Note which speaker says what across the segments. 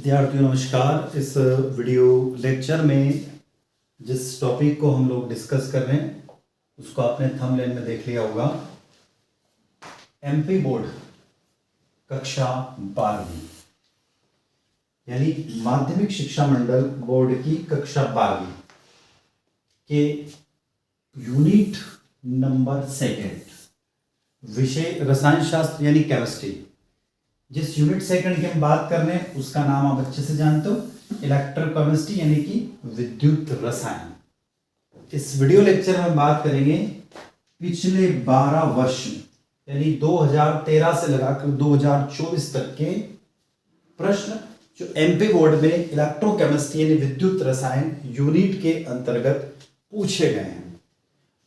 Speaker 1: विद्यार्थियों नमस्कार। इस वीडियो लेक्चर में जिस टॉपिक को हम लोग डिस्कस कर रहे हैं उसको आपने थंबनेल में देख लिया होगा। एमपी बोर्ड कक्षा 12वीं यानी माध्यमिक शिक्षा मंडल बोर्ड की कक्षा 12वीं के यूनिट नंबर 2 विषय रसायन शास्त्र यानी केमिस्ट्री। जिस यूनिट सेकंड की हम बात कर रहे हैं उसका नाम आप अच्छे से जानते हो, इलेक्ट्रोकेमिस्ट्री यानी कि विद्युत रसायन। इस वीडियो लेक्चर में बात करेंगे पिछले 12 वर्ष यानी 2013 से लगाकर 2024 तक के प्रश्न जो एमपी बोर्ड में इलेक्ट्रोकेमिस्ट्री यानी विद्युत रसायन यूनिट के अंतर्गत पूछे गए हैं।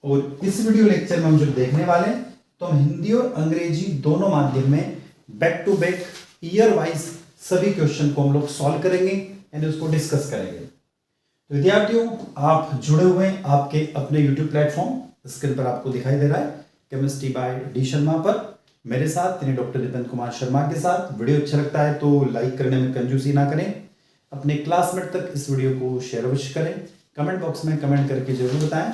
Speaker 1: और इस वीडियो लेक्चर में हम जो देखने वाले हैं तो हम हिंदी और अंग्रेजी दोनों माध्यम में back to back year wise सभी क्वेश्चन को हम लोग सॉल्व करेंगे यानी उसको डिस्कस करेंगे। तो विद्यार्थियों आप जुड़े हुए हैं आपके अपने यूट्यूब प्लेटफॉर्म स्क्रीन पर आपको दिखाई दे रहा है केमिस्ट्री बाय डी शर्मा पर मेरे साथ यानी डॉक्टर दीपेंद्र कुमार शर्मा के साथ। वीडियो अच्छा लगता है तो लाइक करने में कंजूसी ना करें, अपने क्लासमेट तक इस वीडियो को शेयर अवश्य करें, कमेंट बॉक्स में कमेंट करके जरूर बताएं।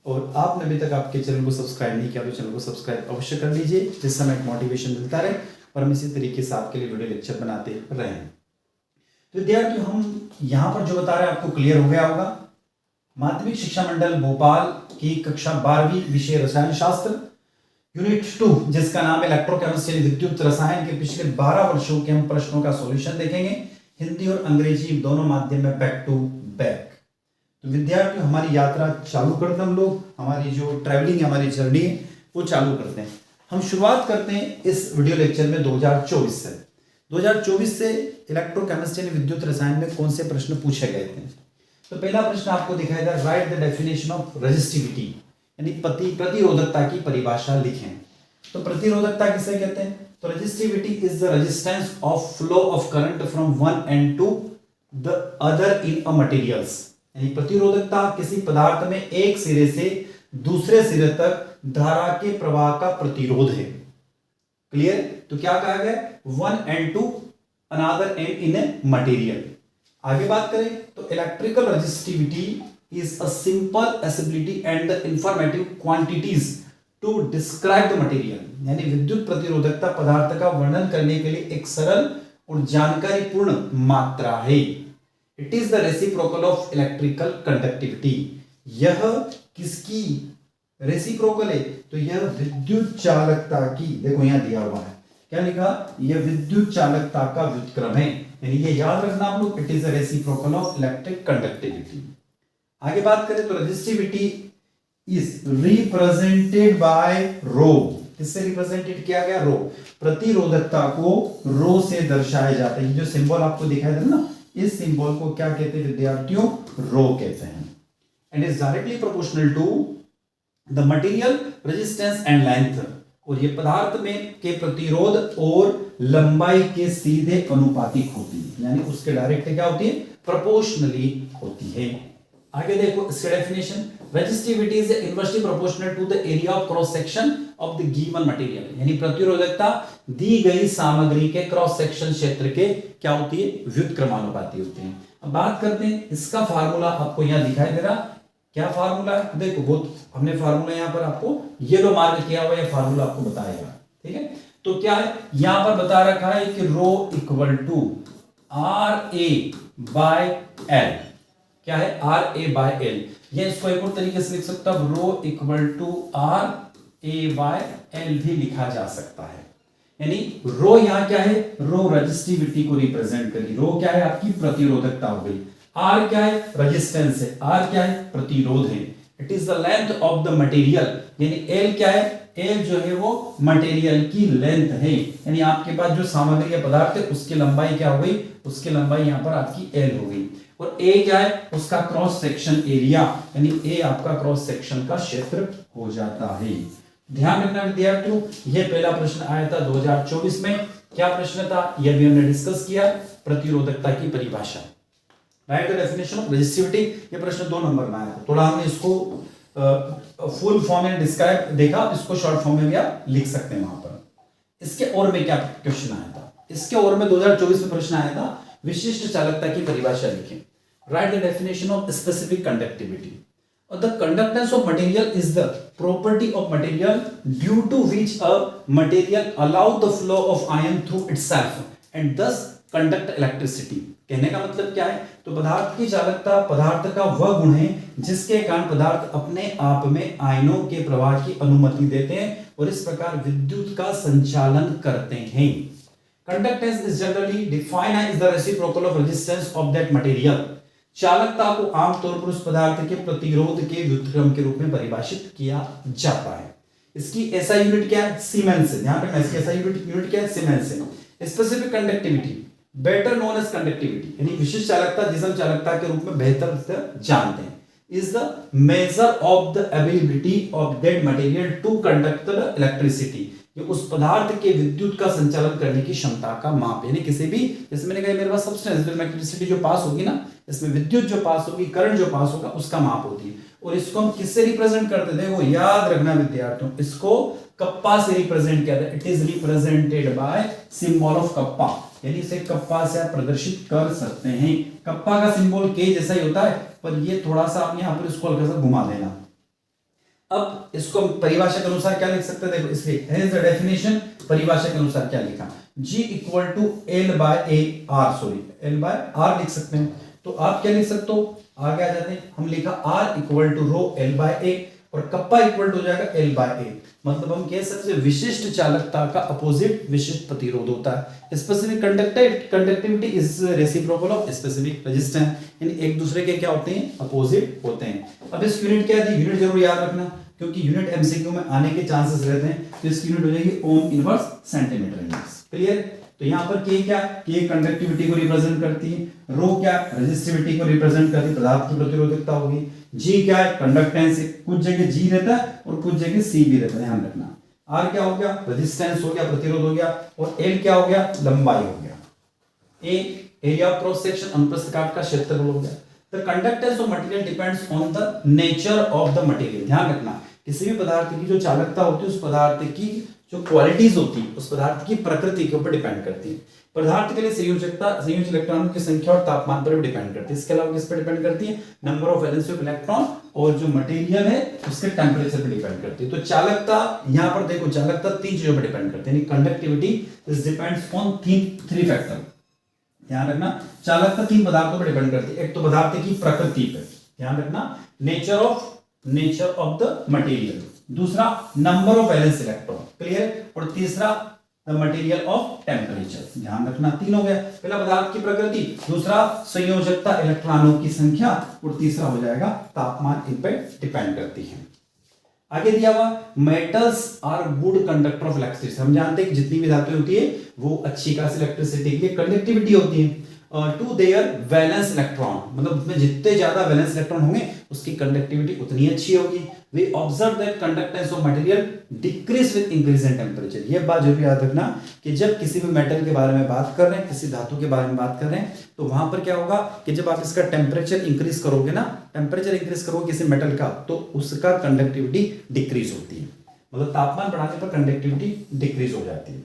Speaker 1: और आपने अभी तक आपके चैनल को सब्सक्राइब नहीं किया तो चैनल को सब्सक्राइब अवश्य कर लीजिए जिससे हमें एक मोटिवेशन मिलता रहे और हम इसी तरीके से आपके लिए वीडियो लेक्चर बनाते रहें। तो विद्यार्थियों हम यहाँ पर जो बता रहे हैं आपको क्लियर हो गया होगा। माध्यमिक शिक्षा मंडल भोपाल की कक्षा 12वीं विषय रसायन शास्त्र यूनिट 2 जिसका नाम है इलेक्ट्रोकेमिस्ट्री विद्युत रसायन के पिछले 12 वर्षों के हम प्रश्नों का सॉल्यूशन देखेंगे हिंदी और अंग्रेजी दोनों माध्यम में बैक टू बैक। तो विद्यार्थियों हमारी यात्रा चालू करते हैं, हम लोग हमारी जो ट्रैवलिंग है हमारी जर्नी है वो चालू करते हैं। हम शुरुआत करते हैं इस वीडियो लेक्चर में 2024 से। 2024 से इलेक्ट्रोकेमिस्ट्री विद्युत रसायन में कौन से प्रश्न पूछे गए थे। तो पहला प्रश्न आपको दिखाई दे रहा है, right the definition of resistivity यानी प्रतिरोधकता की परिभाषा लिखें। तो प्रतिरोधकता किसे कहते हैं? तो resistivity is the resistance of flow of current from one end to the other in a materials यानी प्रतिरोधकता किसी पदार्थ में एक सिरे से दूसरे सिरे तक धारा के प्रवाह का प्रतिरोध है। क्लियर? तो क्या कहा गया? One end to another end in a material. आगे बात करें तो electrical resistivity is a simple accessibility and the informative quantities to describe the material यानी विद्युत प्रतिरोधकता पदार्थ का वर्णन करने के लिए एक सरल और जानकारीपूर्ण मात्रा है। It is the reciprocal of electrical conductivity. यह किसकी रेसिप्रोकल है? तो यह विद्युत चालकता की, देखो यहां दिया हुआ है क्या लिखा? यह विद्युत चालकता का व्युत्क्रम है यानी ये याद रखना आप लोग, it is the reciprocal of electric conductivity. आगे बात करें तो रेजिस्टिविटी इज रिप्रेजेंटेड बाय रो। किससे रिप्रेजेंटेड किया गया? रो। प्रतिरोधकता को रो से दर्शाया जाता है। ये जो सिंबल आपको दिखाई दे रहा है ना, इस सिंबल को क्या कहते हैं विद्यार्थियों? रो कहते हैं। And is directly proportional to the material resistance and length और ये पदार्थ में के प्रतिरोध और लंबाई के सीधे अनुपातिक होती है यानी उसके डायरेक्ट क्या होती है? प्रोपोर्शनली होती है। आगे देखो इसके definition, resistivity is inversely proportional to the area of cross section of the given material यानी प्रतिरोधकता दी गई सामग्री के क्रॉस सेक्शन क्षेत्र के क्या होती है? व्युत्क्रमानुपाती होती है। अब बात करते हैं इसका फार्मूला आपको यहां दिखाई दे रहा, क्या फार्मूला है? देखो बहुत हमने फार्मूला यहां पर आपको येलो मार्क किया हुआ है, फार्मूला आपको बताएगा। ठीक है, तो क्या है यहां पर बता रखा है कि rho equal to R A by L. क्या है? R A by L. ये इसको एक और तरीके से लिख सकता हूं, rho equal to R A by L भी लिखा जा सकता है। यानी रो यहां क्या है? रो रेजिस्टिविटी को रिप्रेजेंट करी। रो क्या है? आपकी प्रतिरोधकता हो गई। आर क्या है? रेजिस्टेंस है। आर क्या है? प्रतिरोध है। It is the length of the material यानी एल क्या है? एल जो है वो मटेरियल की लेंथ है यानी आपके पास जो सामग्री या पदार्थ है उसकी लंबाई क्या हो गई? उसकी लंबाई यहां पर आपकी एल हो गई। और ए क्या है? उसका क्रॉस सेक्शन एरिया यानी ए आपका क्रॉस सेक्शन का क्षेत्र हो जाता है। ध्यान रखना विद्यार्थियों, यह पहला प्रश्न आया था 2024 में। क्या प्रश्न था? यह भी हमने डिस्कस किया, प्रतिरोधकता की परिभाषा। Right the definition of resistivity, ये प्रश्न 2 नंबर में आया था। थोड़ा हमने इसको फुल फॉर्म में डिस्क्राइब देखा, इसको शॉर्ट फॉर्म में भी आप लिख सकते हैं वहां पर। इसके और में क्या क्वेश्चन आया था? इसके और में 2024 में प्रश्न आया था
Speaker 2: विशिष्ट चालकता की परिभाषा लिखें। Right the definition of specific conductivity. The conductance of material is the property of material due to which a material allow the flow of ion through itself and thus conduct electricity। कहने का मतलब क्या है? तो पदार्थ की चालकता पदार्थ का वह गुण है जिसके कारण पदार्थ अपने आप में आयनों के प्रवाह की अनुमति देते हैं और इस प्रकार विद्युत का संचालन करते हैं। Conductance is generally defined as the reciprocal of resistance of that material। चालकता को आमतौर पर उस पदार्थ के प्रतिरोध के व्युत्क्रम के रूप में परिभाषित किया जाता है। इसकी ऐसा यूनिट क्या है? सीमेंस से। ध्यान रखना, इसकी ऐसा यूनिट क्या है? सीमेंस से। Specific conductivity better known as conductivity, यानी विशिष्ट चालकता जिसे हम चालकता के रूप में बेहतर से जानते हैं, is the measure of the ability of that material to conduct the electricity. ये उस पदार्थ के विद्युत का संचालन करने की क्षमता का माप, यानी किसी भी, जैसे मैंने कहा मेरे पास सब्सटेंस इलेक्ट्रिसिटी जो पास होगी ना, इसमें विद्युत जो पास होगी, करंट जो पास होगा, उसका माप होती है। और इसको हम किससे रिप्रेजेंट करते थे? वो याद रखना विद्यार्थियों, इसको कप्पा से रिप्रेजेंट किया था। It is represented by symbol of kappa, यानी इसे कप्पा से आप प्रदर्शित कर सकते हैं। कप्पा का सिंबल के जैसा ही होता है, पर ये थोड़ा सा आप यहां पर इसको हल्का सा घुमा देना। अब इसको परिभाषा के अनुसार क्या लिख सकते हैं? देखो, इसलिए हेयर द डेफिनेशन, परिभाषा के अनुसार क्या लिखा? G equal to L by A R, sorry L by R लिख सकते हैं। तो आप क्या लिख सकते हो? आगे आ जाते हैं, हम लिखा R equal to rho L by A और कप्पा इक्वल टू हो जाएगा एल बाय ए। मतलब हम कह सकते हैं विशिष्ट चालकता का अपोजिट विशिष्ट प्रतिरोध होता है। Specific conductivity is reciprocal of specific resistance, यानी एक दूसरे के क्या होते हैं? अपोजिट होते हैं। अब इस यूनिट क्या थी? यूनिट जरूर याद रखना, क्योंकि यूनिट एमसीक्यू में आने के चांसेस रहते हैं। तो इसकी यूनिट हो जाएगी ohm inverse centimetre inverse. Clear? तो यहां पर के क्या? के कंडक्टिविटी को रिप्रेजेंट करती है, रो क्या? रेजिस्टिविटी को रिप्रेजेंट करती है, पदार्थ की प्रतिरोधकता होगी। जी क्या है? कंडक्टेंस। कुछ जगह जी रहता है और कुछ जगह सी भी रहता है, ध्यान रखना। आर क्या हो गया? रेजिस्टेंस हो गया, प्रतिरोध हो गया। और एल क्या हो गया? लंबाई हो गया। ए एरिया ऑफ क्रॉस सेक्शन, अनुप्रस्थ काट का क्षेत्रफल हो गया। The conductance of material depends on the nature of the material। ध्यान रखना, किसी भी पदार्थ की जो चालकता होती है उस पदार्थ की जो क्वालिटीज होती है उस पदार्थ की प्रकृति के ऊपर डिपेंड करती है। पदार्थ के लिए संयोजक इलेक्ट्रॉनों की संख्या और तापमान पर भी डिपेंड करती है। इसके अलावा किस पर डिपेंड करती है? Number of valency of electron, और जो मटेरियल है उसके टेम्परेचर पर डिपेंड करती है। तो चालकता, यहां पर देखो, चालकता तीन चीजों पर डिपेंड करती है, conductivity is depends on three factor. ध्यान रखना, चालकता तीन पदार्थों पर डिपेंड करती है। एक तो पदार्थ की प्रकृति पर, ध्यान रखना, नेचर ऑफ द मटेरियल। दूसरा number of valence electron, clear? और तीसरा द मटेरियल ऑफ टेम्परेचर। ध्यान रखना, तीन हो गया। पहला पदार्थ की प्रकृति, दूसरा संयोजकता इलेक्ट्रॉनों की संख्या, और तीसरा हो जाएगा तापमान। इन पर डिपेंड करती है। आगे दिया हुआ, metals are good conductor of electricity. हम जानते हैं कि जितनी भी धातुएं होती है वो अच्छी खासी इलेक्ट्रिसिटी के लिए कंडक्टिविटी होती है। टू देयर वैलेंस इलेक्ट्रॉन, मतलब उसमें जितने ज्यादा वैलेंस इलेक्ट्रॉन होंगे उसकी कंडक्टिविटी उतनी अच्छी होगी। We observe that conductance of material decrease with increase in temperature. ये बात जरूर याद रखना कि जब किसी भी मेटल के बारे में बात कर रहे हैं, किसी धातु के बारे में बात कर रहे हैं, तो वहां पर क्या होगा कि जब आप इसका टेम्परेचर इंक्रीज करोगे ना, टेम्परेचर इंक्रीज करोगे किसी मेटल का, तो उसका कंडक्टिविटी डिक्रीज होती है। मतलब तापमान बढ़ाने पर कंडक्टिविटी डिक्रीज हो जाती है।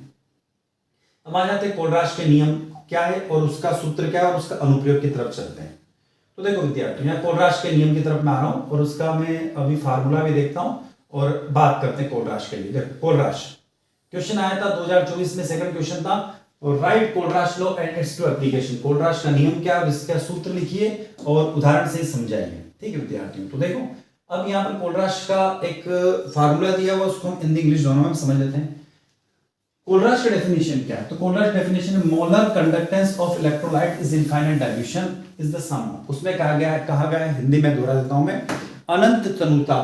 Speaker 2: अब आ जाते हैं कोलराश के नियम क्या है और उसका सूत्र क्या है और उसका अनुप्रयोग की तरफ चलते हैं। तो देखो विद्यार्थी, यहाँ कोलराश के नियम की तरफ मैं आ रहा हूं और उसका मैं अभी फार्मूला भी देखता हूं और बात करते हैं कोलराश के लिए। देखो कोलराश क्वेश्चन आया था 2024 में, सेकंड क्वेश्चन था, और write Kohlrausch law and its two application. Kohlrausch का नियम क्या है और इसका सूत्र लिखिए और उदाहरण से समझाइए। ठीक है विद्यार्थियों, तो देखो अब यहाँ पर कोलराश का एक फार्मूला दिया हुआ, उसको हम हिंदी इंग्लिश दोनों में समझ लेते हैं। कोलराश का डेफिनेशन क्या है? तो कोलराश डेफिनेशन में molar conductance of electrolyte is infinite dilution is the sum. उसमें कहा गया है हिंदी में दोहरा देता हूं मैं, अनंत तनुता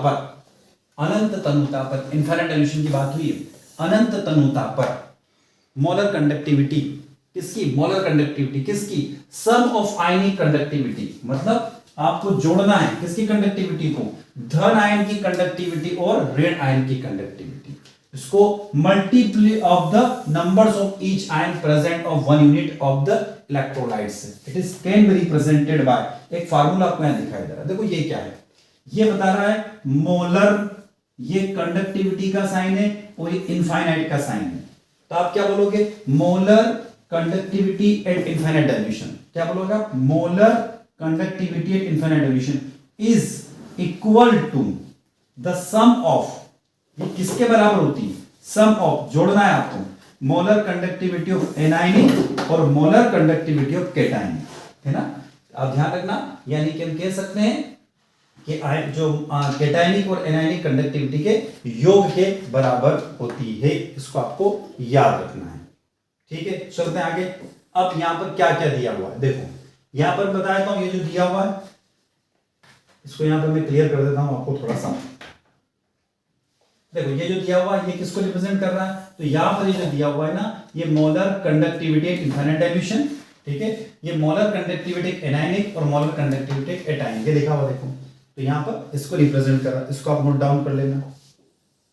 Speaker 2: पर इनफाइनाइट डाइल्यूशन की बात हुई है। अनंत तनुता पर मोलर कंडक्टिविटी किसकी? मोलर कंडक्टिविटी किसकी? सम ऑफ आयनिक कंडक्टिविटी। मतलब आपको जोड़ना है किसकी कंडक्टिविटी को? धन आयन की कंडक्टिविटी और ऋण आयन की कंडक्टिविटी। इसको multiply of the numbers of each ion present of one unit of the electrolytes. It is can be represented by, एक फार्मूला आपको यहां दिखाई दे रहा है। देखो ये क्या है? ये बता रहा है मोलर, ये कंडक्टिविटी का साइन है और ये इनफाइनाइट का साइन है। तो आप क्या बोलोगे? Molar conductivity at infinite dilution, क्या बोलोगे आप, molar conductivity at infinite dilution is equal to the sum of, ये किसके बराबर होती है, सम ऑफ, जोड़ना है आपको, मोलर कंडक्टिविटी ऑफ एनायनिक और मोलर कंडक्टिविटी ऑफ कैटायनिक, है ना। आप ध्यान रखना, यानी कि हम कह सकते हैं कि जो कैटायनिक और एनायनिक कंडक्टिविटी के योग के बराबर होती है, इसको आपको याद रखना है, ठीक है। चलते हैं आगे। अब यहां पर क्या क्या दिया हुआ है, देखो यहां पर बताया था ये जो दिया हुआ है, इसको यहां पर मैं क्लियर कर देता हूं आपको थोड़ा सा। देखो ये जो दिया हुआ है ये किसको रिप्रेजेंट कर रहा है, तो यहां पर ये जो दिया हुआ है ना, ये molar conductivity at infinite dilution, ठीक है। ये मोलर कंडक्टिविटी एनायनिक और मोलर कंडक्टिविटी एटायनिक, ये लिखा हुआ देखो, तो यहां पर इसको रिप्रेजेंट कर रहा है, इसको आप नोट डाउन कर लेना।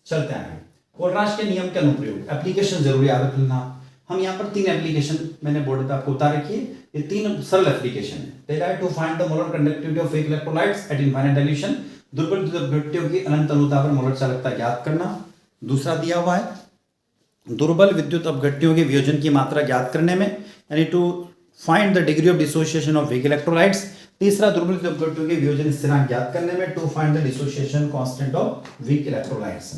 Speaker 2: चलते हैं आगे। कोलराश के नियम के अनुप्रयोग, एप्लीकेशन जरूर याद रखना। हम यहाँ पर 3 एप्लीकेशन मैंने बोर्ड पे आपको उतार रखी है, ये 3 सरल एप्लीकेशन है। पहला है to find the molar conductivity of weak electrolytes at infinite dilution, दुर्बल विद्युत अपघट्यों की अनंत अनुता पर मोलर चालकता ज्ञात करना। दूसरा दिया हुआ है दुर्बल विद्युत अपघट्यों के वियोजन की मात्रा ज्ञात करने में, यानी to find the degree of dissociation of weak electrolytes. तीसरा दुर्बल विद्युत अपघट्यों के वियोजन स्थिरांक ज्ञात करने में, to find the dissociation constant of weak electrolytes.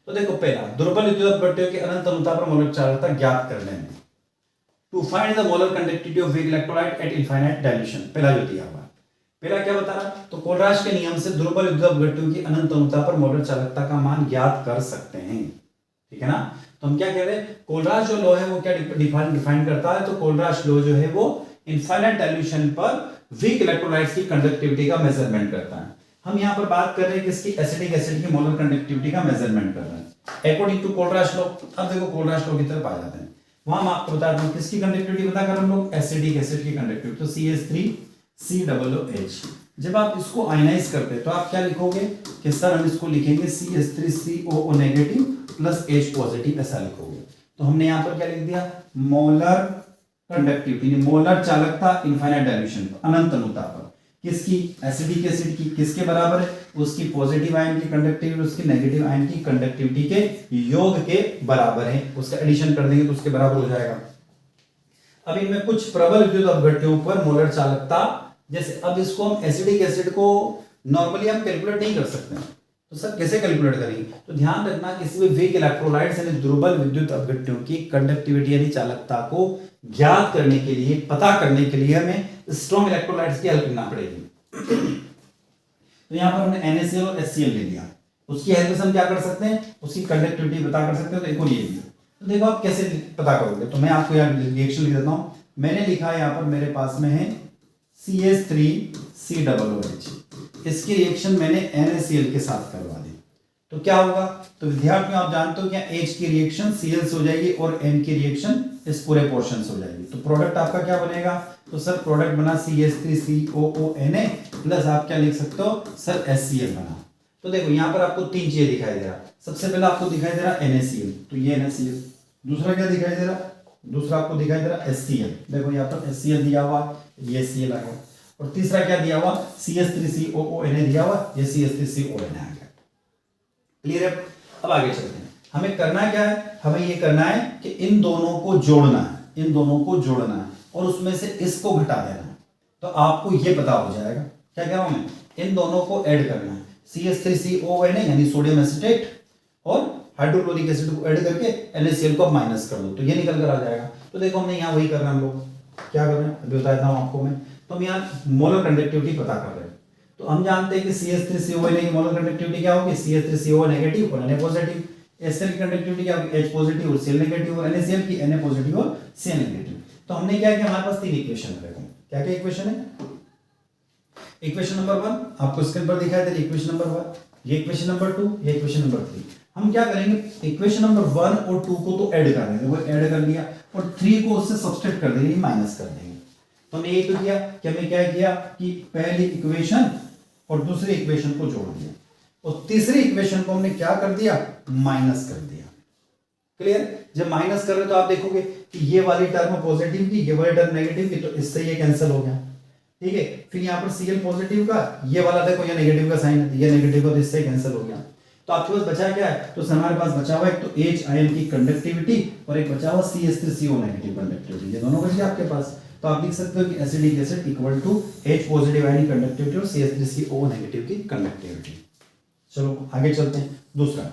Speaker 2: तो देखो पहला दुर्बल विद्युत अपघट्यों के अनंत अनुता पर मोलर चालकता ज्ञात करने में, to find the molar conductivity of weak electrolyte at infinite dilution, पहला जो दिया हुआ है। पहला क्या बता रहा, तो कोलराश के नियम से दुर्बल विद्युत अपघट्यों की अनंत अनुता पर मोलर चालकता का मान ज्ञात कर सकते हैं, ठीक है ना। तो हम क्या कह रहे हैं, कोलराश जो लॉ है वो क्या डिफाइन करता है, तो कोलराश लॉ जो है वो इनफाइनाइट डाइल्यूशन पर वीक इलेक्ट्रोलाइट्स की कंडक्टिविटी का मेजरमेंट करता है। हम यहाँ पर बात कर रहे हैं किसकी, एसिडिक एसिड की मोलर कंडक्टिविटी का मेजरमेंट कर रहे हैं अकॉर्डिंग टू कोलराश लॉ। अब देखो कोलराश लॉ की तरफ आ जाते हैं, वहां मैं आपको बता दूं किसकी कंडक्टिविटी बता कर हम लोग, एसिडिक एसिड की कंडक्टिविटी, तो CH3COOH। जब आप इसको आयनाइज करते हैं तो आप क्या लिखोगे कि सर हम इसको लिखेंगे CH3COO negative plus H positive, ऐसा लिखोगे। तो हमने यहाँ पर क्या लिख दिया, मोलर कंडक्टिविटी, मोलर चालकता इनफाइनाइट डाइल्यूशन अनंत अनुता पर किसकी, एसिडिक एसिड की, किसके बराबर है, उसकी पॉजिटिव आयन की कंडक्टिविटी उसकी नेगेटिव आयन की कंडक्टिविटी के योग के बराबर है। उसका एडिशन कर देंगे तो उसके बराबर हो जाएगा। अब इनमें कुछ प्रबल विद्युत अपघट्यों पर मोलर चालकता, जैसे अब इसको हम एसिडिक एसिड को नॉर्मली हम कैलकुलेट नहीं कर सकते, तो सर कैसे कैलकुलेट करेंगे, तो ध्यान रखना किसी भी वीक इलेक्ट्रोलाइट्स यानी दुर्बल विद्युत अपघट्यों की कंडक्टिविटी यानी चालकता को ज्ञात करने के लिए, पता करने के लिए हमें स्ट्रॉन्ग इलेक्ट्रोलाइट्स की हेल्प लेना पड़ेगी। तो यहाँ पर हमने NaCl और HCl ले लिया, उसकी हेल्प से हम क्या कर सकते हैं, उसकी कंडक्टिविटी पता कर सकते हैं। तो एक और ये लिया, तो देखो आप कैसे पता करोगे, तो मैं आपको यहाँ रिएक्शन लिख देता हूँ। मैंने लिखा है यहाँ पर मेरे पास में है CH3COOH, इसकी रिएक्शन मैंने NaCl के साथ करवा दी, तो क्या होगा, तो विद्यार्थियों आप जानते हो क्या H की रिएक्शन Cl से हो जाएगी और N की रिएक्शन इस पूरे पोर्शन से हो जाएगी, तो प्रोडक्ट आपका क्या बनेगा, तो सर प्रोडक्ट बना CH3COONA प्लस आप क्या लिख सकते हो सर HCl बना। तो देखो यहाँ पर आपको 3 चीजें दिखाई दे रहा, सबसे पहले आपको दिखाई दे रहा NaCl, तो ये NaCl, दूसरा क्या दिखाई दे रहा, दूसरा आपको दिखाई दे रहा HCl, देखो यहाँ पर HCl दिया हुआ, ये Cl आ गया, और तीसरा क्या दिया हुआ CH3COONA दिया हुआ, ये CH3CONA आ गया। क्लियर है। अब आगे चलते हैं, हमें करना क्या है, हमें ये करना है कि इन दोनों को जोड़ना है, इन दोनों को जोड़ना है और उसमें से इसको घटा देना है, तो आपको ये पता हो जाएगा। क्या कह रहा हूं मैं, इन दोनों को ऐड करना है, CH3COONA यानी सोडियम एसीटेट और हाइड्रोक्लोरिक एसिड को ऐड करके NaCl को माइनस कर दो, तो ये निकल कर आ जाएगा। तो देखो हमने यहाँ वही करना, हम लोग क्या कर रहे हैं अभी बताया था आपको मैं, तो हम यहाँ मोलर कंडक्टिविटी पता कर रहे हैं। तो हम जानते हैं कि CH3COONA की मोलर कंडक्टिविटी क्या होगी, CH3COO नेगेटिव और Na पॉजिटिव, HCl की कंडक्टिविटी क्या होगी, H पॉजिटिव और Cl नेगेटिव, और NaCl की Na पॉजिटिव और Cl नेगेटिव। तो हमने क्या किया, हमारे पास 3 इक्वेशन है, देखो क्या क्या इक्वेशन है, इक्वेशन नंबर 1 आपको स्क्रीन पर दिखाई दे रही, इक्वेशन नंबर 1, ये इक्वेशन नंबर 2, ये इक्वेशन नंबर 3। हम क्या करेंगे, इक्वेशन नंबर 1 और 2 को तो ऐड कर देंगे, वो ऐड कर लिया, और 3 को उससे सब्सट्रैक्ट कर देंगे, माइनस कर देंगे। तो हमने ये तो किया कि हमने क्या किया कि पहली इक्वेशन और दूसरी इक्वेशन को जोड़ दिया, और तीसरी इक्वेशन को हमने क्या कर दिया, माइनस कर दिया। क्लियर। जब माइनस कर रहे तो आप देखोगे कि ये वाली टर्म पॉजिटिव की, ये वाली टर्म नेगेटिव की, तो इससे ये कैंसिल हो गया, ठीक है। फिर यहाँ पर Cl पॉजिटिव का, ये वाला देखो ये नेगेटिव का साइन है, ये नेगेटिव का, तो इससे कैंसिल हो गया।
Speaker 1: तो आपके पास बचा क्या है, तो हमारे पास बचा हुआ एक तो H आयन की कंडक्टिविटी और एक बचा हुआ CH3CO नेगेटिव कंडक्टिविटी, ये दोनों बच गए आपके पास। तो आप लिख सकते हो कि acidic acid equal to H positive ion की कंडक्टिविटी और CH3CO नेगेटिव की कंडक्टिविटी। चलो आगे चलते हैं। दूसरा,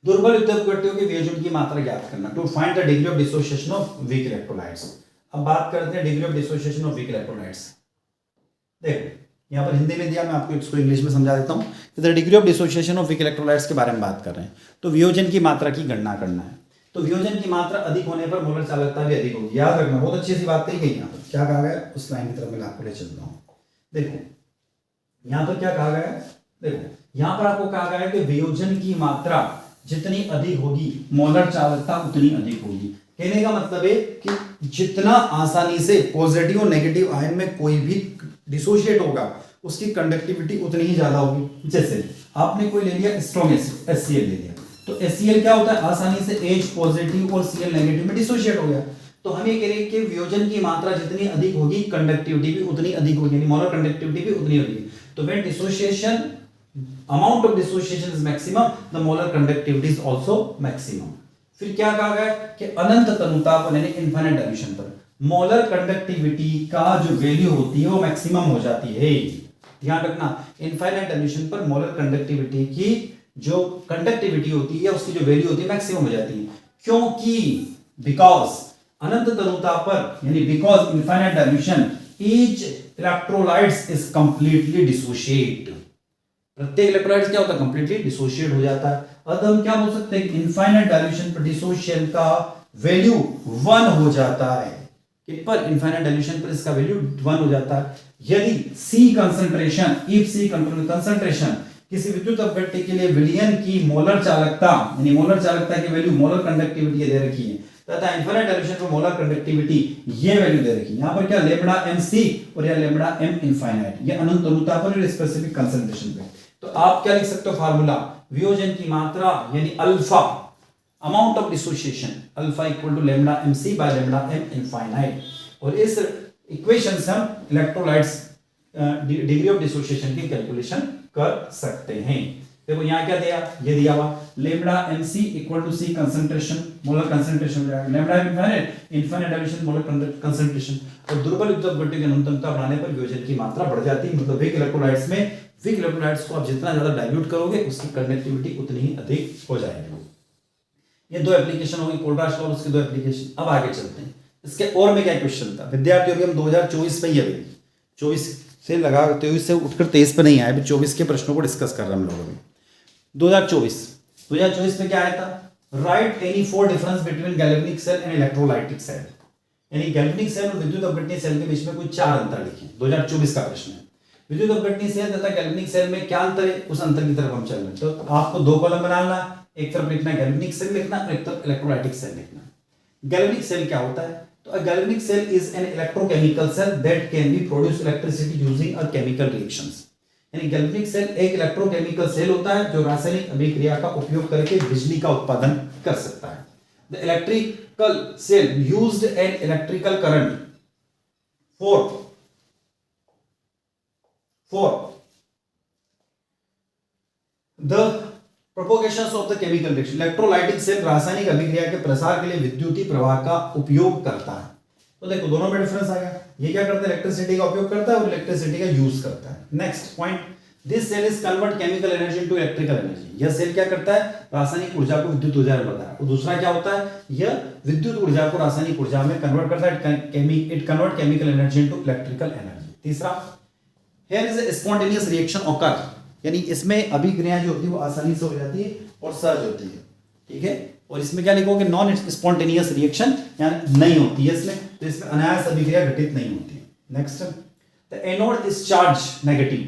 Speaker 1: दुर्बल युद्धकटियों के वियोजन की मात्रा ज्ञात करना, to find the degree of dissociation of weak electrolytes. अब बात करते हैं degree of dissociation of weak electrolytes. देखो यहाँ पर हिंदी में दिया, मैं आपको इसको इंग्लिश में समझा देता हूँ। The degree of dissociation of weak electrolytes के बारे में बात कर रहे हैं। तो वियोजन की मात्रा की गणना करना है। तो वियोजन की मात्रा अधिक होने पर मोलर चालकता भी अधिक होगी। याद रखना, बहुत अच्छी सी बात कही गई। यहाँ पर क्या कहा गया, उस लाइन की तरफ मैं आपको ले चलता हूँ। देखो यहाँ पर क्या कहा गया है, देखो यहाँ पर आपको कहा गया है कि वियोजन की मात्रा जितनी अधिक होगी मोलर चालकता उतनी अधिक होगी। कहने का मतलब है कि जितना आसानी से पॉजिटिव और नेगेटिव आयन में कोई भी डिसोशिएट होगा उसकी कंडक्टिविटी उतनी ही ज्यादा होगी। जैसे आपने कोई ले लिया स्ट्रॉन्ग एसिड HCl ले लिया, तो HCl क्या होता है, आसानी से H पॉजिटिव और Cl नेगेटिव में डिसोशिएट हो गया। तो हम ये कह रहे हैं कि वियोजन की मात्रा जितनी अधिक होगी कंडक्टिविटी भी उतनी अधिक होगी, यानी मोलर कंडक्टिविटी भी उतनी होगी। तो when dissociation amount of dissociation is maximum, the molar conductivity is also maximum। फिर क्या कहा गया कि अनंत तनुता पर यानी इनफाइनाइट डायल्यूशन पर मोलर कंडक्टिविटी का जो वैल्यू होती है वो मैक्सिमम हो जाती है। ध्यान रखना, इनफाइनाइट डायल्यूशन पर मोलर कंडक्टिविटी की जो कंडक्टिविटी होती है उसकी जो वैल्यू होती है मैक्सिमम हो जाती है। क्योंकि बिकॉज अनंत तनुता पर यानी because infinite dilution each electrolytes is completely dissociate. प्रत्येक इलेक्ट्रोलाइट क्या होता है, कंप्लीटली डिसोशिएट हो जाता है। अतः हम क्या बोल सकते हैं कि इनफाइनाइट डायल्यूशन पर डिसोसिएशन का वैल्यू 1 हो जाता है। किन पर, इनफाइनाइट डायल्यूशन पर इसका वैल्यू 1 हो जाता है। यदि C concentration, if C concentration किसी विद्युत अपघट्य के लिए विलयन की मोलर चालकता यानी मोलर चालकता की वैल्यू मोलर कंडक्टिविटी दे रखी है तथा इनफाइनाइट डायल्यूशन पर मोलर कंडक्टिविटी ये वैल्यू दे रखी है। यहां पर क्या लैम्डा MC और या लैम्डा M इनफाइनाइट, ये अनंत तनुता पर और स्पेसिफिक कंसंट्रेशन पे। तो आप क्या लिख सकते हो फार्मूला, वियोजन की मात्रा यानी alpha, amount of dissociation alpha equal to lambda MC by lambda M infinite. और इस इक्वेशन से हम इलेक्ट्रोलाइट्स डिग्री ऑफ डिसोसिएशन की कैलकुलेशन कर सकते हैं। देखो यहाँ क्या दिया, ये दिया हुआ lambda MC equal to C concentration molar concentration हो जाएगा, lambda infinite dilution molar concentration. और दुर्बल युद्धक भट्टी की न्यूनतमता बढ़ाने पर वियोजन की मात्रा बढ़ जाती है। मतलब वीक इलेक्ट्रोलाइट्स में वीक इलेक्ट्रोलाइट्स को आप जितना ज्यादा डाइल्यूट करोगे उसकी कंडक्टिविटी उतनी ही अधिक हो जाएगी। ये दो एप्लीकेशन होगी, कोल्ड्राश लॉ उसके दो एप्लीकेशन। अब आगे चलते हैं, इसके और में क्या क्वेश्चन था विद्यार्थियों के, हम 2024 में ही अभी 24 से लगा 23 से उठकर 23 पे नहीं आए, अभी 24 के प्रश्नों को डिस्कस कर रहे हैं हम लोग अभी। 2024 में क्या आया था, write any 4 difference between galvanic cell and electrolytic cell, यानी गैल्वेनिक सेल और विद्युत अपघटनीय सेल के बीच में कोई 4 अंतर लिखे। 2024 का प्रश्न है, विद्युत अपघटनीय सेल तथा गैल्वेनिक सेल में क्या अंतर है, उस अंतर की तरफ हम चल रहे हैं। तो आपको 2 कॉलम बनाना, एक तरफ लिखना गैल्वेनिक सेल लिखना और एक तरफ इलेक्ट्रोलाइटिक सेल लिखना। गैल्वेनिक सेल क्या होता है, तो a galvanic cell is an electrochemical cell that can be produce electricity using a chemical reactions। यानी गैल्वेनिक सेल एक इलेक्ट्रोकेमिकल सेल होता है जो रासायनिक अभिक्रिया का उपयोग करके बिजली का उत्पादन कर सकता है। The electrical cell used an electrical current for the propagations of the chemical reaction। Electrolytic cell रासायनिक अभिक्रिया के प्रसार के लिए विद्युतीय प्रवाह का उपयोग करता है। तो देखो दोनों में डिफरेंस आ गया, ये क्या करता है, इलेक्ट्रिसिटी का उपयोग करता है और इलेक्ट्रिसिटी का यूज करता है। Next point, this cell is convert chemical energy into electrical energy. यह सेल क्या करता है, रासायनिक ऊर्जा को विद्युत ऊर्जा में बदलता है। और दूसरा क्या होता है, यह विद्युत ऊर्जा को रासायनिक ऊर्जा में कन्वर्ट करता है, it convert chemical energy into electrical energy. तीसरा, here is a spontaneous reaction occur, यानी इसमें अभिक्रिया जो होती है वो आसानी से हो जाती है और सहज होती है, ठीक है। और इसमें क्या लिखोगे, नॉन स्पॉन्टेनियस रिएक्शन यानी नहीं होती है इसमें, तो इसमें अनायास अभिक्रिया घटित नहीं होती है। Next, the anode is charge negative,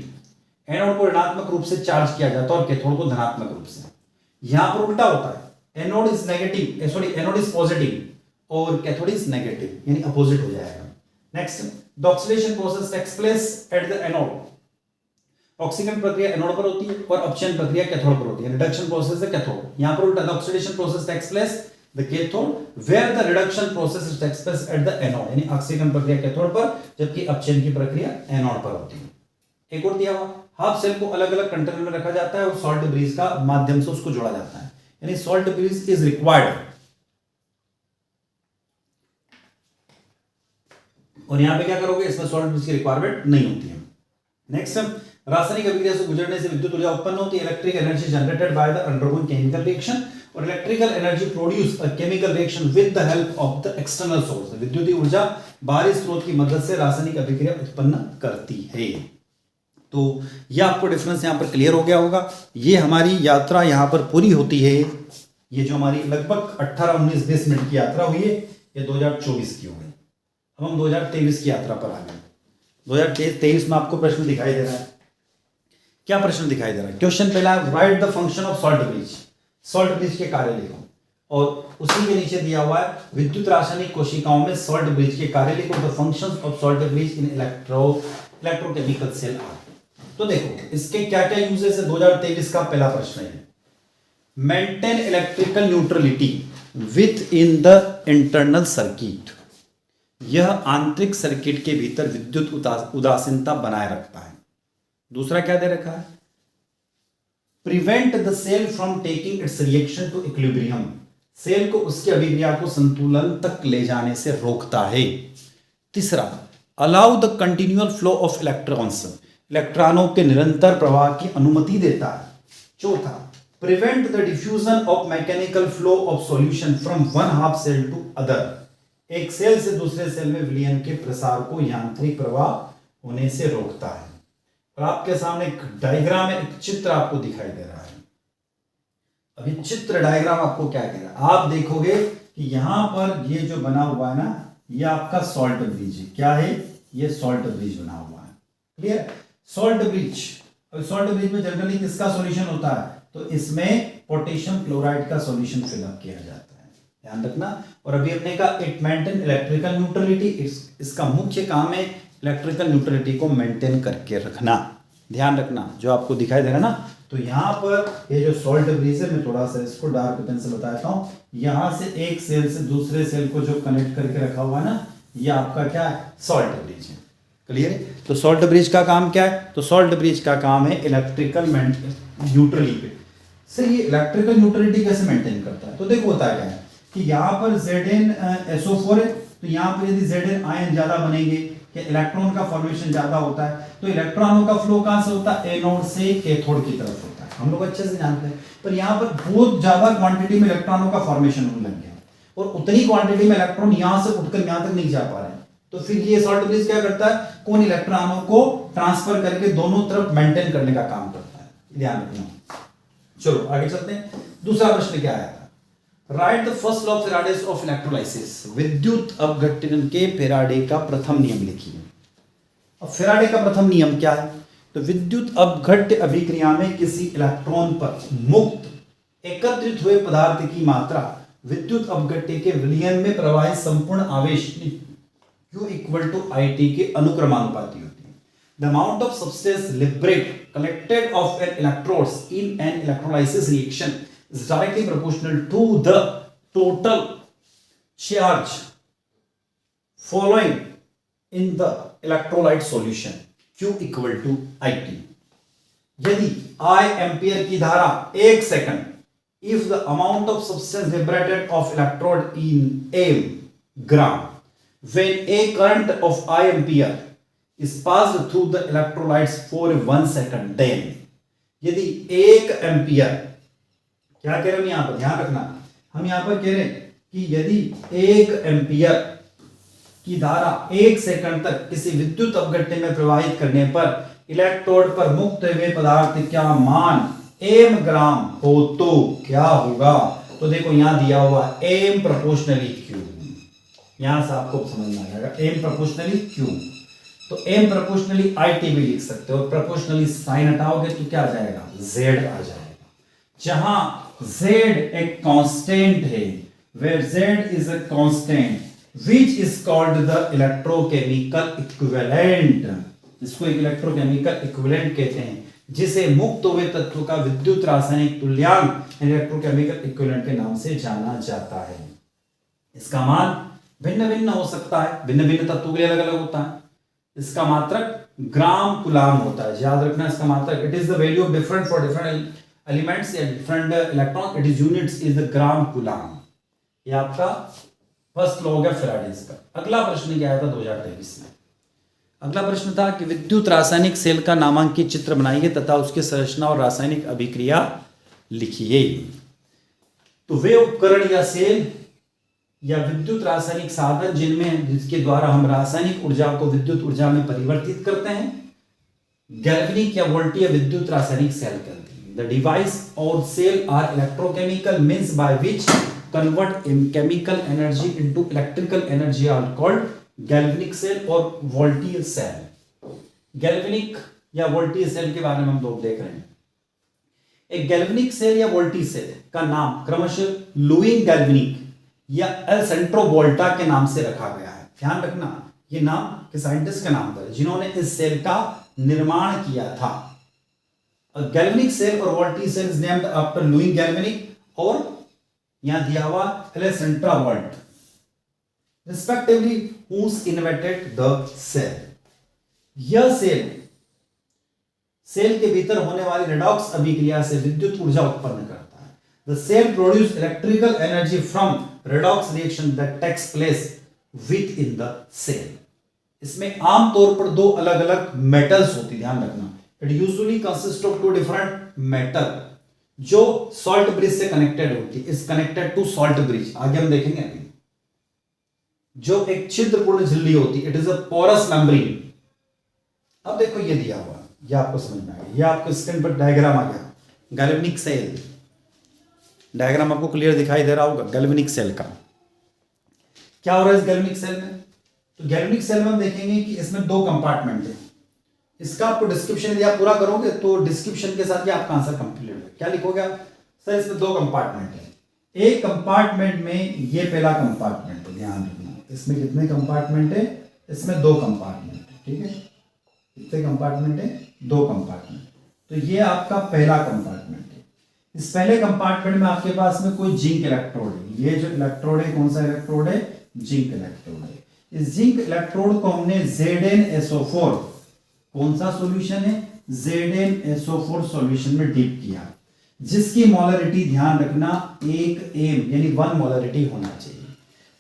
Speaker 1: anode को ऋणात्मक रूप से चार्ज किया जाता है और कैथोड को धनात्मक रूप से। यहां पर उल्टा होता है, anode is negative, sorry anode is positive और कैथोड इज नेगेटिव, यानी अपोजिट हो जाएगा। Next, the oxidation process takes place at the anode, ऑक्सीकरण प्रक्रिया एनोड पर होती है और अपचयन प्रक्रिया कैथोड पर होती है। रिडक्शन प्रोसेस है कैथोड। यहां पर उल्टा, the oxidation process takes place the cathode where the reduction process takes place at the anode, यानी ऑक्सीकरण प्रक्रिया कैथोड पर जबकि अपचयन की प्रक्रिया एनोड पर होती है। एक और दिया हुआ, हाफ सेल को अलग अलग कंटेनर में रखा जाता है और सॉल्ट ब्रिज का माध्यम से उसको जोड़ा जाता है, यानी सॉल्ट ब्रिज इज रिक्वायर्ड। और यहां पे क्या करोगे, इसमें सॉल्ट ब्रिज की रिक्वायरमेंट नहीं होती है। नेक्स्ट, रासायनिक अभिक्रिया से गुजरने से विद्युत ऊर्जा उत्पन्न होती है, electric energy generated by the undergoing chemical reaction, और electrical energy produce a chemical reaction with the help of the external source. विद्युतीय ऊर्जा बाहरी स्रोत की मदद से रासायनिक अभिक्रिया उत्पन्न करती है। तो यह आपको डिफरेंस यहां पर क्लियर हो गया होगा। ये हमारी यात्रा यहां पर पूरी होती है। ये जो हमारी लगभग 18-19-20 मिनट की यात्रा हुई है, ये 2024 की हो गई। अब हम 2023 की यात्रा पर आ गए। 2023 में आपको प्रश्न दिखाई दे रहा है। क्या प्रश्न दिखाई दे रहा है? क्वेश्चन पहला, right the function of salt bridge. Salt bridge के कार्य लिखो, और उसी के नीचे दिया हुआ है विद्युत रासायनिक कोशिकाओं में सॉल्ट ब्रिज के कार्य लिखो। The functions of salt bridge in electrochemical cell are. तो देखो इसके क्या क्या यूजेस है। 2023 का पहला प्रश्न है, maintain electrical neutrality with in the internal circuit. यह आंतरिक सर्किट के भीतर विद्युत उदासीनता बनाए रखता है। दूसरा क्या दे रखा है, prevent the cell from taking its reaction to equilibrium. Cell को उसकी अभिक्रिया को संतुलन तक ले जाने से रोकता है। तीसरा, allow the continual flow of electrons. इलेक्ट्रॉनों के निरंतर प्रवाह की अनुमति देता है। चौथा, prevent the diffusion of mechanical flow of solution from one half cell to other. एक सेल से दूसरे सेल में विलयन के प्रसार को यांत्रिक प्रवाह होने से रोकता है। और आपके सामने एक डायग्राम है, एक चित्र आपको दिखाई दे रहा है। अभी चित्र डायग्राम आपको क्या कह रहा है, आप देखोगे कि यहां पर ये जो बना हुआ है ना, ये आपका सॉल्ट ब्रिज है। क्या है? ये सॉल्ट ब्रिज बना हुआ है। Clear? Salt bridge, salt bridge में जनरली किसका सॉल्यूशन होता है? तो इसमें पोटेशियम क्लोराइड का सॉल्यूशन फिलअप किया जाता है, ध्यान रखना। और अभी अपने का इट मेंटेन इलेक्ट्रिकल न्यूट्रलिटी। इसका मुख्य काम है इलेक्ट्रिकल न्यूट्रलिटी को मेंटेन करके रखना। ध्यान रखना, जो आपको दिखाई दे रहा है ना, तो यहां पर ये जो सॉल्ट ब्रिज है, मैं थोड़ा सा इसको डार्क पेन से बताता हूं। यहां से एक सेल से दूसरे सेल को जो कनेक्ट करके रखा हुआ है ना, ये आपका क्या है? सॉल्ट ब्रिज है। क्लियर है? तो सॉल्ट ब्रिज का काम क्या है? तो सॉल्ट ब्रिज का काम है इलेक्ट्रिकल न्यूट्रलिटी। सर ये इलेक्ट्रिकल न्यूट्रलिटी कैसे मेंटेन करता है? तो देखो होता क्या है कि यहाँ पर ZnSO4 है, तो यहाँ पर यदि Zn आयन ज्यादा बनेंगे, कि इलेक्ट्रॉन का फॉर्मेशन ज्यादा होता है, तो इलेक्ट्रॉनों का फ्लो कहां से होता है? एनोड से कैथोड की तरफ होता है। हम लोग अच्छे से जानते हैं। पर यहाँ पर बहुत ज्यादा क्वांटिटी में इलेक्ट्रॉनों का फॉर्मेशन होने लग गया, और उतनी क्वांटिटी में इलेक्ट्रॉन यहां से उठकर यहां तक नहीं जा पा रहे हैं। तो फिर ये सॉल्ट ब्रिज क्या करता है? कौन इलेक्ट्रॉनों को ट्रांसफर करके दोनों तरफ मेंटेन करने का काम करता है। ध्यान रखना। चलो आगे चलते हैं। दूसरा प्रश्न क्या आया था? Right the first law of Faraday's of electrolysis. विद्युत अपघटन के फैराडे का प्रथम नियम लिखिए। अब फैराडे का प्रथम नियम क्या है? तो विद्युत अपघट्य अभिक्रिया में किसी इलेक्ट्रॉन पर मुक्त एकत्रित हुए पदार्थ की मात्रा विद्युत अपघट्य के विलयन में प्रवाहित संपूर्ण आवेश Q इक्वल टू IT के अनुक्रमानुपाती होती है। The amount of substance liberate collected of an electrodes in an electrolysis reaction is directly proportional to the total charge following in the electrolyte solution Q equal to IT. यदि I ampere की धारा 1 second, if the amount of substance liberated of electrode in m gram, when a current of I ampere is passed through the electrolytes for 1 second, then यदि 1 ampere, क्या कह रहे हैं हम यहां पर? ध्यान रखना, हम यहां पर कह रहे हैं कि यदि 1 एम्पियर की धारा 1 सेकंड तक किसी विद्युत अपघट्य में प्रवाहित करने पर इलेक्ट्रोड पर मुक्त हुए पदार्थ का मान m ग्राम हो तो क्या होगा? तो देखो यहां दिया हुआ m प्रोपोर्शनली q, यहां से आपको समझ में आ जाएगा m प्रोपोर्शनली q। तो m प्रोपोर्शनली IT भी लिख सकते हो, प्रोपोर्शनली साइन हटाओगे तो क्या आ जाएगा? Z आ जाएगा। जहां Z एक कांस्टेंट है, where Z is a constant which is called the electrochemical equivalent, इसको एक इलेक्ट्रोकेमिकल इक्विवेलेंट कहते हैं, जिसे मुक्त हुए तत्व का विद्युत रासायनिक तुल्यांक इलेक्ट्रोकेमिकल इक्विवेलेंट के नाम से जाना जाता है। इसका मान भिन्न भिन्न हो सकता है, भिन्न भिन्न तत्वों के लिए अलग अलग होता है। इसका मात्रक
Speaker 2: ग्राम कुलाम होता है, याद रखना इसका मतलब। It is the value of different for different elements या different electron, it is units is the gram coulomb. ये आपका फर्स्ट लॉ है फैराडेज का। अगला प्रश्न क्या आया था 2023 में? अगला प्रश्न था कि विद्युत रासायनिक सेल का नामांकित चित्र बनाइए तथा उसकी संरचना और रासायनिक अभिक्रिया लिखिए। तो वे उपकरण या सेल या विद्युत रासायनिक साधन जिसके द्वारा हम रासायनिक ऊर्जा को विद्युत ऊर्जा में परिवर्तित करते हैं, गैल्वेनिक या वोल्टीय विद्युत रासायनिक सेल कहते हैं। द डिवाइस और cell are electrochemical means by which convert chemical energy into electrical energy are called galvanic cell और वोल्टीय सेल। गैल्वेनिक या वोल्टीय सेल के बारे में हम लोग देख रहे हैं। एक गैल्वेनिक सेल या वोल्टीय सेल का नाम क्रमशः लुईस गैल्वेनिक या एल्सेंड्रो वोल्टा के नाम से रखा गया है। ध्यान रखना, ये नाम के साइंटिस्ट के नाम पर है जिन्होंने इस सेल का निर्माण किया था। गैल्वेनिक सेल और वोल्टीय cell is named after Louis Galvanic और यहां दिया हुआ Alessandro Volt respectively who's invented the cell। यह सेल के भीतर होने वाली रेडॉक्स अभिक्रिया से विद्युत ऊर्जा उत्पन्न करता है। The cell produce electrical energy from redox reaction that takes place within the cell। इसमें आमतौर पर दो अलग अलग मेटल्स होती, ध्यान रखना। It usually consists of two different metal जो सॉल्ट ब्रिज से कनेक्टेड होती है, is connected to salt bridge। आगे हम देखेंगे अभी। जो एक छिद्रपूर्ण झिल्ली होती है, it is a porous membrane. अब देखो ये दिया हुआ, ये आपको समझ में आ गया, ये आपको स्क्रीन पर डायग्राम आ गया गैल्वेनिक सेल। डायग्राम आपको क्लियर दिखाई दे रहा होगा गैल्वेनिक सेल का। क्या हो रहा है इस गैल्वेनिक सेल में? तो गैल्वेनिक सेल में हम देखेंगे कि इसमें दो कंपार्टमेंट है। इसका आपको डिस्क्रिप्शन यदि आप पूरा करोगे तो डिस्क्रिप्शन के साथ ही आपका आंसर कंप्लीट होगा। क्या लिखोगे आप? सर इसमें दो कंपार्टमेंट है। एक कंपार्टमेंट में ये पहला कंपार्टमेंट है, ध्यान रखना। इसमें कितने कंपार्टमेंट है? इसमें दो कंपार्टमेंट है, ठीक है। कितने कंपार्टमेंट है? दो कंपार्टमेंट। तो ये आपका पहला कंपार्टमेंट है। इस पहले कंपार्टमेंट में आपके पास में कोई जिंक इलेक्ट्रोड है। ये जो इलेक्ट्रोड है, कौन सा इलेक्ट्रोड है? जिंक इलेक्ट्रोड है। इस जिंक इलेक्ट्रोड को हमने ZnSO4, कौन सा सॉल्यूशन है? ZnSO4 सॉल्यूशन में डीप किया, जिसकी मोलरिटी ध्यान रखना 1m यानी 1 मोलरिटी होना चाहिए।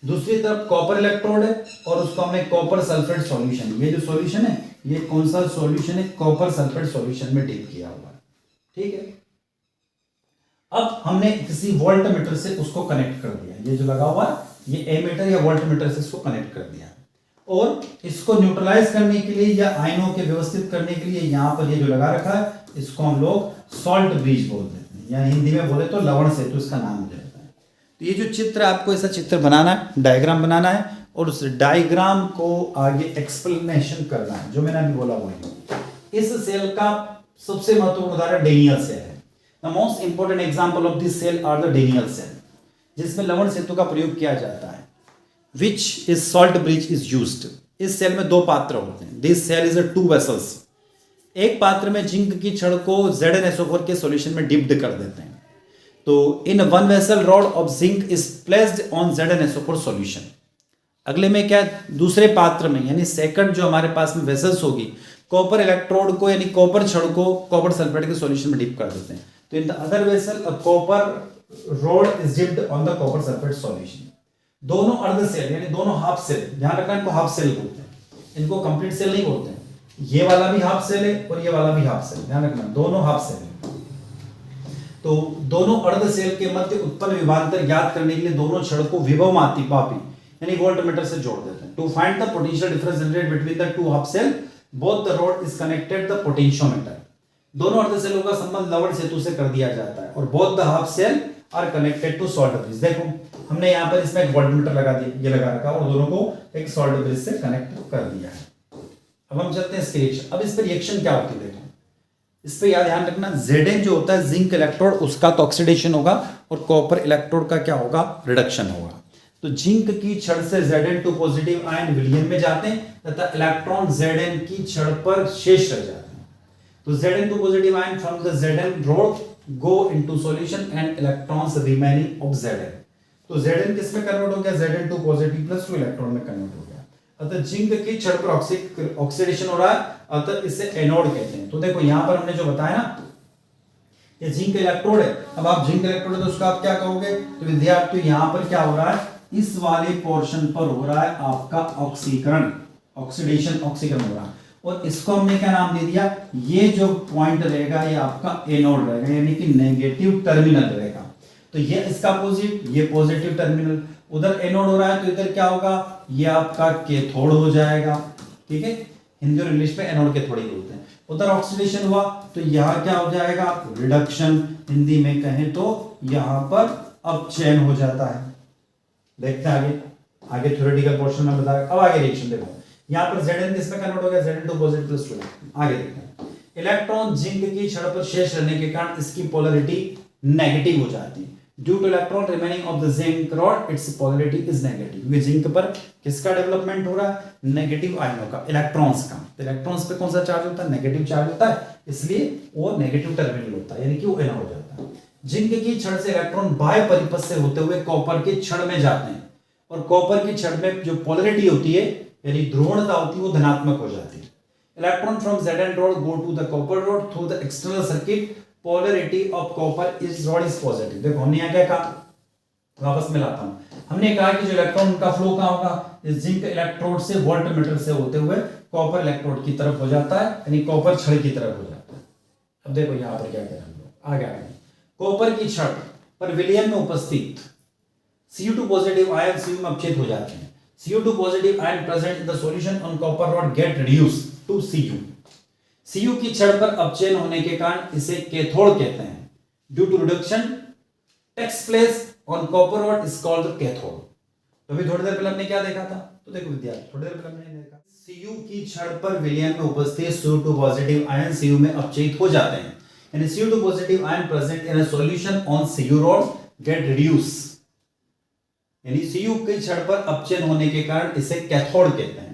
Speaker 2: दूसरी तरफ कॉपर इलेक्ट्रोड है और उसको हमने कॉपर सल्फेट सॉल्यूशन, ये जो सॉल्यूशन है ये कौन सा सॉल्यूशन है? कॉपर सल्फेट सॉल्यूशन में डीप किया हुआ है, ठीक है। अब हमने किसी वोल्ट मीटर से उसको कनेक्ट कर दिया, ये जो लगा हुआ है ये एमीटर या वोल्ट मीटर से इसको कनेक्ट कर दिया, और इसको न्यूट्रलाइज करने के लिए या आयनों के व्यवस्थित करने के लिए यहाँ पर ये जो लगा रखा है इसको हम लोग सॉल्ट ब्रिज बोल देते हैं, या हिंदी में बोले तो लवण सेतु इसका नाम हो जाता है। तो ये जो चित्र, आपको ऐसा चित्र बनाना है, डायग्राम बनाना है और उस डायग्राम को आगे एक्सप्लेनेशन करना है, जो मैंने अभी बोला वही। इस सेल का सबसे महत्वपूर्ण उदाहरण डेनियल सेल है। The most important example of this cell are the Daniell cell, जिसमें लवण सेतु का प्रयोग किया जाता है। Which is salt bridge is used. इस सेल में दो पात्र होते हैं। This cell is a 2 vessels. एक पात्र में जिंक की छड़ को ZnSO4 के सॉल्यूशन में डिप्ड कर देते हैं। तो इन 1 vessel rod of zinc is placed on ZnSO4 solution. अगले में क्या, दूसरे पात्र में यानी सेकंड जो हमारे पास में वेसल्स होगी, कॉपर इलेक्ट्रोड को यानी कॉपर छड़ को कॉपर सल्फेट के सॉल्यूशन में डिप कर देते हैं। तो in the other vessel a copper rod is dipped on the copper sulphate solution. दोनों अर्ध सेल यानी दोनों हाफ सेल, ध्यान रखना इनको हाफ सेल बोलते हैं, इनको कंप्लीट सेल नहीं बोलते हैं। ये वाला भी हाफ सेल है और ये वाला भी हाफ सेल, ध्यान रखना दोनों हाफ सेल है। तो दोनों अर्ध सेल के मध्य उत्पन्न विभवांतर ज्ञात करने के लिए दोनों छड़ को विभव मापी यानी वोल्टमीटर से जोड़ देते हैं। To find the potential difference generated between the two half cell, both the rod is connected the potentiometer. दोनों अर्ध सेलों का संबंध लवण सेतु से कर दिया जाता है और both the half cell are connected to salt bridge. देखो हमने यहाँ पर इसमें एक वोल्टमीटर लगा दिया, ये लगा रखा और दोनों को एक सॉल्ट ब्रिज से कनेक्ट कर दिया है। अब हम चलते हैं इसके रिएक्शन। अब इस पर रिएक्शन क्या होती है, देखो इस पे याद ध्यान रखना, Zn जो होता है जिंक इलेक्ट्रोड, उसका तो ऑक्सीडेशन होगा और कॉपर इलेक्ट्रोड का क्या होगा, रिडक्शन होगा। तो जिंक की छड़ से Zn2 पॉजिटिव आयन विलयन में जाते हैं तथा इलेक्ट्रॉन Zn की छड़ पर शेष रह जाते हैं। तो Zn2 positive ion from the Zn rod go into solution and electrons remaining of Zn। तो Zn किस में कन्वर्ट हो गया, Zn2 पॉजिटिव प्लस 2 इलेक्ट्रॉन में कन्वर्ट हो गया। अतः जिंक की छड़ पर ऑक्सीडेशन हो रहा है अतः इसे एनोड कहते हैं। तो देखो यहां पर हमने जो बताया ना, ये जिंक इलेक्ट्रोड है। अब आप जिंक इलेक्ट्रोड है तो उसका आप क्या कहोगे? तो विद्यार्थी यहां पर क्या हो रहा है, इस वाले पोर्शन पर हो रहा है आपका ऑक्सीकरण, ऑक्सीडेशन, ऑक्सीकरण हो रहा है। और इसको हमने क्या नाम दे दिया, ये जो पॉइंट रहेगा ये आपका एनोड रहेगा, यानी कि नेगेटिव टर्मिनल रहेगा। तो ये इसका अपोजिट, ये पॉजिटिव टर्मिनल, उधर एनोड हो रहा है तो इधर क्या होगा, ये आपका कैथोड हो जाएगा। ठीक है, हिंदी और इंग्लिश में एनोड कैथोड ही बोलते हैं। उधर ऑक्सीडेशन हुआ तो यहाँ क्या हो जाएगा, रिडक्शन, हिंदी में कहें तो यहाँ पर अपचयन हो जाता है। देखते हैं आगे, आगे थ्योरेटिकल पोर्शन में बताया। अब आगे रिएक्शन देखो, यहाँ पर Zn किस में कन्वर्ट हो गया, Zn टू पॉजिटिव प्लस 2। आगे देखते हैं, इलेक्ट्रॉन जिंक की छड़ पर शेष रहने के कारण इसकी पोलैरिटी नेगेटिव हो जाती है। Due two electron remaining of the zinc rod it's polarity is negative. ये जिंक पर किसका डेवलपमेंट हो रहा है, नेगेटिव आयनों का, इलेक्ट्रॉन्स का। तो इलेक्ट्रॉन्स पे कौन सा चार्ज होता है, नेगेटिव चार्ज होता है, इसलिए वो नेगेटिव टर्मिनल होता है, यानी कि वो एनोड हो जाता है। जिंक की छड़ से इलेक्ट्रॉन बाह्य परिपथ से होते हुए कॉपर की छड़ में जाते हैं, और कॉपर की छड़ में जो पोलैरिटी होती है, यानी ध्रुवणता होती है, वो धनात्मक हो जाती है। Electron from Zn rod go to the copper rod through the external circuit, polarity of copper is rod is positive। देखो हमने यहाँ क्या कहा, वापस में लाता हूं, हमने कहा कि जो इलेक्ट्रॉन का फ्लो कहाँ होगा, इस जिंक इलेक्ट्रोड से वोल्टमीटर से होते हुए कॉपर इलेक्ट्रोड की तरफ हो जाता है, यानी कॉपर छड़ की तरफ हो जाता है। अब देखो यहाँ पर क्या कह रहे हैं, आगे कॉपर की छड़ पर विलयन में उपस्थित Cu2 पॉजिटिव आयन Cu में अपचयित हो जाते हैं। Cu2 positive ion present in the solution on copper rod get reduced to Cu। Cu की छड़ पर अपचयन होने के कारण इसे कैथोड कहते हैं। Due to reduction takes place on copper rod is called the cathode. तो अभी थोड़ी देर पहले हमने क्या देखा था, तो देखो विद्यार्थी, थोड़ी देर पहले हमने देखा Cu की छड़ पर विलयन में उपस्थित Cu2 पॉजिटिव आयन Cu में अपचयित हो जाते हैं, यानी Cu2 positive ion present in a solution on Cu rod get reduce, यानी Cu की छड़ पर अपचयन होने के कारण इसे कैथोड कहते हैं।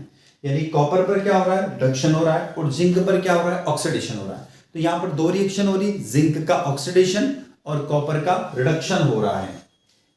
Speaker 2: यानी कॉपर पर क्या हो रहा है, रिडक्शन हो रहा है, और जिंक पर क्या हो रहा है, ऑक्सीडेशन हो रहा है। तो यहां पर दो रिएक्शन हो रही, जिंक का ऑक्सीडेशन और कॉपर का रिडक्शन हो रहा है।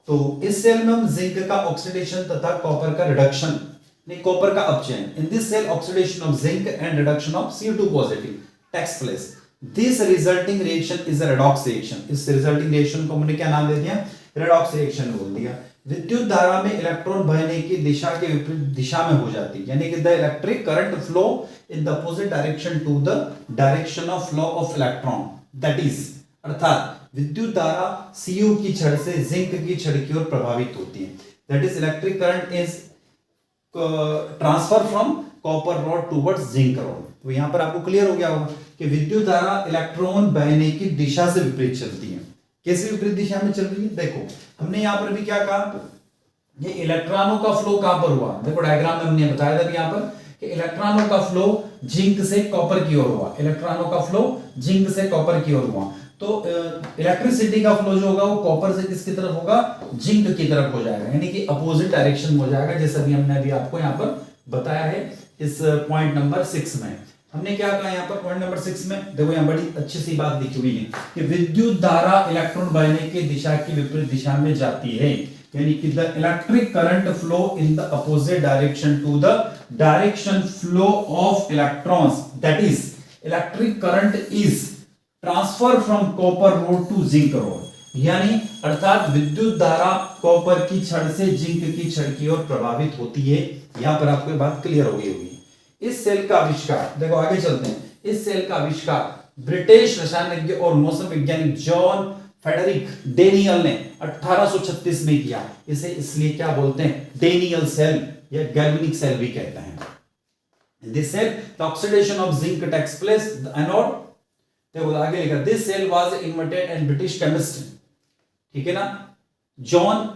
Speaker 2: तो इस सेल में हम जिंक का ऑक्सीडेशन तथा कॉपर का रिडक्शन, नहीं कॉपर का अपचयन, in this cell oxidation of zinc and reduction of Cu2 positive takes place. This resulting reaction is a redox reaction. इस रिजल्टिंग रिएक्शन को हमने क्या नाम दे दिया, रेडॉक्स रिएक्शन बोल दिया। विद्युत धारा में इलेक्ट्रॉन बहने की दिशा के विपरीत दिशा में हो जाती है, यानी कि the electric current flow in the opposite direction to the direction of flow of electron, that is, अर्थात विद्युत धारा Cu की छड़ से जिंक की छड़ की ओर प्रभावित होती है। That is electric current is transfer from copper rod towards zinc rod. तो यहां पर आपको क्लियर हो गया होगा कि विद्युत धारा इलेक्ट्रॉन बहने की दिशा से विपरीत चलती है। कैसे विपरीत दिशा में चल रही है, देखो हमने यहां पर भी क्या कहा, ये इलेक्ट्रॉनों का फ्लो कहां पर हुआ, देखो डायग्राम में हमने बताया था यहां पर कि इलेक्ट्रॉनों का फ्लो जिंक से कॉपर की ओर हुआ, इलेक्ट्रॉनों का फ्लो जिंक से कॉपर की ओर हुआ। तो इलेक्ट्रिसिटी का फ्लो जो होगा वो कॉपर से किसकी तरफ होगा, जिंक की तरफ हो जाएगा, यानी कि अपोजिट डायरेक्शन में हो जाएगा, जैसा भी हमने अभी आपको यहाँ पर बताया है इस पॉइंट नंबर 6 में। हमने क्या कहा यहाँ पर पॉइंट नंबर 6 में, देखो यहाँ बड़ी अच्छी सी बात लिखी हुई है कि विद्युत धारा इलेक्ट्रॉन बहने की दिशा की विपरीत दिशा में जाती है, यानी कि the electric current flow in the opposite direction to the direction flow of electrons, that is electric current is transfer from copper rod to zinc rod, यानी अर्थात विद्युत धारा कॉपर की छड़ से जिंक की छड़ की ओर प्रभावित होती है। यहां पर आपको बात क्लियर हो गई होगी। इस सेल का आविष्कार, देखो आगे चलते हैं, इस सेल का आविष्कार ब्रिटिश रसायनज्ञ और मौसम वैज्ञानिक जॉन फेडरिक डेनियल ने 1836 में किया। इसे इसलिए क्या बोलते हैं, डेनियल सेल या गैल्वेनिक सेल भी कहते हैं। This cell the oxidation of zinc takes place, the anode, देखो आगे लिखा, this cell was invented and British chemist, ठीक है ना, John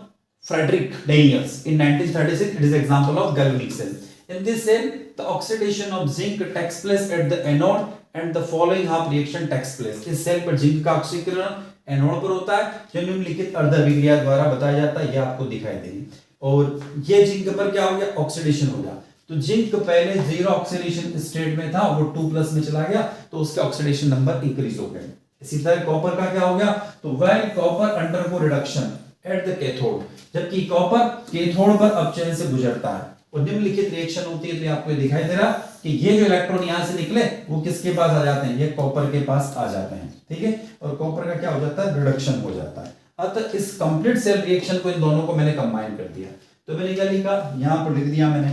Speaker 2: Frederick Daniells in 1936। It is example of galvanic cell. In this cell, the oxidation of zinc takes place at the anode and the following half reaction takes place। इस cell पर zinc का ऑक्सीकरण anode पर होता है, जो निम्नलिखित अर्धविक्रिया द्वारा बताया जाता है, यह आपको दिखाई देगी। और ये जिंक पर क्या हो गया, ऑक्सीडेशन हो गया। तो जिंक पहले 0 ऑक्सीडेशन स्टेट में था, वो 2+ में चला गया, तो उसका ऑक्सीडेशन नंबर इंक्रीज हो गया। इसी तरह कॉपर का क्या हो गया, तो when copper undergo reduction at the cathode, जबकि कॉपर कैथोड पर अपचयन से गुजरता है, और निम्नलिखित रिएक्शन होती है तो ये आपको ये दिखाई दे रहा कि ये जो इलेक्ट्रॉन यहां से निकले वो किसके पास आ जाते हैं, ये कॉपर के पास आ जाते हैं, ठीक है। और कॉपर का क्या हो जाता है, रिडक्शन हो जाता है। अतः इस कंप्लीट सेल रिएक्शन को इन दोनों को मैंने कंबाइन कर दिया। तो मैंने क्या लिखा, यहां पर लिख दिया मैंने,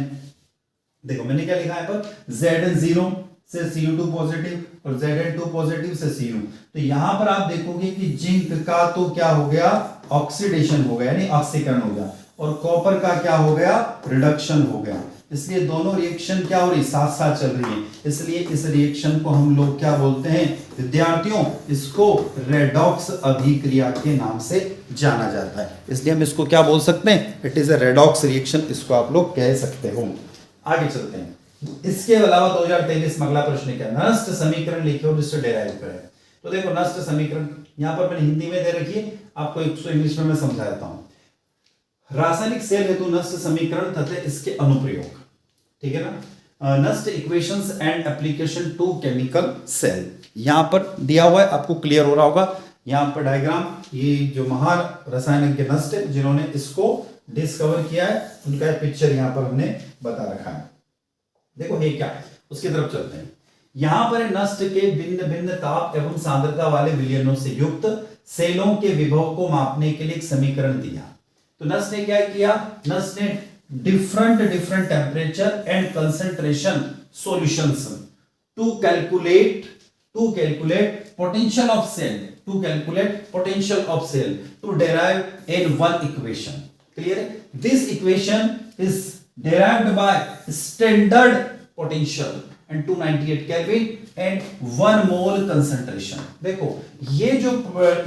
Speaker 2: देखो मैंने क्या लिखा है पर Zn0 से Cu2 पॉजिटिव और Zn2 पॉजिटिव से Cu। तो यहां पर आप देखोगे कि जिंक का तो क्या हो गया, ऑक्सीडेशन हो गया यानी ऑक्सीकरण हो गया, और कॉपर का क्या हो गया, रिडक्शन हो गया। इसलिए दोनों रिएक्शन क्या हो रही, साथ साथ चल रही है। इसलिए इस रिएक्शन को हम लोग क्या बोलते हैं विद्यार्थियों, इसको रेडॉक्स अभिक्रिया के नाम से जाना जाता है। इसलिए हम इसको क्या बोल सकते हैं, it is a redox reaction, इसको आप लोग कह सकते हो। आगे चलते हैं। इसके अलावा 2023 में अगला प्रश्न क्या, नष्ट समीकरण लिखे और जिससे डेराइव करें। तो देखो नष्ट समीकरण यहां पर मैंने हिंदी में दे रखी है, आपको इंग्लिश में मैं समझा देता हूं। रासायनिक सेल हेतु नष्ट समीकरण तथा इसके अनुप्रयोग, ठीक है ना। Nernst equations and application to chemical cell, यहां पर दिया हुआ है, आपको क्लियर हो रहा होगा। यहां पर डायग्राम, ये जो महान रासायनिक नष्ट है जिन्होंने इसको डिस्कवर किया है उनका पिक्चर यहां पर हमने बता रखा है। देखो ये क्या है, उसकी तरफ चलते हैं। यहां पर नष्ट के भिन्न भिन्न ताप एवं सांद्रता वाले विलयनों से युक्त सेलों के विभव को मापने के लिए एक समीकरण दिया। तो नष्ट ने क्या किया, नष्ट ने different temperature and concentration solutions to calculate potential of cell, to calculate potential of cell to derive in one equation. Clear? This equation is derived by standard potential and 298 Kelvin and 1 mole concentration. देखो ये जो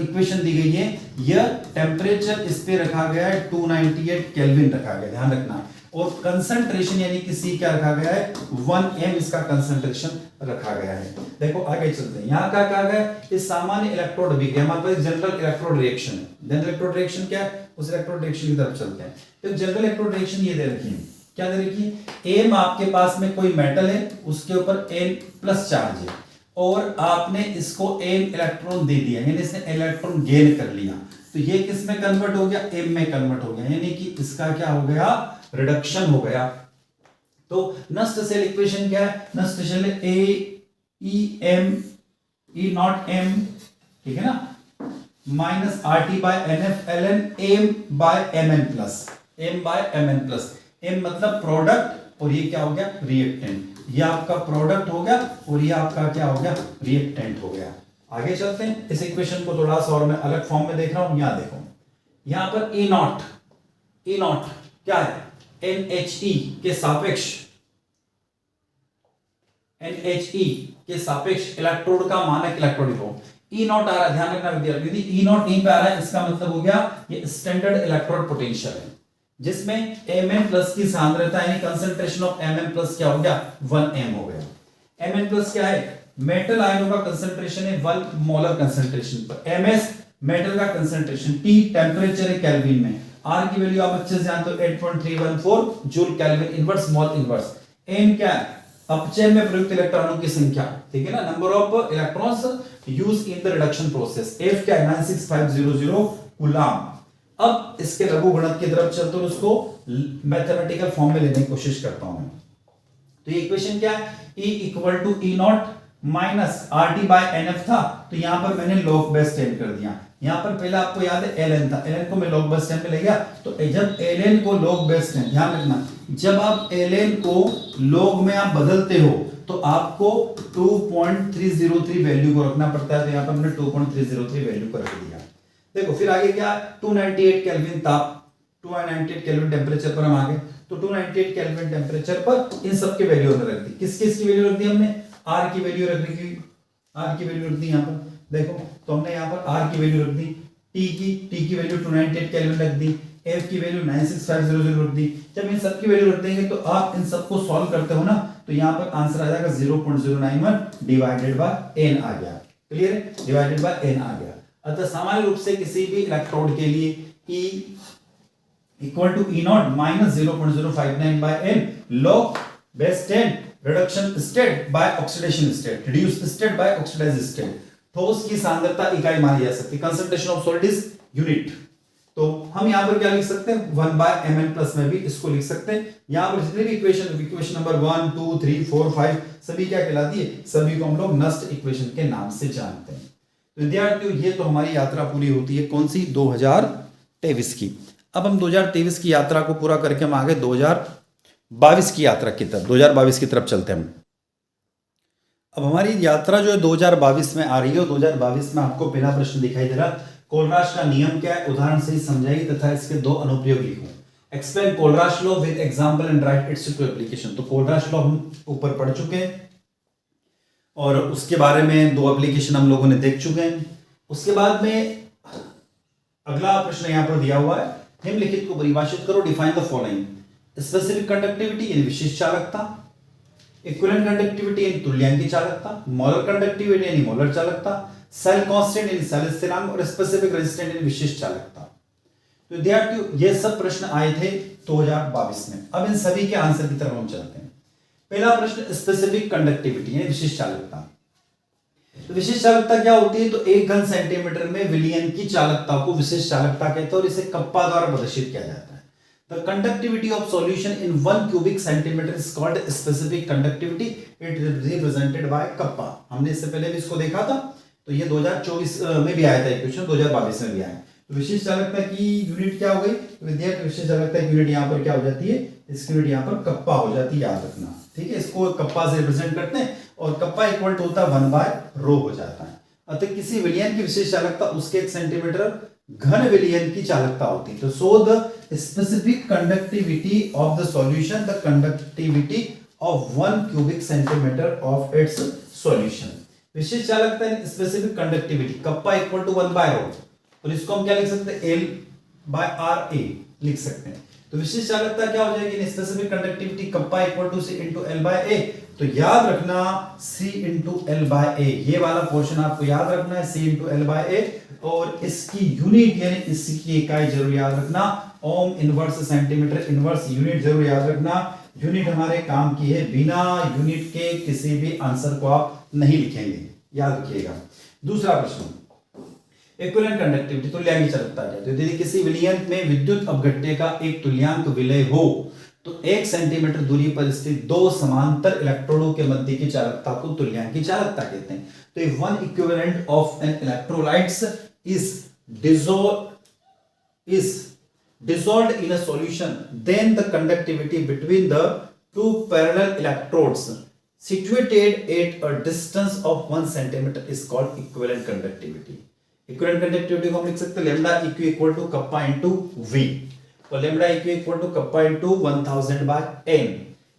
Speaker 2: equation दी गई है, यह temperature इस पे रखा गया है 298 केल्विन रखा गया, ध्यान रखना। और कंसंट्रेशन यानी कि C क्या रखा गया है, 1m इसका कंसंट्रेशन रखा गया है। देखो आगे चलते हैं, यहाँ क्या कहा गया, इस सामान्य इलेक्ट्रोड अभिक्रिया, हमारे पास जनरल इलेक्ट्रोड रिएक्शन है। जनरल इलेक्ट्रोड रिएक्शन क्या है, उस इलेक्ट्रोड रिएक्शन की तरफ चलते हैं। तो जनरल इलेक्ट्रोड रिएक्शन ये दे रखी है, क्या दे रखी है, एम आपके पास में कोई मेटल है, उसके ऊपर n प्लस चार्ज है और आपने इसको n इलेक्ट्रॉन दे दिया, यानी इसने इलेक्ट्रॉन गेन कर लिया। तो ये किस में कन्वर्ट हो गया, m में कन्वर्ट हो गया, यानी कि इसका क्या हो गया, रिडक्शन हो गया। तो नष्ट सेल इक्वेशन क्या है, नष्ट सेल AEM E0M, ठीक है ना, minus RT by NF ln M by Mn plus, M by Mn plus. M मतलब प्रोडक्ट और ये क्या हो गया, रिएक्टेंट। ये आपका प्रोडक्ट हो गया और ये आपका क्या हो गया, रिएक्टेंट हो गया। आगे चलते हैं, इस इक्वेशन को थोड़ा सा और मैं अलग फॉर्म में देख रहा हूं। यहां देखो, यहां पर E0 क्या है, NHE के सापेक्ष, NHE के सापेक्ष इलेक्ट्रोड का मानक इलेक्ट्रोड फॉर्म E0 आ रहा है, ध्यान रखना विद्यार्थी, यदि E0 नहीं पे आ रहा है इसका मतलब हो गया ये स्टैंडर्ड इलेक्ट्रोड पोटेंशियल है, जिसमें Mn प्लस की सांद्रता यानी कंसंट्रेशन ऑफ Mn प्लस क्या हो गया, 1m हो गया। Mn प्लस क्या है, मेटल आयनों का कंसंट्रेशन है 1 मोलर कंसंट्रेशन पर, Ms मेटल का कंसंट्रेशन, T टेंपरेचर है केल्विन में, R की वैल्यू आप अच्छे से जानते हो 8.314 joule kelvin inverse mole inverse. n क्या है, अपचय में प्रयुक्त इलेक्ट्रॉनों की संख्या, ठीक है ना, number of electrons used in the reduction process. F क्या है, 96500 कूलम। अब इसके लघुगणक की तरफ चलते हैं, उसको मैथमेटिकल फॉर्म में लेने की कोशिश करता हूं मैं। तो ये इक्वेशन क्या है, E equal to E0 minus RT by NF था, तो यहां पर मैंने लॉग बेस 10 कर दिया। यहां पर पहले आपको याद है ln था, ln को मैं log बेस 10 पे ले गया। तो जब ln को log बेस 10, ध्यान रखना, जब आप ln को log में आप बदलते हो तो आपको 2.303 वैल्यू को रखना पड़ता है। तो यहां पर हमने 2.303 वैल्यू को रख दिया। देखो फिर आगे क्या, 298 केल्विन ताप, 298 केल्विन टेम्परेचर पर हम आ गए। तो 298 केल्विन टेम्परेचर पर इन सब की वैल्यू हमने रख दी। किस किस की वैल्यू रख दी हमने, R की वैल्यू रख दी, R की वैल्यू रख दी यहाँ पर। देखो तो हमने यहाँ पर R की वैल्यू रख दी, T की वैल्यू 298 केल्विन रख दी, F की वैल्यू 96500 रख दी। जब इन सब की वैल्यू रख देंगे तो आप इन सबको सॉल्व करते हो ना, तो यहाँ पर आंसर आ जाएगा 0.091 डिवाइडेड बाय n आ गया। क्लियर है, डिवाइडेड बाय n आ गया। अतः सामान्य रूप से किसी भी इलेक्ट्रोड के लिए E equal to E0 minus 0.059 by n log base 10 reduction state by oxidation state, reduce state by oxidise state. ठोस की सांद्रता इकाई मानी जा सकती, concentration of solid is unit. तो
Speaker 1: हम यहाँ पर क्या लिख सकते हैं 1/mn प्लस में भी इसको लिख सकते हैं। यहाँ पर जितने भी इक्वेशन नंबर 1 2 3 4 5 सभी क्या कहलाती है, सभी को हम लोग नस्ट इक्वेशन के नाम से जानते हैं। तो विद्यार्थियों ये तो हमारी यात्रा पूरी होती है कौन सी, 2023 की। अब हम 2023 की यात्रा को पूरा करके हम आगे 2022 की यात्रा की तरफ 2022 की तरफ चलते हैं। अब हमारी यात्रा जो है 2022 में आ रही है, 2022 में आपको पहला प्रश्न दिखाई दे रहा है, कोलराश का नियम क्या है, उदाहरण से ही समझाइए तथा इसके दो अनुप्रयोग लिखो। Explain Kohlrausch law with example and write its two application. तो कोलराश लॉ हम ऊपर पढ़ चुके हैं और उसके बारे में दो एप्लीकेशन हम लोगों ने देख चुके हैं। उसके बाद में अगला प्रश्न यहां पर दिया हुआ है, निम्नलिखित को परिभाषित करो, define the following. Specific conductivity यानी विशिष्ट चालकता, इक्विवेलेंट कंडक्टिविटी यानी तुल्यांकी चालकता, मोलर कंडक्टिविटी यानी मोलर चालकता, सेल कांस्टेंट यानी सेल स्थिरांक और स्पेसिफिक रेजिस्टेंस यानी विशिष्ट चालकता। तो विद्यार्थियों ये सब प्रश्न आए थे 2022 में। अब इन सभी के आंसर की तरफ हम चलते हैं। पहला प्रश्न स्पेसिफिक कंडक्टिविटी यानी विशिष्ट चालकता। तो विशिष्ट चालकता क्या होती है, तो 1 घन सेंटीमीटर में विलयन की चालकता को विशिष्ट चालकता कहते हैं और इसे कप्पा द्वारा प्रदर्शित किया जाता है। The conductivity of solution in 1 cubic centimeter is called specific conductivity. It is represented by kappa. हमने इससे पहले भी इसको देखा था, तो ये 2024 में भी आया था क्वेश्चन, 2022 में भी आया। तो विशिष्ट चालकता की यूनिट क्या हो गई, तो विद्यार्थी विशिष्ट चालकता की यूनिट यहाँ पर क्या हो जाती है, इसकी यूनिट यहाँ पर कप्पा हो जाती है, याद रखना। ठीक है, इसको कप्पा से रिप्रेजेंट करते हैं और कप्पा इक्वल टू होता है 1/ρ हो जाता है। अतः किसी विलयन की विशिष्ट चालकता उसके 1 सेंटीमीटर घन विलयन की चालकता होती है। तो so the specific conductivity of the solution, the conductivity of 1 cubic centimetre of its solution. विशिष्ट चालकता यानी specific conductivity kappa equal to 1/ρ, और इसको हम क्या लिख सकते हैं, L/RA लिख सकते हैं। तो विशिष्ट चालकता क्या हो जाएगी, specific conductivity kappa equal to C into L/A। तो याद रखना C into L/A, ये वाला पोर्शन आपको याद रखना है, C into L/A, और इसकी यूनिट यानी इसकी इकाई जरूर याद रखना, ohm inverse centimetre inverse unit जरूर याद रखना। यूनिट हमारे काम की है, बिना यूनिट के किसी भी आंसर को आप नहीं लिखेंगे, याद रखिएगा। दूसरा प्रश्न, इक्विवेलेंट कंडक्टिविटी तुल्यांकी चालकता क्या है। तो यदि किसी विलयन में विद्युत अपघट्य का एक तुल्यांक विलय हो तो 1 सेंटीमीटर दूरी पर स्थित 2 समांतर इलेक्ट्रोडों के मध्य की चालकता को तुल्यांकी चालकता कहते हैं। तो if one equivalent of an electrolytes is dissolved in a solution, then the conductivity between the two parallel electrodes situated at a distance of 1 centimeter is called equivalent conductivity. Equivalent conductivity को हम लिख सकते हैं lambda eq equal to kappa into v, और lambda eq equal to kappa into 1000/n।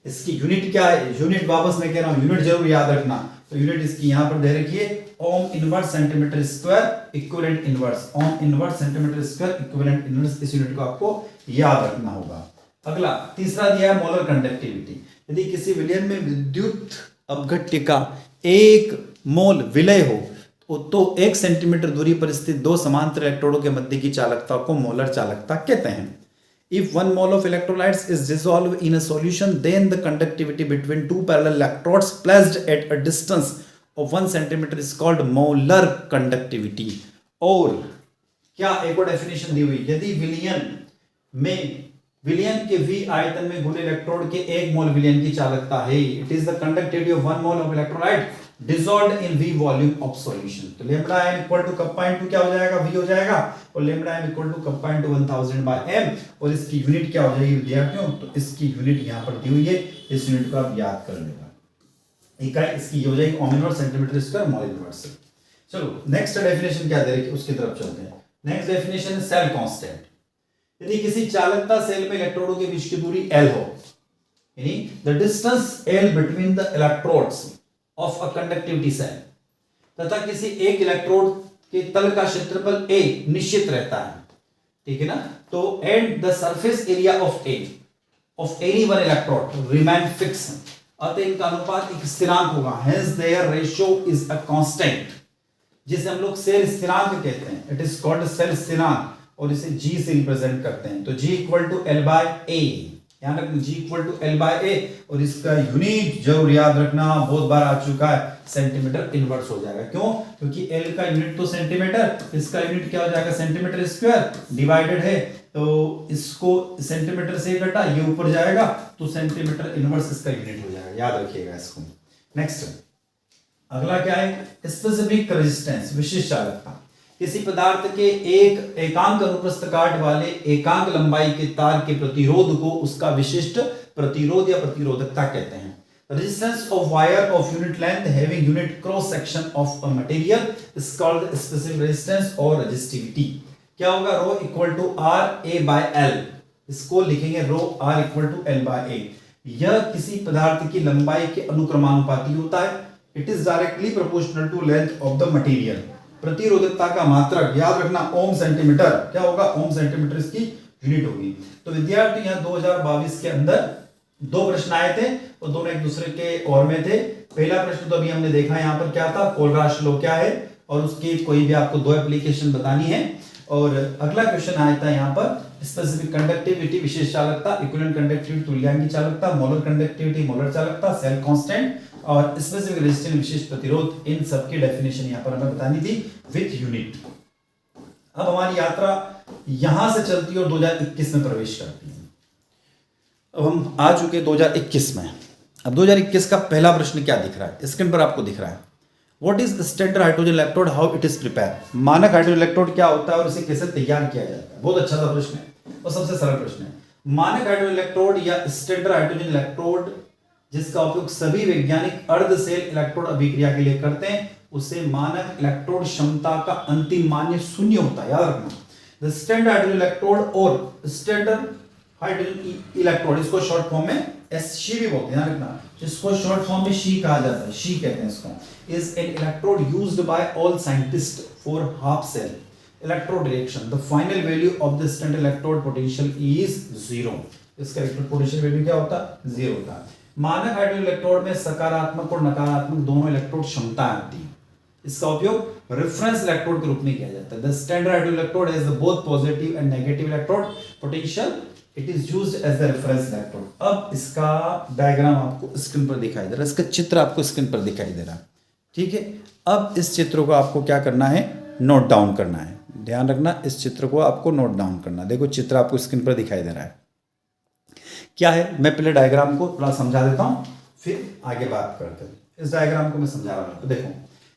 Speaker 1: इसकी unit क्या है, unit वापस मैं कह रहा हूं, यूनिट जरूर याद रखना। तो यूनिट इसकी यहां पर दे रखी है, ohm inverse centimetre square equivalent inverse, ohm inverse centimetre square equivalent inverse, इस यूनिट को आपको याद रखना होगा। अगला तीसरा दिया है मोलर कंडक्टिविटी। यदि किसी विलयन में विद्युत अपघट्य का 1 मोल विलय हो तो 1 सेंटीमीटर दूरी पर स्थित 2 समांतर इलेक्ट्रोडों के मध्य की चालकता को मोलर चालकता कहते हैं। If 1 mole of electrolytes is dissolved in a solution, then the conductivity between 2 parallel electrodes placed at a distance of 1 centimeter is called molar conductivity. और क्या एक और डेफिनेशन दी हुई, यदि विलयन के V आयतन में गुण इलेक्ट्रोड के 1 मोल विलयन की चालकता है, it is the conductivity of 1 mole of electrolyte dissolved in V volume of solution। तो lambda m equal to kappa into क्या हो जाएगा, V हो जाएगा, और lambda m equal to kappa into 1000/m, और इसकी यूनिट क्या हो जाएगी विद्यार्थियों, तो इसकी यूनिट यहाँ पर दी हुई है, इस यूनिट को आप याद कर लेगा। इकाई इसकी हो जाएगी ohm inverse centimetre square mole inverse. चलो नेक्स्ट डेफिनेशन क्या दे रही है, उसकी तरफ चलते हैं। नेक्स्ट डेफिनेशन है सेल कांस्टेंट। यदि किसी चालकता सेल में इलेक्ट्रोडों के बीच की दूरी L हो, यानी the distance L between the electrodes of a conductivity cell, तथा किसी एक इलेक्ट्रोड के तल का क्षेत्रफल A निश्चित रहता है, ठीक है ना। तो and the surface area of any one electrode remain fix, अतः इनका अनुपात एक स्थिरांक होगा, hence their ratio is a constant, जिसे हम लोग सेल स्थिरांक कहते हैं। इट इज कॉल्ड सेल स्थिरांक, और इसे G से रिप्रेजेंट करते हैं। तो G इक्वल टू L/A, याद रखना G इक्वल टू L/A, और इसका यूनिट जरूर याद रखना, बहुत बार आ चुका है, सेंटीमीटर इनवर्स हो जाएगा। क्यों, क्योंकि L का यूनिट तो सेंटीमीटर, इसका यूनिट क्या हो जाएगा, सेंटीमीटर स्क्वायर, डिवाइडेड है तो इसको सेंटीमीटर से घटा, ये ऊपर जाएगा तो सेंटीमीटर इनवर्स इसका यूनिट हो जाएगा, याद रखिएगा इसको। नेक्स्ट अगला क्या है, स्पेसिफिक रेजिस्टेंस, विशिष्ट चालकता। किसी पदार्थ के एक एकांक अनुप्रस्थ काट वाले एकांक लंबाई के तार के प्रतिरोध को उसका विशिष्ट प्रतिरोध या प्रतिरोधकता कहते हैं। Resistance of wire of unit length having unit cross section of a material is called specific resistance or resistivity। क्या होगा, rho equal to R A by L, इसको लिखेंगे rho R equal to L by A. यह किसी पदार्थ की लंबाई के अनुक्रमानुपाती होता है। It is directly proportional to length of the material. प्रतिरोधकता का मात्रक याद रखना ओम सेंटीमीटर, क्या होगा, ओम सेंटीमीटर इसकी यूनिट होगी। तो विद्यार्थी यहाँ 2022 के अंदर दो प्रश्न आए थे और दोनों एक दूसरे के और में थे। पहला प्रश्न तो अभी हमने देखा यहाँ पर क्या था, कोलराश लॉ क्या है, और उसकी कोई भी आपको दो एप्लीकेशन बतानी है। और अगला क्वेश्चन आया था यहाँ पर स्पेसिफिक कंडक्टिविटी, विशेष चालकता, इक्विवेलेंट कंडक्टिविटी, तुल्यांकी चालकता, मोलर कंडक्टिविटी, मोलर चालकता, सेल कांस्टेंट और स्पेसिफिक रेजिस्टेंस, विशेष प्रतिरोध। इन सब की डेफिनेशन यहाँ पर हमें बतानी थी विथ यूनिट। अब हमारी यात्रा यहां से चलती है और 2021 में प्रवेश करती है। अब हम आ चुके 2021 में। अब 2021 का पहला प्रश्न क्या दिख रहा है, स्क्रीन पर आपको दिख रहा है, what is standard hydrogen electrode, how it is prepare. मानक हाइड्रोजन इलेक्ट्रोड क्या होता है और इसे कैसे तैयार किया जाता है। बहुत अच्छा सा प्रश्न है और सबसे सरल प्रश्न है। मानक हाइड्रोजन इलेक्ट्रोड या स्टैंडर्ड हाइड्रोजन इलेक्ट्रोड जिसका उपयोग सभी वैज्ञानिक अर्ध सेल इलेक्ट्रोड अभिक्रिया के लिए करते हैं, उसे मानक इलेक्ट्रोड क्षमता का अंतिम मान शून्य होता है, याद रखना। द स्टैंडर्ड हाइड्रोजन इलेक्ट्रोड और स्टैंडर्ड हाइड्रोजन इलेक्ट्रोड, इसको शॉर्ट फॉर्म में SC भी बोलते हैं, ध्यान रखना, जिसको शॉर्ट फॉर्म में शी कहा जाता है, शी कहते हैं इसको, is an electrode used by all scientist for half cell electrode reaction. The final value of the standard electrode potential is 0। इसका इलेक्ट्रोड पोटेंशियल वैल्यू क्या होता है, 0 होता है। मानक हाइड्रोजन इलेक्ट्रोड में सकारात्मक और नकारात्मक दोनों इलेक्ट्रोड क्षमता आती है। इसका उपयोग रेफरेंस इलेक्ट्रोड के रूप में किया जाता है। The standard hydrogen electrode has both positive and negative electrode potential, it is used as the reference electrode. अब इसका डायग्राम आपको स्क्रीन पर दिखाई दे रहा है, इसका चित्र आपको स्क्रीन पर दिखाई दे रहा है, ठीक है। अब इस चित्र को आपको क्या करना है, नोट डाउन करना है, ध्यान रखना, इस चित्र को आपको नोट डाउन करना है। देखो चित्र आपको स्क्रीन पर दिखाई दे रहा है, क्या है, मैं पहले डायग्राम को थोड़ा समझा देता हूं फिर आगे बात करते हैं। इस डायग्राम को मैं समझा रहा हूं, तो देखो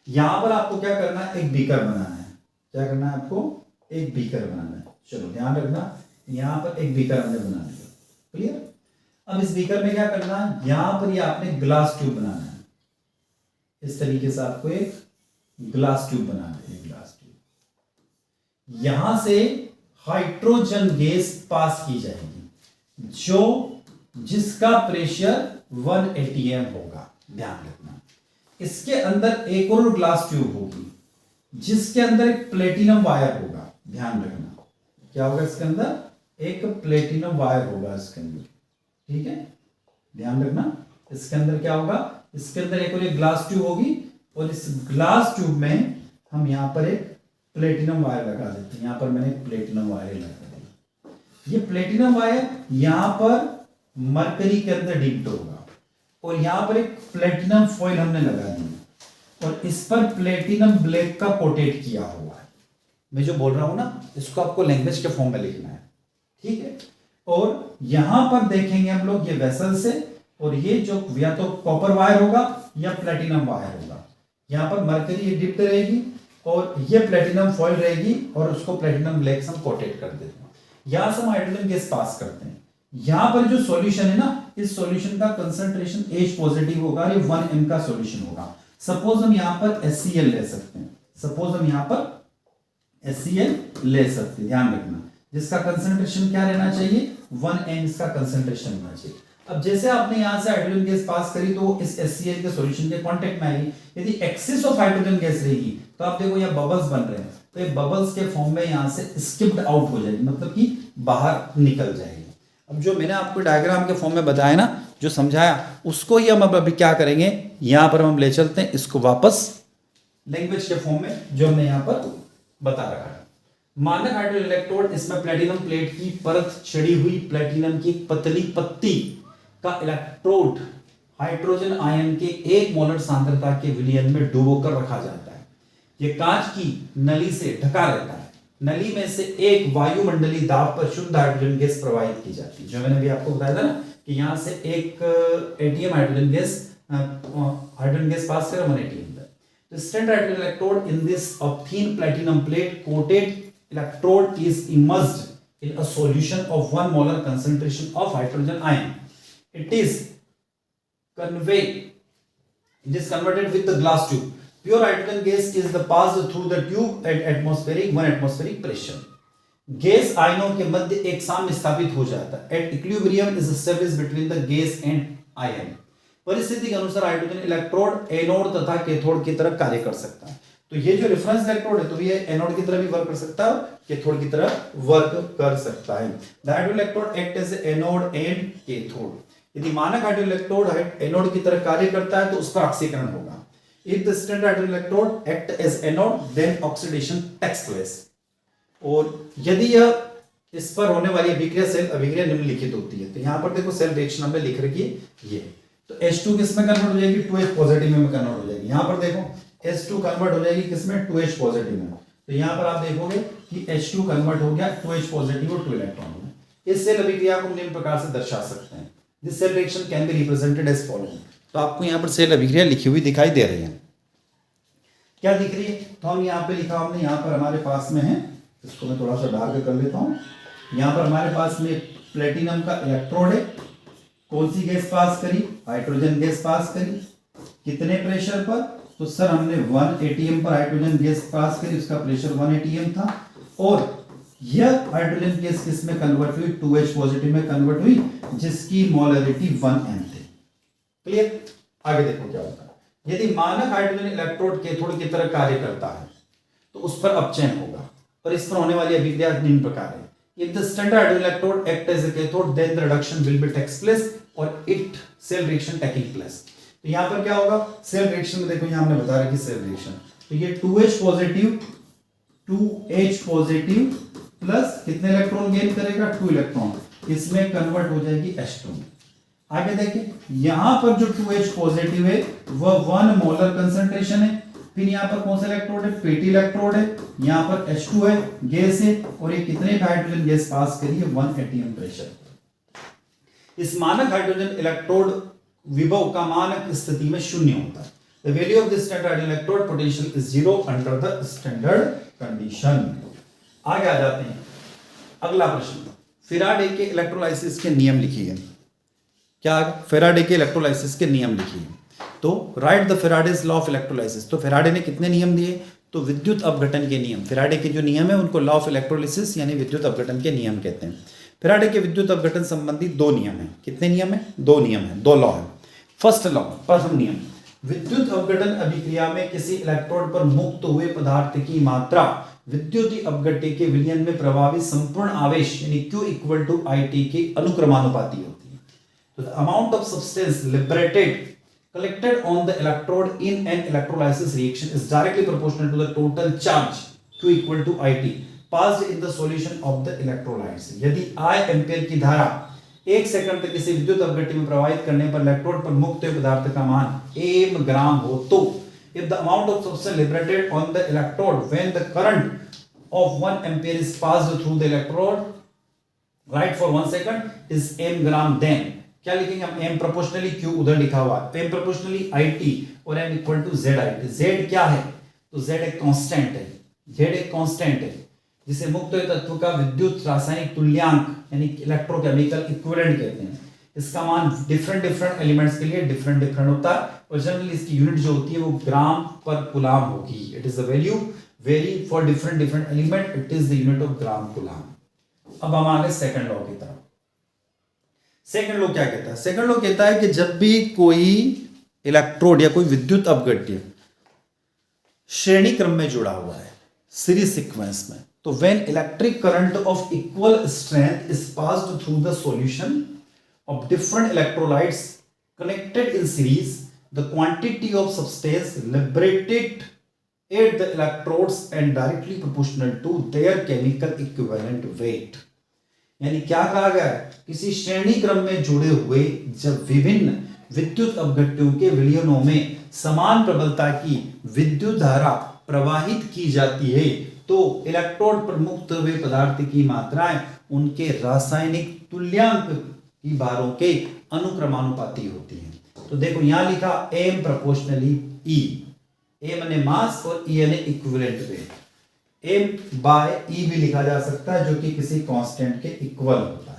Speaker 1: यहां पर आपको क्या करना है, एक बीकर बनाना है। क्या करना है आपको, एक बीकर बनाना है। चलो ध्यान रखना, यहां पर एक बीकर हमने बना लिया, क्लियर। अब इस बीकर में क्या करना है, यहां पर ये आपने ग्लास ट्यूब बनाना है। इस तरीके से आपको एक ग्लास ट्यूब बनाना है, ग्लास ट्यूब। यहां से हाइड्रोजन गैस पास की जाएगी जिसका प्रेशर 1 atm होगा, ध्यान रखना। इसके अंदर एक और ग्लास ट्यूब होगी जिसके अंदर एक प्लेटिनम वायर होगा, ध्यान रखना। क्या होगा इसके अंदर, एक प्लेटिनम वायर होगा इसके अंदर, ठीक है, ध्यान रखना। इसके अंदर क्या होगा, इसके अंदर एक और एक ग्लास ट्यूब होगी और इस ग्लास ट्यूब में हम यहां पर एक प्लेटिनम वायर लगा देते हैं। यहां पर मैंने प्लेटिनम वायर लगा दिया। ये प्लेटिनम वायर यहां पर मरकरी के अंदर डिप्ट होगा और यहां पर एक प्लेटिनम फॉइल हमने लगा दी और इस पर प्लेटिनम ब्लैक का कोटेट किया हुआ है। मैं जो बोल रहा हूं ना, इसको आपको लैंग्वेज के फॉर्म में लिखना है, ठीक है। और यहां पर देखेंगे हम लोग ये वेसल से, और ये जो या तो कॉपर वायर होगा या प्लेटिनम वायर होगा। यहां पर मरकरी डिप्ट रहेगी और ये प्लेटिनम फॉइल रहेगी और उसको प्लेटिनम ब्लैक से हम कोटेट कर देते हैं। यहां से हम हाइड्रोजन गैस पास करते हैं। यहां पर जो सॉल्यूशन है ना, इस सॉल्यूशन का कंसंट्रेशन H पॉजिटिव होगा, ये 1 m का सॉल्यूशन होगा। सपोज हम यहां पर HCl ले सकते हैं, सपोज हम यहां पर HCl ले सकते हैं, ध्यान रखना, जिसका कंसंट्रेशन क्या रहना चाहिए, 1 m इसका कंसंट्रेशन होना चाहिए। अब जैसे आपने यहां से हाइड्रोजन गैस पास करी तो इस HCl के सॉल्यूशन के कांटेक्ट में आएगी। यदि एक्सेस ऑफ हाइड्रोजन गैस रहेगी तो आप देखो यहाँ बबल्स बन रहे हैं, तो ये बबल्स के फॉर्म में यहां से स्किप्ड आउट हो जाएगी, मतलब कि बाहर निकल जाएगी। अब जो मैंने आपको डायग्राम के फॉर्म में बताया ना, जो समझाया, उसको ही हम अब अभी क्या करेंगे, यहां पर हम ले चलते हैं इसको वापस लैंग्वेज के फॉर्म में जो हमने यहां पर बता रखा है। मानक हाइड्रोजन इलेक्ट्रोड, इसमें प्लेटिनम प्लेट की परत चढ़ी हुई प्लेटिनम की पतली पत्ती का इलेक्ट्रोड हाइड्रोजन आयन के 1 मोलर सांद्रता के विलयन में डुबोकर रखा जाता है। यह कांच की नली से ढका रहता है
Speaker 2: नली में से एक वायुमंडलीय दाब पर शुद्ध हाइड्रोजन गैस प्रवाहित की जाती है। जो मैंने भी आपको बताया था ना कि यहां से एक एटीएम हाइड्रोजन गैस पास करें 1 एटीएम तक। The standard hydrogen electrode in this thin platinum plate coated electrode is immersed in a solution of 1 molar concentration of hydrogen ion. It is converted with the glass tube. Pure hydrogen gas is the passed through the tube at 1 atmospheric pressure. Gas आयनों के मध्य एक साम्य स्थापित हो जाता है। At equilibrium is established between the gas and ion. परिस्थिति के अनुसार हाइड्रोजन इलेक्ट्रोड एनोड तथा कैथोड की तरह कार्य कर सकता है। तो ये जो रेफरेंस इलेक्ट्रोड है तो ये एनोड की तरह भी वर्क कर सकता है, कैथोड की तरह वर्क कर सकता है। The hydrogen electrode act as anode and cathode. यदि मानक हाइड्रोजन इलेक्ट्रोड एनोड की तरह कार्य करता है तो उस पर ऑक्सीकरण होगा। If the standard hydrogen electrode act as anode then oxidation takes place. और यदि यह इस पर होने वाली अभिक्रिया सेल अभिक्रिया निम्नलिखित होती है। तो यहां पर देखो सेल रिएक्शन हमने लिख रखी है ये। तो H2 किस में कन्वर्ट हो जाएगी 2H पॉजिटिव में कन्वर्ट हो जाएगी। यहां पर देखो H2 कन्वर्ट हो जाएगी किसमें 2H पॉजिटिव में। तो यहां पर आप देखोगे कि H2 कन्वर्ट हो गया 2H पॉजिटिव और 2 इलेक्ट्रॉन में। इस सेल अभिक्रिया को निम्न प्रकार से दर्शा सकते हैं। This cell reaction can be represented as following. तो आपको यहां पर सेल अभिक्रिया लिखी हुई दिखाई दे रही है। क्या दिख रही है? तो हम यहां पे लिखा हमने, यहां पर हमारे पास में है, इसको मैं थोड़ा सा डार्क कर लेता हूं। यहां पर हमारे पास में प्लेटिनम का इलेक्ट्रोड है। कौन सी गैस पास करी? हाइड्रोजन गैस पास करी। कितने प्रेशर पर? तो सर हमने 1 एटीएम पर हाइड्रोजन गैस पास करी, उसका प्रेशर 1 एटीएम था। और यह हाइड्रोजन गैस किस में कन्वर्ट हुई? 2H पॉजिटिव में कन्वर्ट हुई, जिसकी मोलरिटी 1m थी। क्लियर? आगे देखो क्या होता है। यदि मानक हाइड्रोजन इलेक्ट्रोड कैथोड की तरह कार्य करता है तो उस पर अपचयन होगा और इस पर होने वाली अभिक्रिया निम्न प्रकार है। If the standard hydrogen electrode act as a cathode, then the reduction will be takes place or it cell reaction taking place. तो यहाँ पर क्या होगा? सेल रिएक्शन में देखो यहाँ हमने बता रखी सेल रिएक्शन। तो ये 2H पॉजिटिव प्लस कितने इलेक्ट्रॉन गेन करेगा? 2 इलेक्ट्रॉन। इसमें कन्वर्ट हो जाएगी H2 में। आगे देखिए यहाँ पर जो 2H पॉजिटिव है वह 1 मोलर कंसंट्रेशन है। फिर यहाँ पर कौन सा इलेक्ट्रोड है? पेटी इलेक्ट्रोड है। यहाँ पर H2 है, गैस है, और ये कितने हाइड्रोजन गैस पास करी है? 1 एटीएम प्रेशर। इस मानक हाइड्रोजन इलेक्ट्रोड विभव का मानक स्थिति में शून्य होता है। The value of the standard hydrogen electrode potential is 0 under the standard condition. आगे आ जाते हैं। अगला प्रश्न, फैराडे के इलेक्ट्रोलाइसिस के नियम लिखिए। क्या? फैराडे के इलेक्ट्रोलाइसिस के नियम लिखिए। तो right the Faraday's law of electrolysis. तो फैराडे ने कितने नियम दिए? तो विद्युत अपघटन के नियम। फैराडे के जो नियम है उनको लॉ ऑफ इलेक्ट्रोलाइसिस यानी विद्युत अपघटन के नियम कहते हैं। फैराडे के विद्युत अपघटन संबंधी 2 नियम हैं। कितने नियम है? 2 नियम है, 2 लॉ है। फर्स्ट लॉ, प्रथम नियम, विद्युत अपघटन अभिक्रिया में किसी इलेक्ट्रोड पर मुक्त हुए पदार्थ की मात्रा विद्युत अपघट्य के विलयन में प्रभावित संपूर्ण आवेश यानी Q इक्वल टू IT के अनुक्रमानुपाती होती है। तो the amount of substance liberated collected on the electrode in an electrolysis reaction is directly proportional to the total charge Q equal to IT passed in the solution of the electrolytes. यदि I ampere की धारा 1 second तक किसी विद्युत अपघट्य में प्रवाहित करने पर इलेक्ट्रोड पर मुक्त हुए पदार्थ का मान m ग्राम हो तो if the amount of substance liberated on the electrode when the current of 1 ampere is passed through the electrode right for 1 second is m gram, then क्या लिखेंगे हम? m प्रोपोर्शनली q उधर लिखा हुआ है, m प्रोपोर्शनली IT और m equal to z IT। z क्या है? तो z एक कांस्टेंट है। z एक कांस्टेंट है जिसे मुक्त हुए तत्व का विद्युत रासायनिक तुल्यांक यानी इलेक्ट्रोकेमिकल इक्विवेलेंट कहते हैं। इसका मान डिफरेंट एलिमेंट्स के लिए डिफरेंट होता है और जनरली इसकी यूनिट जो होती है वो ग्राम पर कूलाम होगी। It is the value very for different element, it is the unit of gram coulomb. अब हम आगे सेकंड लॉ की तरफ। सेकंड लॉ क्या कहता है? सेकंड लॉ कहता है कि जब भी कोई इलेक्ट्रोड या कोई विद्युत अपघट्य श्रेणी क्रम में जुड़ा हुआ है, सीरीज सीक्वेंस में, तो when electric current of equal strength is passed through the solution of different electrolytes connected in series, the quantity of substance liberated at the electrodes and directly proportional to their chemical equivalent weight. यानी क्या कहा गया है? किसी श्रेणी क्रम में जुड़े हुए जब विभिन्न विद्युत अपघट्यों के विलयनों में समान प्रबलता की विद्युत धारा प्रवाहित की जाती है
Speaker 1: तो इलेक्ट्रोड पर मुक्त हुए पदार्थ की मात्राएं उनके रासायनिक तुल्यांक की भारों के अनुक्रमानुपाती होती हैं। तो देखो यहां लिखा m प्रोपोर्शनली E, m ने मास और E ने equivalent weight. m by E भी लिखा जा सकता है जो कि किसी कांस्टेंट के इक्वल होता है।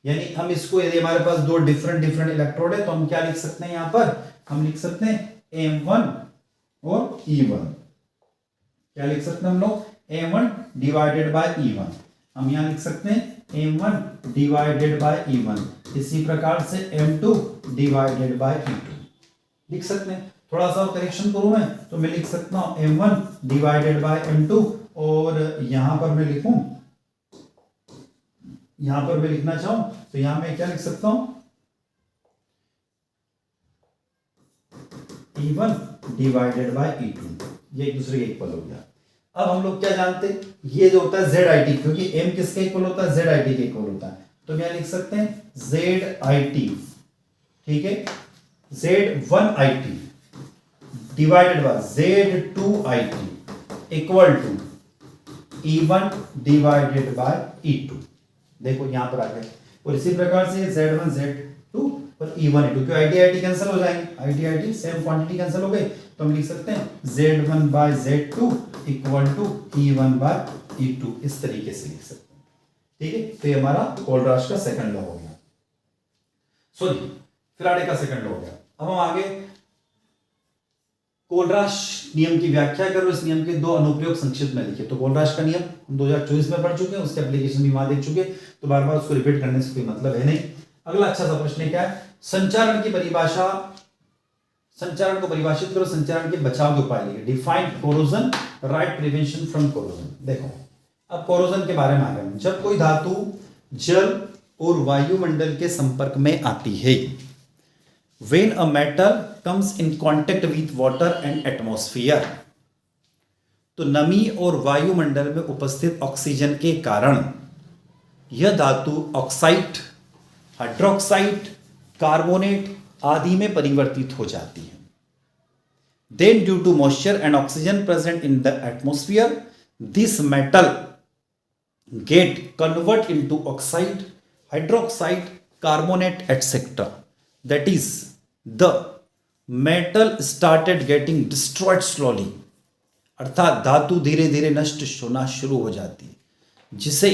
Speaker 1: यानी हम इसको, यदि हमारे पास दो डिफरेंट इलेक्ट्रोड है तो हम क्या लिख सकते हैं, यहां पर हम लिख सकते हैं m1 और E1। क्या लिख सकते हैं हम लोग, m1 डिवाइडेड बाय E1। हम यहां लिख सकते हैं m1 डिवाइडेड बाय E1। इसी प्रकार से m2 डिवाइडेड बाय E2 लिख सकते हैं। थोड़ा सा करेक्शन करूं मैं तो मैं लिख सकता हूं m1 डिवाइडेड बाय m2, और यहां पर मैं लिखूं, यहां पर मैं लिखना चाहूं तो यहां मैं क्या लिख सकता हूं, E1 डिवाइडेड बाय E2। ये एक दूसरे के इक्वल हो गया। अब हम लोग क्या जानते हैं, ये जो होता है ZIT, क्योंकि m किसके इक्वल होता है, ZIT के इक्वल होता है, तो क्या लिख सकते हैं ZIT, ठीक है, Z1IT divided by Z2IT equal to E1 divided by E2। देखो यहां पर आ गया। और इसी प्रकार से Z1 Z2 और E1 E2, क्यों IT कैंसिल हो जाएंगे, IT सेम क्वांटिटी कैंसिल हो गई, तो हम लिख सकते हैं Z1 bye Z2 equal to E1 bye E2। इस तरीके से लिख सकते हैं, ठीक है। तो ये हमारा कोलराश का सेकंड लॉ हो गया, सॉरी फैराडे का सेकंड लॉ हो गया। अब हम आगे कोलराश नियम की व्याख्या करो। इस नियम के दो अनुप्रयोग संक्षिप्त में लिखे। तो कोलराश का नियम हम 2024 में पढ़ चुके हैं, उसके एप्लीकेशन भी वहां देख चुके, तो बार बार उसको रिपीट करने से कोई मतलब है नहीं। अगला अच्छा सा प्रश्न क्या है, संचारण की परिभाषा, संचारण को परिभाषित करो, संचारण के बचाव के उपाय लिखे। Define corrosion, right prevention from corrosion. देखो अब कोरोजन के बारे में आ गए। जब कोई धातु जल और वायुमंडल के संपर्क में आती है, when a metal comes in contact with water and atmosphere, तो नमी और वायुमंडल में उपस्थित ऑक्सीजन के कारण यह धातु ऑक्साइड, हाइड्रोक्साइड, कार्बोनेट आदि में परिवर्तित हो जाती है। Then due to moisture and oxygen present in the atmosphere, this metal get convert into oxide, hydroxide, carbonate, etc. That is, the metal started getting destroyed slowly, अर्थात धातु धीरे धीरे नष्ट होना शुरू हो जाती है, जिसे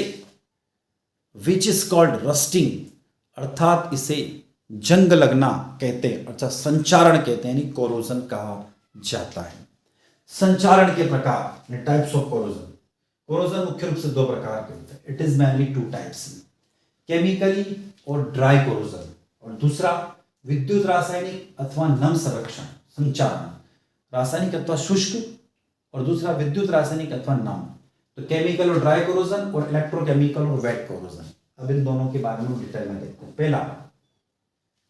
Speaker 1: विच इज कॉल्ड रस्टिंग, अर्थात इसे जंग लगना कहते हैं, अर्थात संचारण कहते हैं, यानी कोरोजन कहा जाता है। संचारण के प्रकार, टाइप्स ऑफ कोरोजन। कोरोजन मुख्य रूप से दो प्रकार के होते हैं। It is mainly two types, chemically और ड्राई कोरोजन, और दूसरा विद्युत रासायनिक अथवा नम संरक्षण संचारण, रासायनिक अथवा शुष्क, और दूसरा विद्युत रासायनिक अथवा नम। तो केमिकल और ड्राई कोरोजन और इलेक्ट्रोकेमिकल और वेट कोरोजन। अब इन दोनों के बारे में डिटेल में देखते हैं। पहला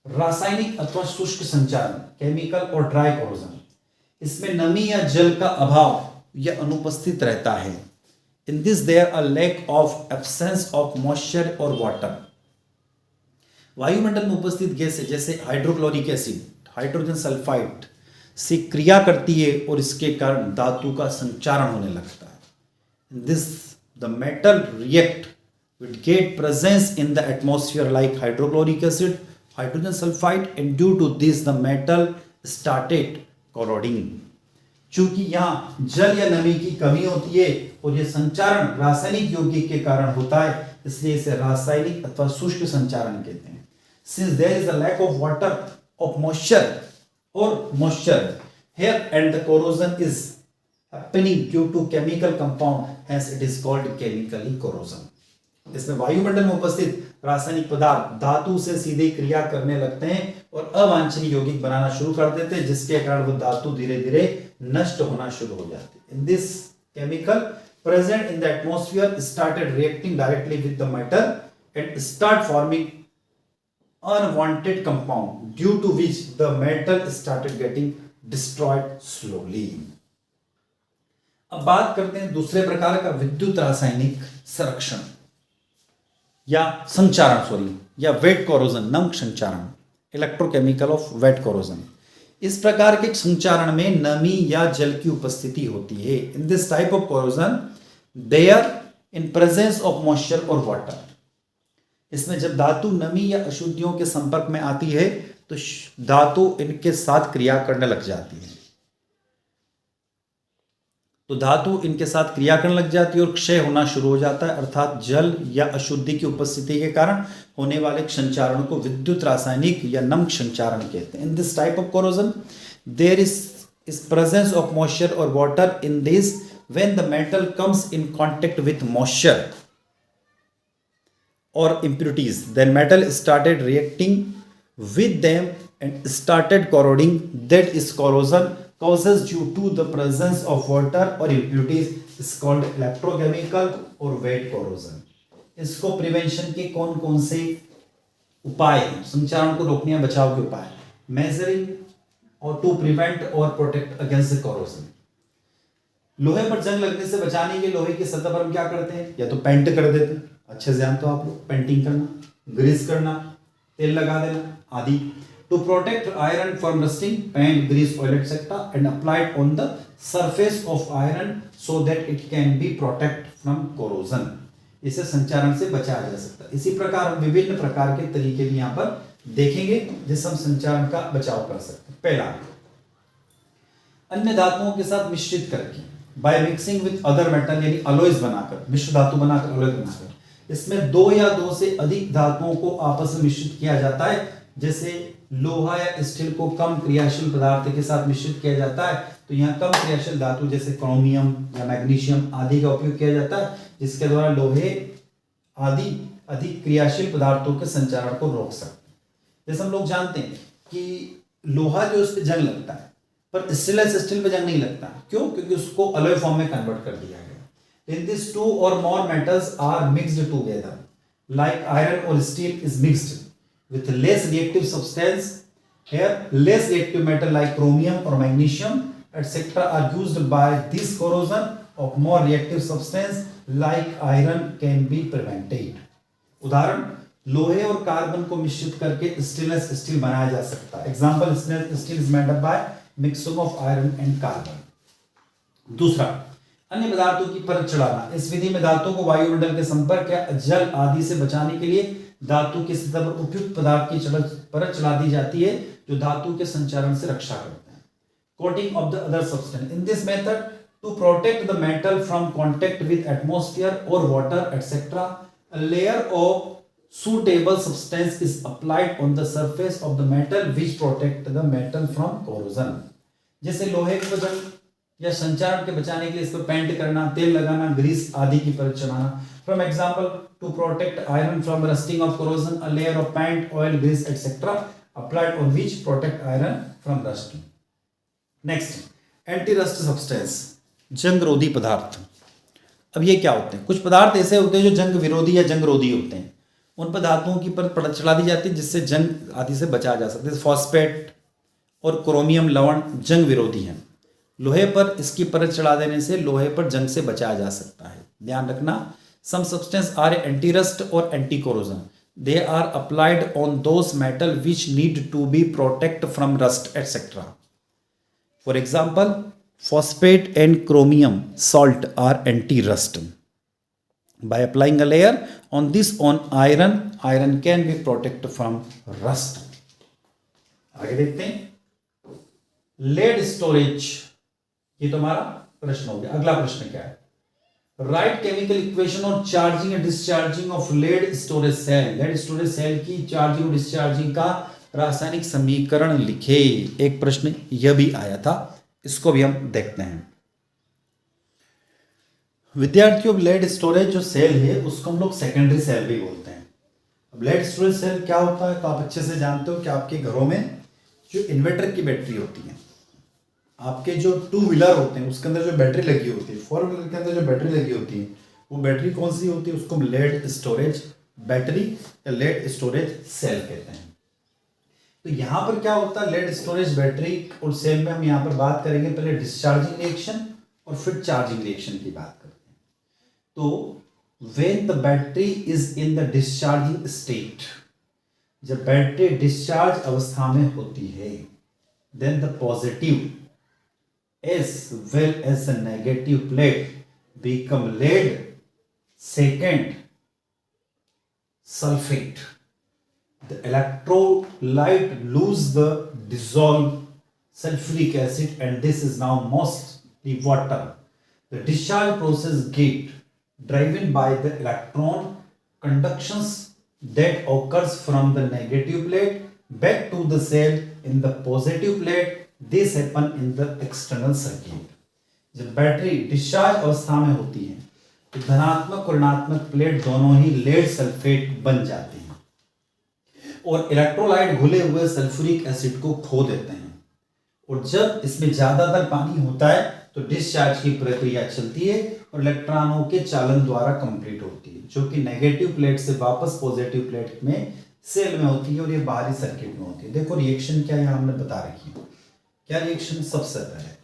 Speaker 1: रासायनिक अथवा शुष्क संचारण, केमिकल और ड्राई कोरोजन। इसमें नमी या जल का अभाव या अनुपस्थित रहता है। In this there a lack of absence of moisture और वाटर। वायुमंडल में उपस्थित गैस जैसे हाइड्रोक्लोरिक एसिड, हाइड्रोजन सल्फाइड से क्रिया करती है और इसके कारण धातु का संचारण होने लगता है। In this the metal react with get presence in the atmosphere like hydrochloric acid, hydrogen sulphide, and due to this the metal started corroding. चूंकि यहाँ जल या नमी की कमी होती है और यह संचारण रासायनिक यौगिक के कारण होता है, इसलिए इसे रासायनिक अथवा शुष्क संचारण कहते हैं। Since there is a lack of water, of moisture or moisture here, and the corrosion is happening due to chemical compound, hence it is called chemically corrosion. इसमें वायुमंडल में उपस्थित रासायनिक पदार्थ धातु से सीधे क्रिया करने लगते हैं और अवांछनीय यौगिक बनाना शुरू कर देते हैं, जिसके कारण वो धातु धीरे धीरे नष्ट होना शुरू हो जाती है। In this chemical present in the atmosphere started reacting directly with the metal and start forming unwanted compound, due to which the metal started getting destroyed slowly. अब बात करते हैं दूसरे प्रकार का विद्युत रासायनिक संरक्षण या संचारण, या वेट कोरोजन, नम संचारण, इलेक्ट्रोकेमिकल ऑफ वेट कोरोजन।
Speaker 2: इस प्रकार के संचारण में नमी या जल की उपस्थिति होती है। In this type of corrosion there in presence of moisture और वाटर। इसमें जब धातु नमी या अशुद्धियों के संपर्क में आती है तो धातु इनके साथ क्रिया करने लग जाती है। तो धातु इनके साथ क्रिया करने लग जाती है और क्षय होना शुरू हो जाता है, अर्थात जल या अशुद्धि की उपस्थिति के कारण होने वाले संचारण को विद्युत रासायनिक या नम संचारण कहते हैं। In this type of corrosion there is presence of moisture और water in this when the metal comes in contact with moisture or impurities, then metal started reacting with them and started corroding. That is corrosion causes due to the presence of water or impurities is called electrochemical or wet corrosion. इसको prevention के कौन कौन से उपाय हैं, संचारण को रोकने या बचाव के उपाय, मेजरिंग और टू प्रिवेंट और प्रोटेक्ट अगेंस्ट द corrosion। लोहे पर जंग लगने से बचाने के लोहे की सतह पर हम क्या करते हैं, या तो पेंट कर देते हैं, अच्छे से जानते हो आप लोग, पेंटिंग करना, ग्रीस करना, तेल लगा देना आदि। To protect iron from rusting, paint, grease, oil etcetera and applied on the surface of iron so that it can be protect from corrosion. इसे संचारण से बचाया जा सकता है। इसी प्रकार हम विभिन्न प्रकार के तरीके भी यहाँ पर देखेंगे जिससे हम संचारण का बचाव कर सकते हैं। पहला, अन्य धातुओं के साथ मिश्रित करके, by mixing with other metal, यानी अलॉयज बनाकर, मिश्र धातु बनाकर, अलॉय बनाकर। इसमें दो या दो से अधिक धातुओं को आपस में मिश्रित किया जाता है। जैसे लोहा या स्टील को कम क्रियाशील पदार्थ के साथ मिश्रित किया जाता है, तो यहाँ कम क्रियाशील धातु जैसे क्रोमियम या मैग्नीशियम आदि का उपयोग किया जाता है, जिसके द्वारा लोहे आदि अधिक क्रियाशील पदार्थों के संचारण को रोक सकते हैं। जैसे हम लोग जानते हैं कि लोहा जो उस पर जंग लगता है, पर स्टेनलेस स्टील पे जंग नहीं लगता। क्यों? क्योंकि उसको अलॉय फॉर्म में कन्वर्ट कर दिया गया। In this two or more metals are mixed together, like iron or steel is mixed with less reactive substance. Here, less reactive metal like chromium or magnesium, etc., are used by this corrosion of more reactive substance like iron can be prevented. उदाहरण, लोहे और carbon को मिश्रित करके stainless steel बनाया जा सकता है। Example, stainless steel is made up by mixture of iron and carbon. दूसरा, अन्य पदार्थों की परत चढ़ाना। इस विधि में धातुओं को वायुमंडल के संपर्क या जल आदि से बचाने के लिए धातु की सतह पर उपयुक्त पदार्थ की परत चढ़ा दी जाती है जो धातु के संचारण से रक्षा करते हैं। Coating of the other substance. In this method to protect the metal from contact with atmosphere और water etcetera, a layer of suitable substance is applied on the surface of the metal which protect the metal from corrosion। जैसे लोहे को जंग या संचारण के बचाने के लिए इसको पेंट करना, तेल लगाना, ग्रीस आदि की परत चढ़ाना। From example, to protect iron from rusting of corrosion, a layer of paint, oil, grease etcetera applied on which protect iron from rusting. Next, anti rust substance, जंग रोधी पदार्थ। अब ये क्या होते हैं? कुछ पदार्थ ऐसे होते हैं जो जंग विरोधी या जंग रोधी होते हैं। उन पदार्थों की परत चढ़ा दी जाती है जिससे जंग आदि से बचा जा सकता है। फॉस्फेट और क्रोमियम लवण जंग विरोधी हैं। लोहे पर इसकी परत चढ़ा देने से लोहे पर जंग से बचाया जा सकता है। ध्यान रखना, some substance are anti rust और anti corrosion. They are applied on those metal which need to be protect from rust etcetera. For example, phosphate and chromium salt are anti-rust. By applying a layer on this on iron, iron can be protected from rust. आगे देखते हैं, lead storage। ये तो हमारा प्रश्न हो गया। अगला प्रश्न क्या है? राइट केमिकल इक्वेशन और charging and discharging of lead storage cell. लेड स्टोरेज सेल की चार्जिंग और डिस्चार्जिंग का रासायनिक समीकरण लिखे। एक प्रश्न यह भी आया था, इसको भी हम देखते हैं। विद्यार्थियों, लेड स्टोरेज जो सेल है उसको हम लोग सेकेंडरी सेल भी बोलते हैं। अब लेड स्टोरेज सेल क्या होता है तो आप अच्छे से जानते हो कि आपके घरों में जो इन्वर्टर की बैटरी होती है, आपके जो टू व्हीलर होते हैं उसके अंदर जो बैटरी लगी होती है, फोर व्हीलर के अंदर जो बैटरी लगी होती है, वो बैटरी कौन सी होती है? उसको हम लेड स्टोरेज बैटरी या लेड स्टोरेज सेल कहते हैं। तो यहाँ पर क्या होता है, लेड स्टोरेज बैटरी और सेल में हम यहाँ पर बात करेंगे पहले डिस्चार्जिंग रिएक्शन और फिर चार्जिंग रिएक्शन की बात करते हैं। तो when the battery is in the discharging state, जब बैटरी डिस्चार्ज अवस्था में होती है
Speaker 1: then the positive as well as the negative plate become lead second sulfate. The electrolyte lose the dissolved sulfuric acid and this is now mostly water. The discharge process get driven by the electron conductions that occurs from the negative plate back to the cell in the positive plate. This happen in the external circuit. जब battery discharge अवस्था में होती है तो धनात्मक और ऋणात्मक plate दोनों ही लेड सल्फेट बन जाती हैं और इलेक्ट्रोलाइट घुले हुए सल्फ्यूरिक एसिड को खो देते हैं। और जब इसमें ज्यादातर पानी होता है तो डिस्चार्ज की प्रक्रिया चलती है और इलेक्ट्रॉनों के चालन द्वारा कंप्लीट होती है, जो कि नेगेटिव प्लेट से वापस पॉजिटिव प्लेट में सेल में होती है और ये बाहरी सर्किट में होती है। देखो रिएक्शन क्या है हमने बता रखी है। क्या रिएक्शन? सबसे पहले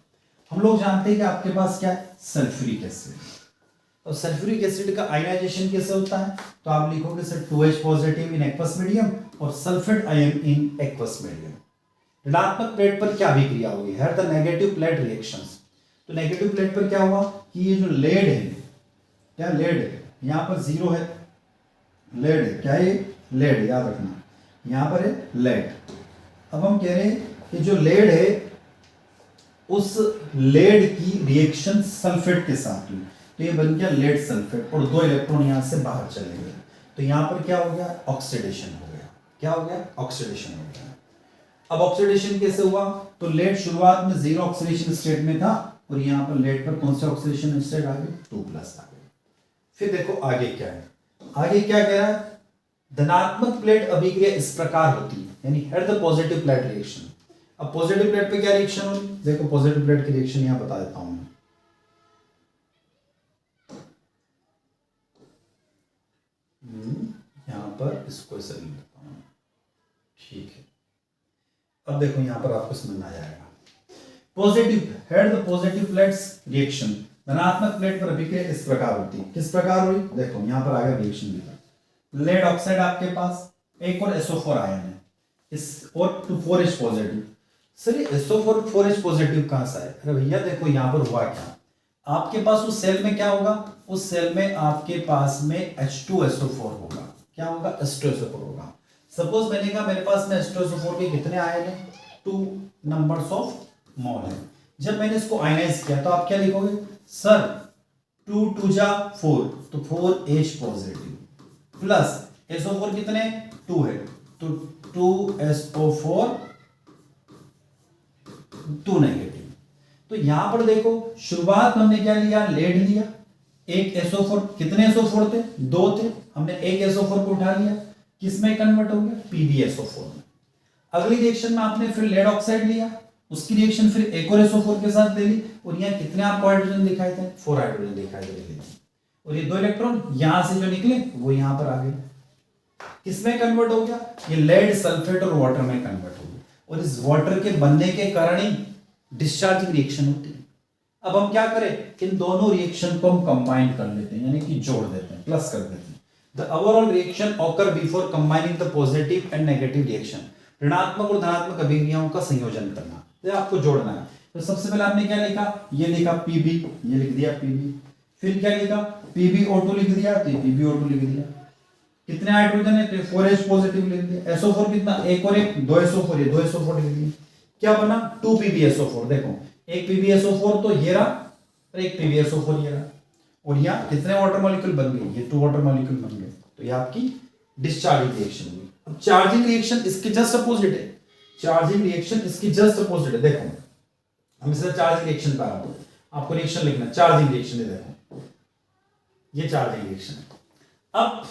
Speaker 1: हम लोग जानते हैं कि आपके पास क्या है, सल्फ्यूरिक एसिड। और सल्फ्यूरिक एसिड का आयनाइजेशन कैसे होता है? तो आप लिखोगे sir 2H positive in aqueous medium और sulphate ion in aqueous medium. ऋणात्मक प्लेट पर क्या अभिक्रिया होगी? है द नेगेटिव प्लेट रिएक्शंस। तो नेगेटिव प्लेट पर क्या हुआ कि ये जो लेड है, क्या लेड है, यहाँ पर 0 है, लेड है, क्या है लेड, याद रखना यहाँ पर है लेड। अब हम कह रहे हैं कि जो लेड है उस लेड की रिएक्शन सल्फेट के साथ हुई तो ये बन गया लेड सल्फेट और 2 इलेक्ट्रॉन यहाँ से बाहर चले गए तो यहाँ पर क्या हो गया, ऑक्सीडेशन हो गया। क्या हो गया? ऑक्सीडेशन हो गया। अब ऑक्सीडेशन कैसे हुआ? तो लेड शुरुआत में 0 ऑक्सीडेशन स्टेट में था और यहाँ पर लेड पर कौन से ऑक्सीडेशन स्टेट आ गए, 2+ आ गए। फिर देखो आगे क्या है, आगे क्या कह रहा है, धनात्मक प्लेट अभिक्रिया इस प्रकार होती है, यानी head the positive plate reaction. अब पॉजिटिव प्लेट पे क्या रिएक्शन होगी? देखो पॉजिटिव प्लेट की रिएक्शन यहां बता देता हूं मैं। यहां पर इसको ऐसे लिख देता हूं, ठीक है। अब देखो यहां पर आपको समझ में आ जाएगा। Positive head the positive plates reaction, धनात्मक प्लेट पर अभिक्रिया इस प्रकार होती है। किस प्रकार हुई? देखो यहां पर आ गया रिएक्शन लिखा, लेड ऑक्साइड आपके पास, एक और SO4 आयन है इस और 4H पॉजिटिव। सर ये SO4 4H पॉजिटिव कहां से आए? अरे भैया देखो यहां पर हुआ क्या, आपके पास उस सेल में क्या होगा, उस सेल में आपके पास में H2SO4 होगा। क्या होगा? H2SO4 होगा। सपोज मैंने कहा मेरे पास में H2SO4 के कितने आयन है, 2 नंबर्स ऑफ मोल है। जब मैंने इसको आयनाइज किया तो आप क्या लिखोगे सर, 2 2 जा 4 तो 4H पॉजिटिव प्लस SO4 कितने 2 है तो 2SO4 2 नेगेटिव। तो यहां पर देखो शुरुआत में हमने क्या लिया, लेड लिया, एक SO4, कितने SO4 थे, 2 थे, हमने एक SO4 को उठा लिया, किसमें कन्वर्ट हो गया, PbSO4 में। अगली रिएक्शन में आपने फिर लेड ऑक्साइड लिया, उसकी रिएक्शन फिर एक और SO4 के साथ ले ली और यहाँ कितने आपको हाइड्रोजन दिखाए थे, 4 हाइड्रोजन दिखाई दे रहे थे और ये 2 इलेक्ट्रॉन यहां से जो निकले वो यहां पर आ गए। किसमें कन्वर्ट हो गया, ये लेड सल्फेट और वाटर में कन्वर्ट हो गया और इस वाटर के बनने के कारण ही डिस्चार्जिंग रिएक्शन होती है। अब हम क्या करें, इन दोनों रिएक्शन को हम कंबाइन कर लेते हैं, यानी कि जोड़ देते हैं, प्लस कर देते हैं। The overall reaction occur before combining the positive and negative reaction, ऋणात्मक और धनात्मक अभिक्रियाओं का संयोजन करना, तो आपको जोड़ना है। तो सबसे पहले आपने क्या लिखा, ये लिखा Pb, ये लिख दिया Pb, फिर क्या लिखा PbO2 लिख दिया, तो PbO2 लिख दिया। कितने हाइड्रोजन है, तो 4H पॉजिटिव लिख दिया। SO4 कितना, एक और एक 2 SO4, ये 2 SO4 लिख दिया। क्या बना 2 PbSO4, देखो एक PbSO4 तो ये रहा और एक PbSO4 ये रहा और यहाँ कितने वाटर मॉलिक्यूल बन गए, ये 2 वाटर मॉलिक्यूल बन गए। तो ये आपकी डिस्चार्जिंग रिएक्शन हुई। अब चार्जिंग रिएक्शन इसके जस्ट अपोजिट है, चार्जिंग रिएक्शन इसकी जस्ट अपोजिट है। देखो हम इसे चार्जिंग रिएक्शन पा रहा हूं, आपको रिएक्शन लिखना, चार्जिंग रिएक्शन है, देखो ये चार्जिंग रिएक्शन है। अब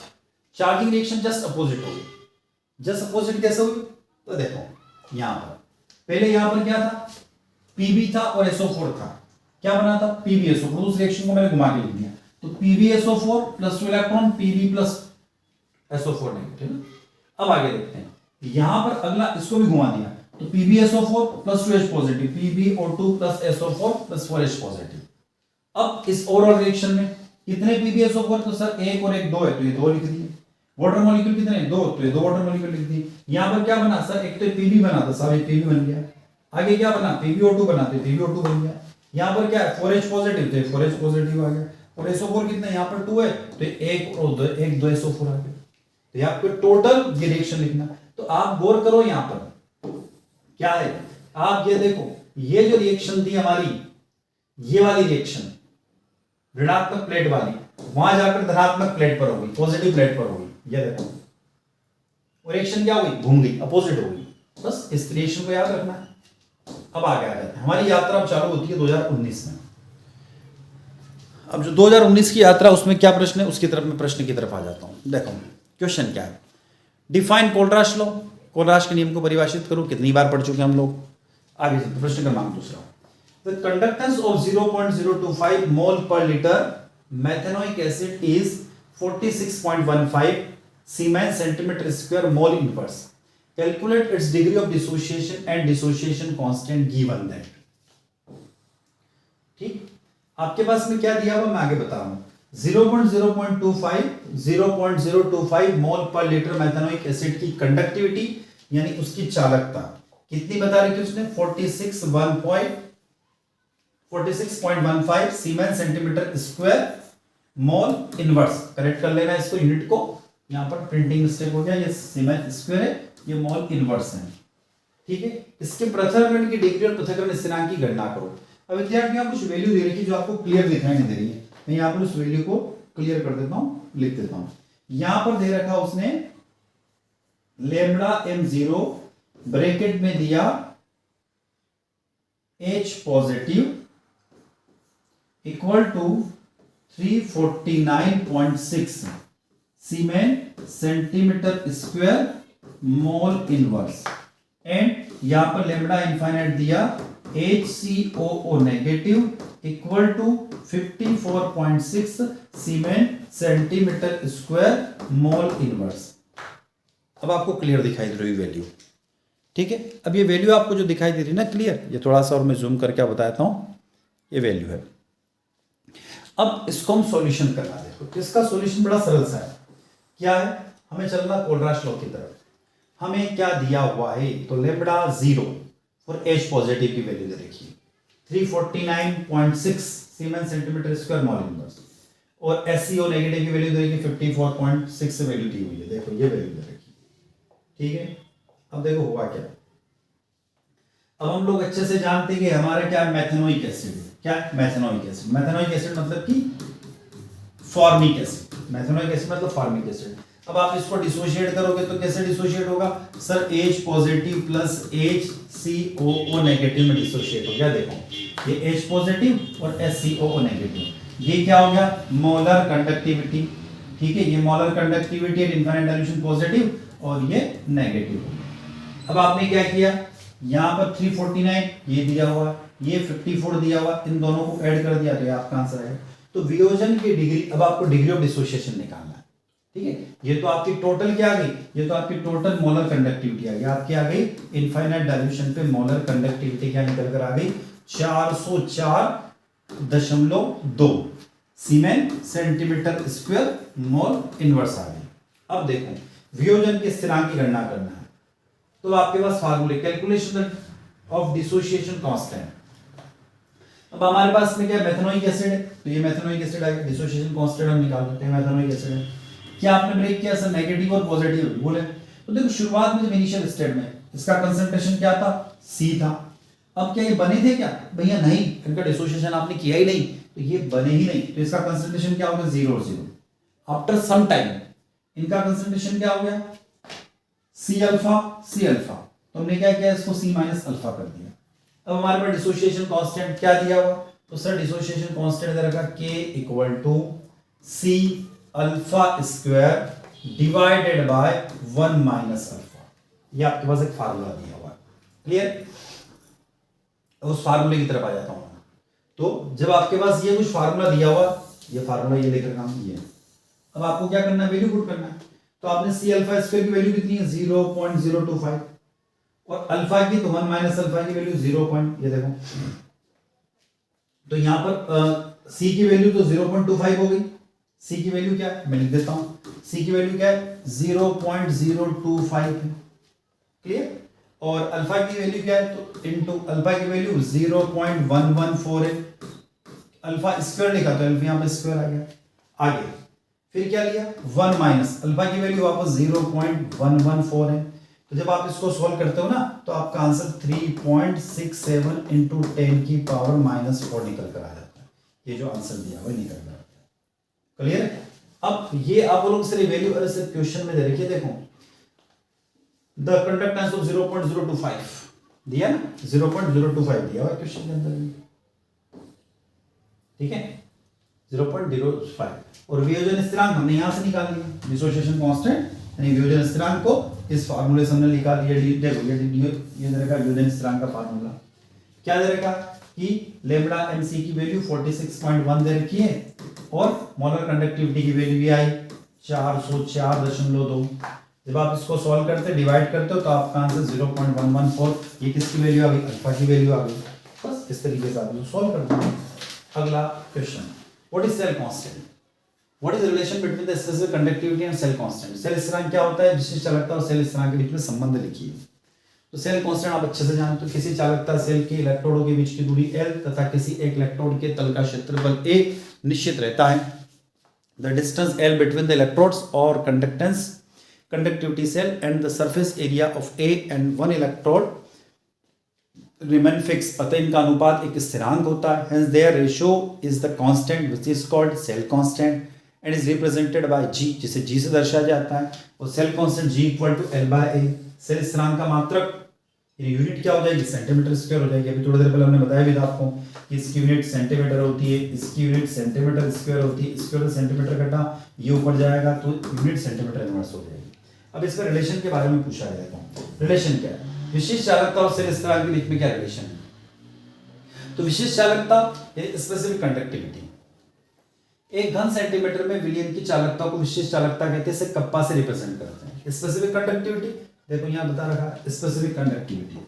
Speaker 1: चार्जिंग रिएक्शन जस्ट अपोजिट होगी, जस्ट अपोजिट कैसे हुई, तो देखो यहां पर पहले यहां पर क्या था, Pb था और SO4 था, क्या बना था PbSO4, उस रिएक्शन को मैंने घुमा के लिख दिया, तो PbSO4 plus 2 electron Pb plus SO4 negative. अब आगे देखते हैं, यहां पर अगला इसको भी घुमा दिया, तो PbSO4 plus 2H positive, PbO2 plus SO4 plus 4H positive. अब इस ओवरऑल रिएक्शन में कितने PbSO4, तो सर एक और एक 2 है, तो ये 2 लिख दिए। वाटर मॉलिक्यूल कितने हैं, 2, तो ये 2 वाटर मॉलिक्यूल लिख दिए। यहां पर क्या बना सर, एक तो Pb बना था, सर ये Pb बन गया
Speaker 2: आगे क्या बना, PbO2 बना, तो PbO2 बन गया। यहाँ पर क्या है 4H पॉजिटिव, तो 4H पॉजिटिव आ गया। और SO4 कितना है, यहाँ पर 2 है, तो 1 और 2 SO4 आ गया। तो यहाँ पे टोटल ये रिएक्शन लिखना। तो आप गौर करो यहाँ पर क्या है, आप ये देखो, ये जो रिएक्शन थी हमारी, ये वाली रिएक्शन ऋणात्मक प्लेट वाली, वहां जाकर धनात्मक प्लेट पर होगी, पॉजिटिव प्लेट पर होगी, ये देखो, और रिएक्शन क्या हुई, घूम गई, अपोजिट हो गई। बस इस रिएक्शन को याद रखना है। अब आगे आ जाते हैं, हमारी यात्रा अब चालू होती है 2019 में। अब जो 2019 की यात्रा, उसमें क्या प्रश्न है, उसकी तरफ मैं प्रश्न की तरफ आ जाता हूं। देखो क्वेश्चन क्या है, डिफाइन कोलराश लॉ, कोलराश के नियम को परिभाषित करो। कितनी बार पढ़ चुके हम लोग। आगे चलते, प्रश्न क्रमांक दूसरा, the conductance of 0.025 mole per litre methanoic acid is 46.15 siemens centimetre square mole inverse. Calculate its degree of dissociation and dissociation constant given that. ठीक, आपके पास में क्या दिया हुआ मैं आगे बता रहा हूं। 0.025 mole per litre methanoic acid की कंडक्टिविटी यानी उसकी चालकता कितनी बता रही थी उसने, 46.15 siemens centimetre square mole inverse. Correct कर लेना इसको, यूनिट को, यहां पर प्रिंटिंग मिस्टेक हो गया, ये सीमेन स्क्वायर है, ये मोल इनवर्स है। ठीक है, इसके पृथक्करण की डिग्री और पृथक्करण स्थिरांक की गणना करो। अब विद्यार्थियों कुछ वैल्यू दे रखी है जो आपको क्लियर दिखाई नहीं दे रही है, मैं यहां पर उस वैल्यू को क्लियर कर देता हूं, लिख देता हूं। यहां पर दे रखा उसने लेमडा m0 ब्रैकेट में दिया H positive equal to 349.6 siemens centimetre square mole inverse, and यहां पर लेमडा इनफाइनाइट दिया HCOO negative equal to 54.6 siemens centimetre square mole inverse. अब आपको क्लियर दिखाई दे रही वैल्यू। ठीक है, अब ये वैल्यू आपको जो दिखाई दे रही है ना क्लियर, ये थोड़ा सा और मैं जूम करके बताता हूं, ये वैल्यू है। अब इसको हम सॉल्यूशन करना, देखो इसका सॉल्यूशन बड़ा सरल सा है। क्या है, हमें चलना कोलराश लॉ की तरफ। हमें क्या दिया हुआ है, तो लेमडा 0 फॉर H पॉजिटिव की वैल्यू दे रखी है 349.6 siemens centimetre square mole inverse, और SCO नेगेटिव की वैल्यू दे रखी 54.6 से वैल्यू दी हुई है, देखो ये वैल्यू दे रखी है। ठीक है, अब देखो हुआ क्या, अब हम लोग अच्छे से जानते हैं कि हमारे क्या मेथेनोइक एसिड, क्या मेथेनोइक एसिड, मेथेनोइक एसिड मतलब कि फॉर्मिक एसिड, मेथेनोइक एसिड मतलब फॉर्मिक एसिड। अब आप इसको डिसोशिएट करोगे तो कैसे डिसोशिएट होगा sir, H positive plus HCOO negative में डिसोशिएट हो गया। देखो ये H पॉजिटिव और HCOO नेगेटिव, ये क्या हो गया मोलर कंडक्टिविटी। ठीक है, ये molar conductivity and infinite dilution positive और ये नेगेटिव। अब आपने क्या किया, यहां पर 349 ये दिया हुआ, ये 54 दिया हुआ, इन दोनों को ऐड कर दिया तो ये आपका आंसर है। तो वियोजन की डिग्री, अब आपको डिग्री ऑफ डिसोसिएशन निकालना है। ठीक है, ये तो आपकी टोटल क्या आ गई, ये तो आपकी टोटल मोलर कंडक्टिविटी आ गई, आपकी आ गई इनफाइनाइट डाइल्यूशन पे मोलर कंडक्टिविटी क्या निकल कर आ गई 404.2 सीमेन सेंटीमीटर स्क्वायर मोल इनवर्स आ गई। अब देखो वियोजन के स्थिरांक की गणना करना है, तो आपके पास फार्मूले, कैलकुलेशन ऑफ डिसोसिएशन कांस्टेंट। अब हमारे पास में क्या है मेथेनोइक एसिड है, तो ये मेथेनोइक एसिड आएगा, डिसोसिएशन कांस्टेंट हम निकाल लेते हैं, मेथेनोइक एसिड है। क्या आपने ब्रेक किया सर, नेगेटिव और पॉजिटिव बोले, तो देखो शुरुआत में जब इनिशियल स्टेट में इसका कंसंट्रेशन क्या था, C था। अब क्या ये बने थे क्या, भैया नहीं, इनका डिसोसिएशन आपने किया ही नहीं, तो ये बने ही नहीं, तो इसका कंसंट्रेशन क्या होगा 0 और 0। आफ्टर सम टाइम इनका कंसंट्रेशन क्या हो गया C अल्फा, तो हमने क्या किया, इसको C माइनस अल्फा कर दिया। अब हमारे पास डिसोसिएशन कांस्टेंट क्या दिया हुआ, तो सर डिसोसिएशन कांस्टेंट दे रखा K equal to C alpha square divided by 1 minus alpha. ये आपके पास एक फार्मूला दिया हुआ है, क्लियर। उस फार्मूले की तरफ आ जाता हूं। तो जब आपके पास ये कुछ फार्मूला दिया हुआ, ये फार्मूला ये देख रखा हूं, ये अब आपको क्या करना है, वैल्यू पुट करना है। तो आपने C अल्फा स्क्वायर की वैल्यू कितनी है 0.025 और अल्फा की तो 1 माइनस अल्फा की वैल्यू 0. ये देखो, तो यहां पर C की वैल्यू तो 0.25 हो गई। C की वैल्यू क्या है, मैं लिख देता हूं, C की वैल्यू क्या है 0.025 है, क्लियर।
Speaker 1: और अल्फा की वैल्यू क्या है, तो इनटू अल्फा की वैल्यू 0.114 है, अल्फा स्क्वायर लिखा तो अल्फा यहाँ पे स्क्वायर आ गया। आगे फिर क्या लिया 1 माइनस अल्फा की वैल्यू वापस 0.114 है, तो जब आप इसको सॉल्व करते हो ना तो आपका आंसर 3.67 इंटू 10 की पावर -4 निकल कर आ जाता है। ये जो आंसर दिया वही निकल कर आता है। क्लियर है? अब ये आप लोग से वैल्यू अरे से क्वेश्चन में दे रखिए, देखो द कंडक्टेंस ऑफ 0.025 दिया ना, 0.025 दिया हुआ क्वेश्चन के अंदर, ठीक है 0.05। और वियोजन स्थिरांक हमने यहां से निकाल लिया, डिसोसिएशन कांस्टेंट यानी वियोजन स्थिरांक को इस फार्मूले से हमने निकाल लिया। देखो ये दे रखा वियोजन स्थिरांक का फार्मूला क्या दे रखा कि लेमडा एमसी की वैल्यू 46.1 दे रखी है और मोलर कंडक्टिविटी की वैल्यू भी आई 404.2। जब आप इसको सॉल्व करते डिवाइड करते हो तो आपका आंसर 0.114, ये किसकी वैल्यू आ गई, अल्फा की वैल्यू आ गई। बस इस तरीके से आप इसको सॉल्व कर दो। अगला question, what is cell constant, what is relation between the specific conductivity and cell constant. Cell स्थिरांक क्या होता है, विशिष्ट चालकता और सेल स्थिरांक के बीच में संबंध लिखिए। तो सेल कांस्टेंट आप अच्छे से जानते हो, किसी चालकता सेल के इलेक्ट्रोडों के बीच की दूरी L तथा किसी एक इलेक्ट्रोड के तल का क्षेत्रफल A निश्चित रहता है। The distance L between the electrodes और conductance conductivity cell and the surface area of A and one electrode remain fixed, अतः इनका अनुपात एक स्थिरांक होता है। hence their ratio is the constant which is called cell constant and is represented by G, जिसे G से दर्शाया जाता है। और cell constant G equal to L by A, cell स्थिरांक का मात्रक यूनिट क्या हो जाएगी, सेंटीमीटर स्क्वायर हो जाएगी। अभी थोड़ी देर पहले हमने बताया भी था आपको कि इसकी यूनिट सेंटीमीटर होती है, इसकी यूनिट सेंटीमीटर स्क्वायर होती है, स्क्वायर सेंटीमीटर घटा ये ऊपर जाएगा तो यूनिट सेंटीमीटर इनवर्स हो जाएगी। अब इसमें रिलेशन के बारे में पूछा जाएगा, रिलेशन क्या है, विशिष्ट चालकता और सेल स्थिरांक के बीच में क्या रिलेशन है। तो विशिष्ट चालकता स्पेसिफिक कंडक्टिविटी, एक घन सेंटीमीटर में विलियन की चालकता को विशिष्ट चालकता कहते हैं, इसे कप्पा से रिप्रेजेंट करते हैं। स्पेसिफिक कंडक्टिविटी देखो यहां बता रखा है, specific conductivity,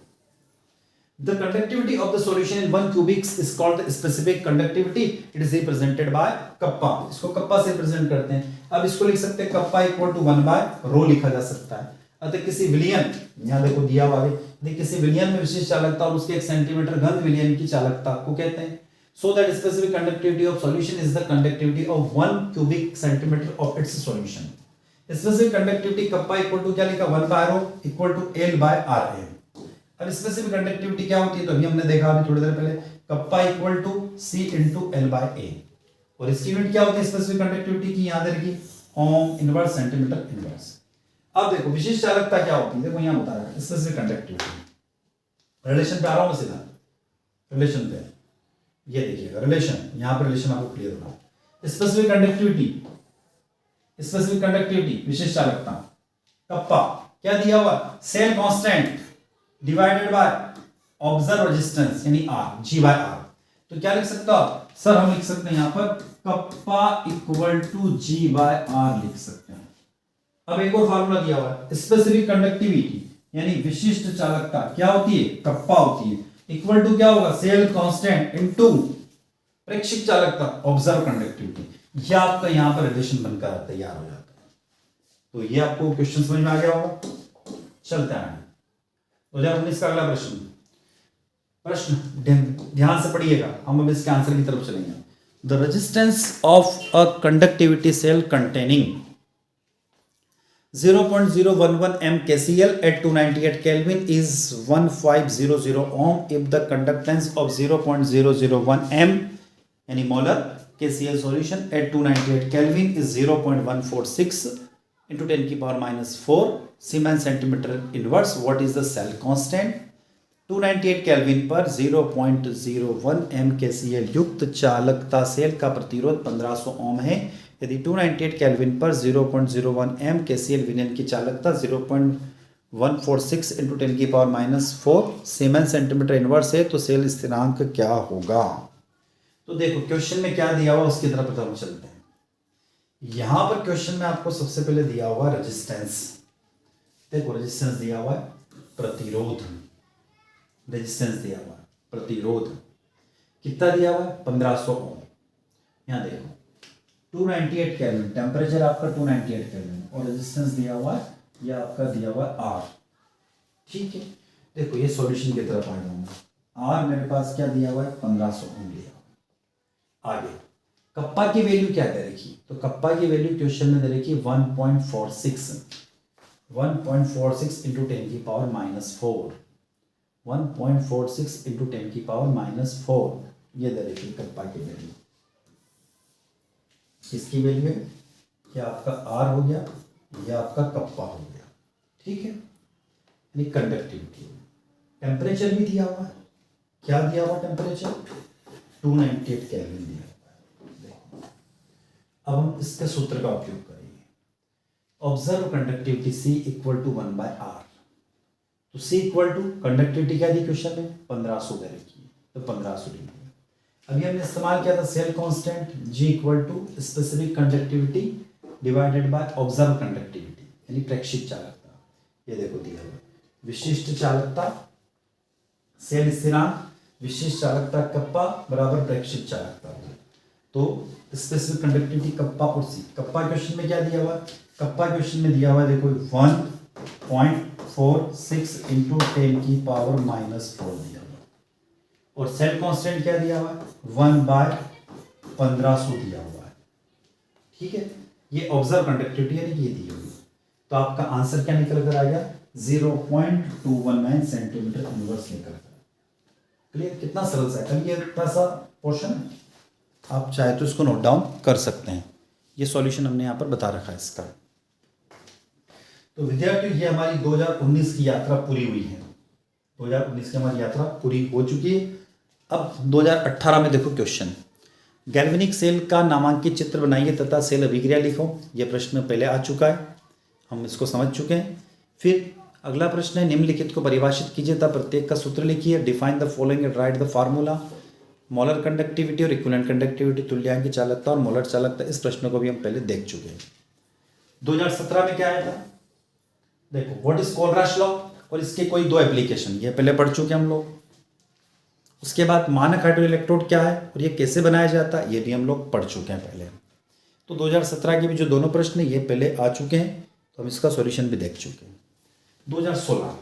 Speaker 1: the conductivity of the solution in 1 cubic is called the specific conductivity, it is represented by kappa. इसको कप्पा से रिप्रेजेंट करते हैं। अब इसको लिख सकते हैं कप्पा इक्वल टू 1 बाय रो लिखा जा सकता है। अतः किसी विलियन, यहां देखो दिया हुआ है, किसी विलियन में विशिष्ट चालकता और उसके 1 सेंटीमीटर घन विलियन की चालकता को कहते हैं। So that specific conductivity of solution is the conductivity of 1 cubic centimetre of its solution. Specific conductivity kappa equal to क्या लिखा, 1 by rho equal to L by RA। अब स्पेसिफिक कंडक्टिविटी क्या होती है, तो अभी हमने देखा अभी थोड़ी देर पहले, kappa equal to C into L by A। और इसकी यूनिट क्या होती है स्पेसिफिक कंडक्टिविटी की, याद रखिए ओम इनवर्स सेंटीमीटर इनवर्स। अब देखो विशिष्ट चालकता क्या होती है, देखो यहां बता रहा है स्पेसिफिक कंडक्टिविटी। रिलेशन पे आ रहा हूं सीधा, रिलेशन पे ये देखिएगा, रिलेशन यहां पर रिलेशन आपको क्लियर होगा। स्पेसिफिक कंडक्टिविटी, स्पेसिफिक कंडक्टिविटी विशिष्ट चालकता, कप्पा क्या दिया हुआ, cell constant divided by observe resistance यानी R, G बाय R। तो क्या लिख सकते हो आप, सर हम लिख सकते हैं यहां पर kappa equal to G by R लिख सकते हैं। अब एक और फार्मूला दिया हुआ है, स्पेसिफिक कंडक्टिविटी यानी विशिष्ट चालकता क्या होती है, कप्पा होती है, इक्वल टू क्या होगा, सेल कांस्टेंट इनटू प्रेक्षिक चालकता ऑब्जर्व कंडक्टिविटी। यह आपका यहां पर रिलेशन बनकर तैयार हो जाता है। तो ये आपको क्वेश्चन समझ में आ गया होगा। चलते हैं 2019 का अगला प्रश्न, ध्यान से पढ़िएगा, हम अब इसके आंसर की तरफ चलेंगे। The resistance of a conductivity cell containing 0.011 m KCl at 298 Kelvin is 1500 ohm if the conductance of 0.001 m यानी molar KCl solution at 298 Kelvin is 0.146 into 10 की power -4 siemens centimeter inverse. What is the cell constant. 298 kelvin पर 0.01 m KCl युक्त चालकता cell का प्रतिरोध 1500 ओम है। यदि 298 kelvin पर 0.01 m KCl विलयन की चालकता 0.146 into 10 की पावर -4 सीमेंस सेंटीमीटर इनवर्स है तो सेल स्थिरांक क्या होगा। तो देखो क्वेश्चन में क्या दिया हुआ उसकी तरफ हम चलते हैं। यहां पर क्वेश्चन में आपको सबसे पहले दिया हुआ रेजिस्टेंस, देखो रेजिस्टेंस दिया हुआ है, प्रतिरोध, रेजिस्टेंस दिया हुआ है, प्रतिरोध कितना दिया हुआ है 1500 ओम। यहां देखो 298 केल्विन, टेम्परेचर आपका 298 केल्विन और रेजिस्टेंस दिया हुआ है, यह आपका दिया हुआ है R, ठीक है। देखो ये सॉल्यूशन की तरफ आ जाऊंगा। आर मेरे पास क्या दिया हुआ है, 1500 ओम दिया हुआ है। आगे कप्पा की वैल्यू क्या दे रखी, तो कप्पा की वैल्यू क्वेश्चन में दे रखी 1.46 इंटू 10 की पावर -4, 1.46 इंटू 10 की पावर -4 ये दे रखी कप्पा की वैल्यू। किसकी वैल्यू है, क्या आपका आर हो गया या आपका कप्पा हो गया, ठीक है, यानी कंडक्टिविटी। टेम्परेचर भी दिया हुआ है, क्या दिया हुआ टेम्परेचर, 298 केल्विन दिया हुआ है। देखो अब हम इसके सूत्र का उपयोग करेंगे। Observe conductivity C equal to 1/R। तो C इक्वल टू कंडक्टिविटी क्या दी क्वेश्चन में, 1500 दे रखी है, तो 1500 लिख दिया। अभी हमने इस्तेमाल किया था cell constant G equal to specific conductivity divided by observe conductivity, यानी प्रेक्षित चालकता। ये देखो दिया हुआ विशिष्ट चालकता सेल स्थिरांक, विशिष्ट चालकता कप्पा बराबर प्रेक्षित चालकता। तो स्पेसिफिक कंडक्टिविटी कप्पा और सी। कप्पा क्वेश्चन में क्या दिया हुआ, कप्पा क्वेश्चन में दिया हुआ है देखो 1.46 इंटू 10 की पावर -4 दिया हुआ, और सेल कांस्टेंट क्या दिया हुआ है 1/1500 दिया हुआ है, ठीक है। ये ऑब्जर्व कंडक्टिविटी है, ये दी हुई। तो आपका आंसर क्या निकल कर आएगा, 0.219 सेंटीमीटर इनवर्स निकल कर। क्लियर, कितना सरल सा है। ये सा पोर्शन है, आप चाहे तो इसको नोट डाउन कर सकते हैं। ये सॉल्यूशन हमने यहाँ पर बता रखा है इसका। तो विद्यार्थियों ये हमारी 2019 की यात्रा पूरी हुई है। 2019 की हमारी यात्रा पूरी हो चुकी है। अब 2018 में देखो क्वेश्चन, गैल्वेनिक सेल का नामांकित चित्र बनाइए तथा सेल अभिक्रिया लिखो। यह प्रश्न पहले आ चुका है, हम इसको समझ चुके हैं। फिर अगला प्रश्न है निम्नलिखित को परिभाषित कीजिए तथा प्रत्येक का सूत्र लिखिए। Define the following and right the formula. Molar conductivity और इक्विवेलेंट कंडक्टिविटी, तुल्यांक चालकता और मोलर चालकता, इस प्रश्न को भी हम पहले देख चुके हैं। 2017 में क्या आया था, देखो व्हाट इज कोलराश लॉ, और इसके कोई दो एप्लीकेशन, ये पहले पढ़ चुके हम लोग। उसके बाद मानक हाइड्रो इलेक्ट्रोड क्या है और ये कैसे बनाया जाता है, ये भी हम लोग पढ़ चुके हैं पहले। तो 2017 के भी जो दोनों प्रश्न ये पहले आ चुके हैं, तो हम इसका सॉल्यूशन भी देख चुके हैं। 2016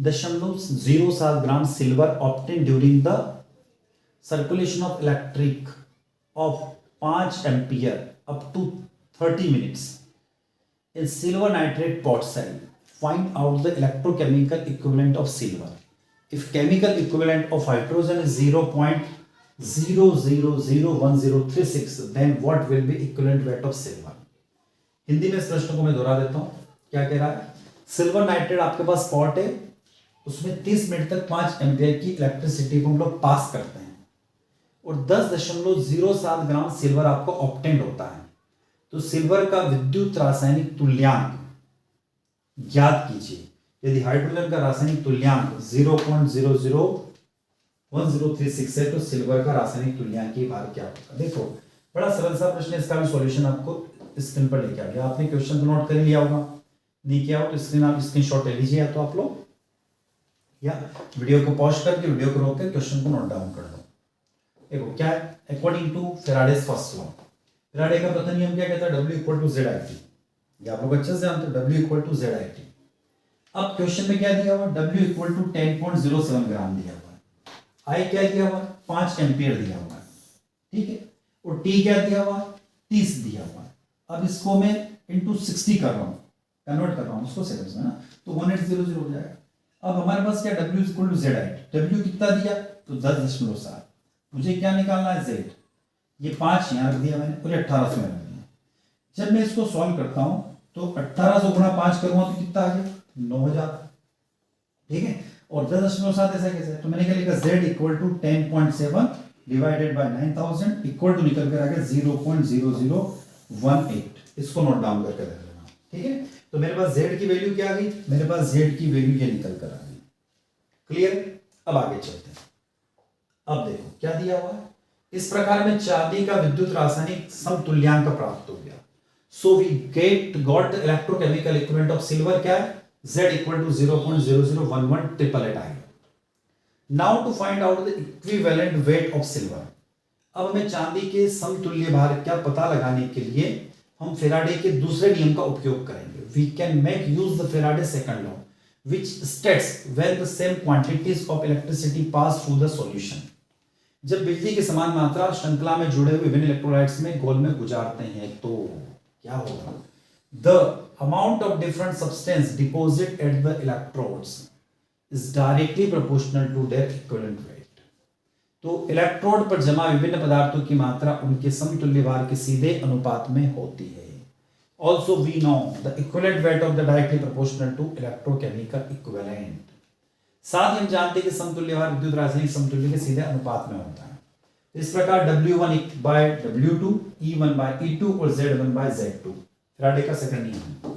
Speaker 1: 10.07 gram silver obtain during the circulation of electric of 5 ampere up to 30 minutes in silver nitrate pot cell. Find out the electrochemical equivalent of silver. If chemical equivalent of hydrogen is 0.000136, then what will be equivalent weight of silver? Hindi में इस प्रश्न को मैं दोहरा देता हूं। क्या कह रहा है, सिल्वर नाइट्रेट आपके पास पॉट है, उसमें 30 मिनट तक 5 एम्पियर की इलेक्ट्रिसिटी को हम लोग पास करते हैं और 10.07 ग्राम सिल्वर आपको ऑब्टेंड होता है। तो सिल्वर का विद्युत रासायनिक तुल्यांक ज्ञात कीजिए। यदि हाइड्रोजन का रासायनिक तुल्यांक 0.001036 है तो सिल्वर का रासायनिक तुल्यांक की भार क्या होगा। देखो बड़ा सरल सा प्रश्न है, इसका भी सॉल्यूशन आपको स्क्रीन पर लेके आ गया। आपने क्वेश्चन को नोट कर लिया होगा, नहीं किया हो तो स्क्रीन आप स्क्रीनशॉट ले लीजिए, या तो आप लोग या वीडियो को पॉज करके वीडियो को रोक कर क्वेश्चन को नोट डाउन कर लो। देखो क्या है, according to Faraday's first law, Faraday का प्रथम नियम क्या कहता है, W equal to Z I T. ये आप लोग अच्छे से जानते हो, W equal to Z I T. अब क्वेश्चन में क्या दिया हुआ, W इक्वल टू 10.07 ग्राम दिया हुआ है, I क्या दिया हुआ है 5 एम्पियर दिया हुआ है, ठीक है, और T क्या दिया हुआ है 30 दिया हुआ है। अब इसको मैं इंटू 60 कर रहा हूँ, कन्वर्ट कर रहा हूँ उसको सेकंड्स में ना, तो 1800 हो जाएगा। अब हमारे पास क्या W equal to Z I T, W कितना दिया तो 10.7, मुझे क्या निकालना है Z, ये 5 यहाँ रख दिया मैंने और 1800 में रख दिया। जब मैं इसको सॉल्व करता हूं तो 1800 गुणा 5 करूंगा तो कितना आ गया 9000, ठीक है। और 10.7 ऐसा कैसे, तो मैंने क्या लिखा Z equal to 10.7 divided by 9000 equal to निकल कर आ गया 0.0018। इसको नोट डाउन करके रख लेना, ठीक है। तो मेरे पास Z की वैल्यू क्या आ गई, मेरे पास Z की वैल्यू ये निकल कर आ गई। क्लियर, अब आगे चलते हैं। अब देखो क्या दिया हुआ है, इस प्रकार में चांदी का विद्युत रासायनिक समतुल्यांक प्राप्त हो गया। So we got the electrochemical equivalent of silver क्या है, Z इक्वल टू 0.001188 आएगा। Now to find out the equivalent weight of silver. अब हमें चांदी के समतुल्य भार क्या पता लगाने के लिए हम फेराडे के दूसरे नियम का उपयोग करेंगे।
Speaker 2: we can make use the Faraday's second law, which states when the same quantities of electricity pass through the solution. जब बिजली की समान मात्रा श्रृंखला में जुड़े हुए विभिन्न इलेक्ट्रोलाइट्स में घोल में गुजारते हैं तो क्या होगा? The amount of different substance deposited at the electrodes is directly proportional to their equivalent weight. तो इलेक्ट्रोड पर जमा विभिन्न पदार्थों की मात्रा उनके समतुल्य भार के सीधे अनुपात में होती है. Also we know the equivalent weight of the directly proportional to electrochemical equivalent. साथ ही हम जानते हैं कि समतुल्य भार विद्युत रासायनिक समतुल्य के सीधे अनुपात में होता है. इस प्रकार W1 by W2, E1 by E2 और Z1 by Z2 फैराडे का सेकंड नियम.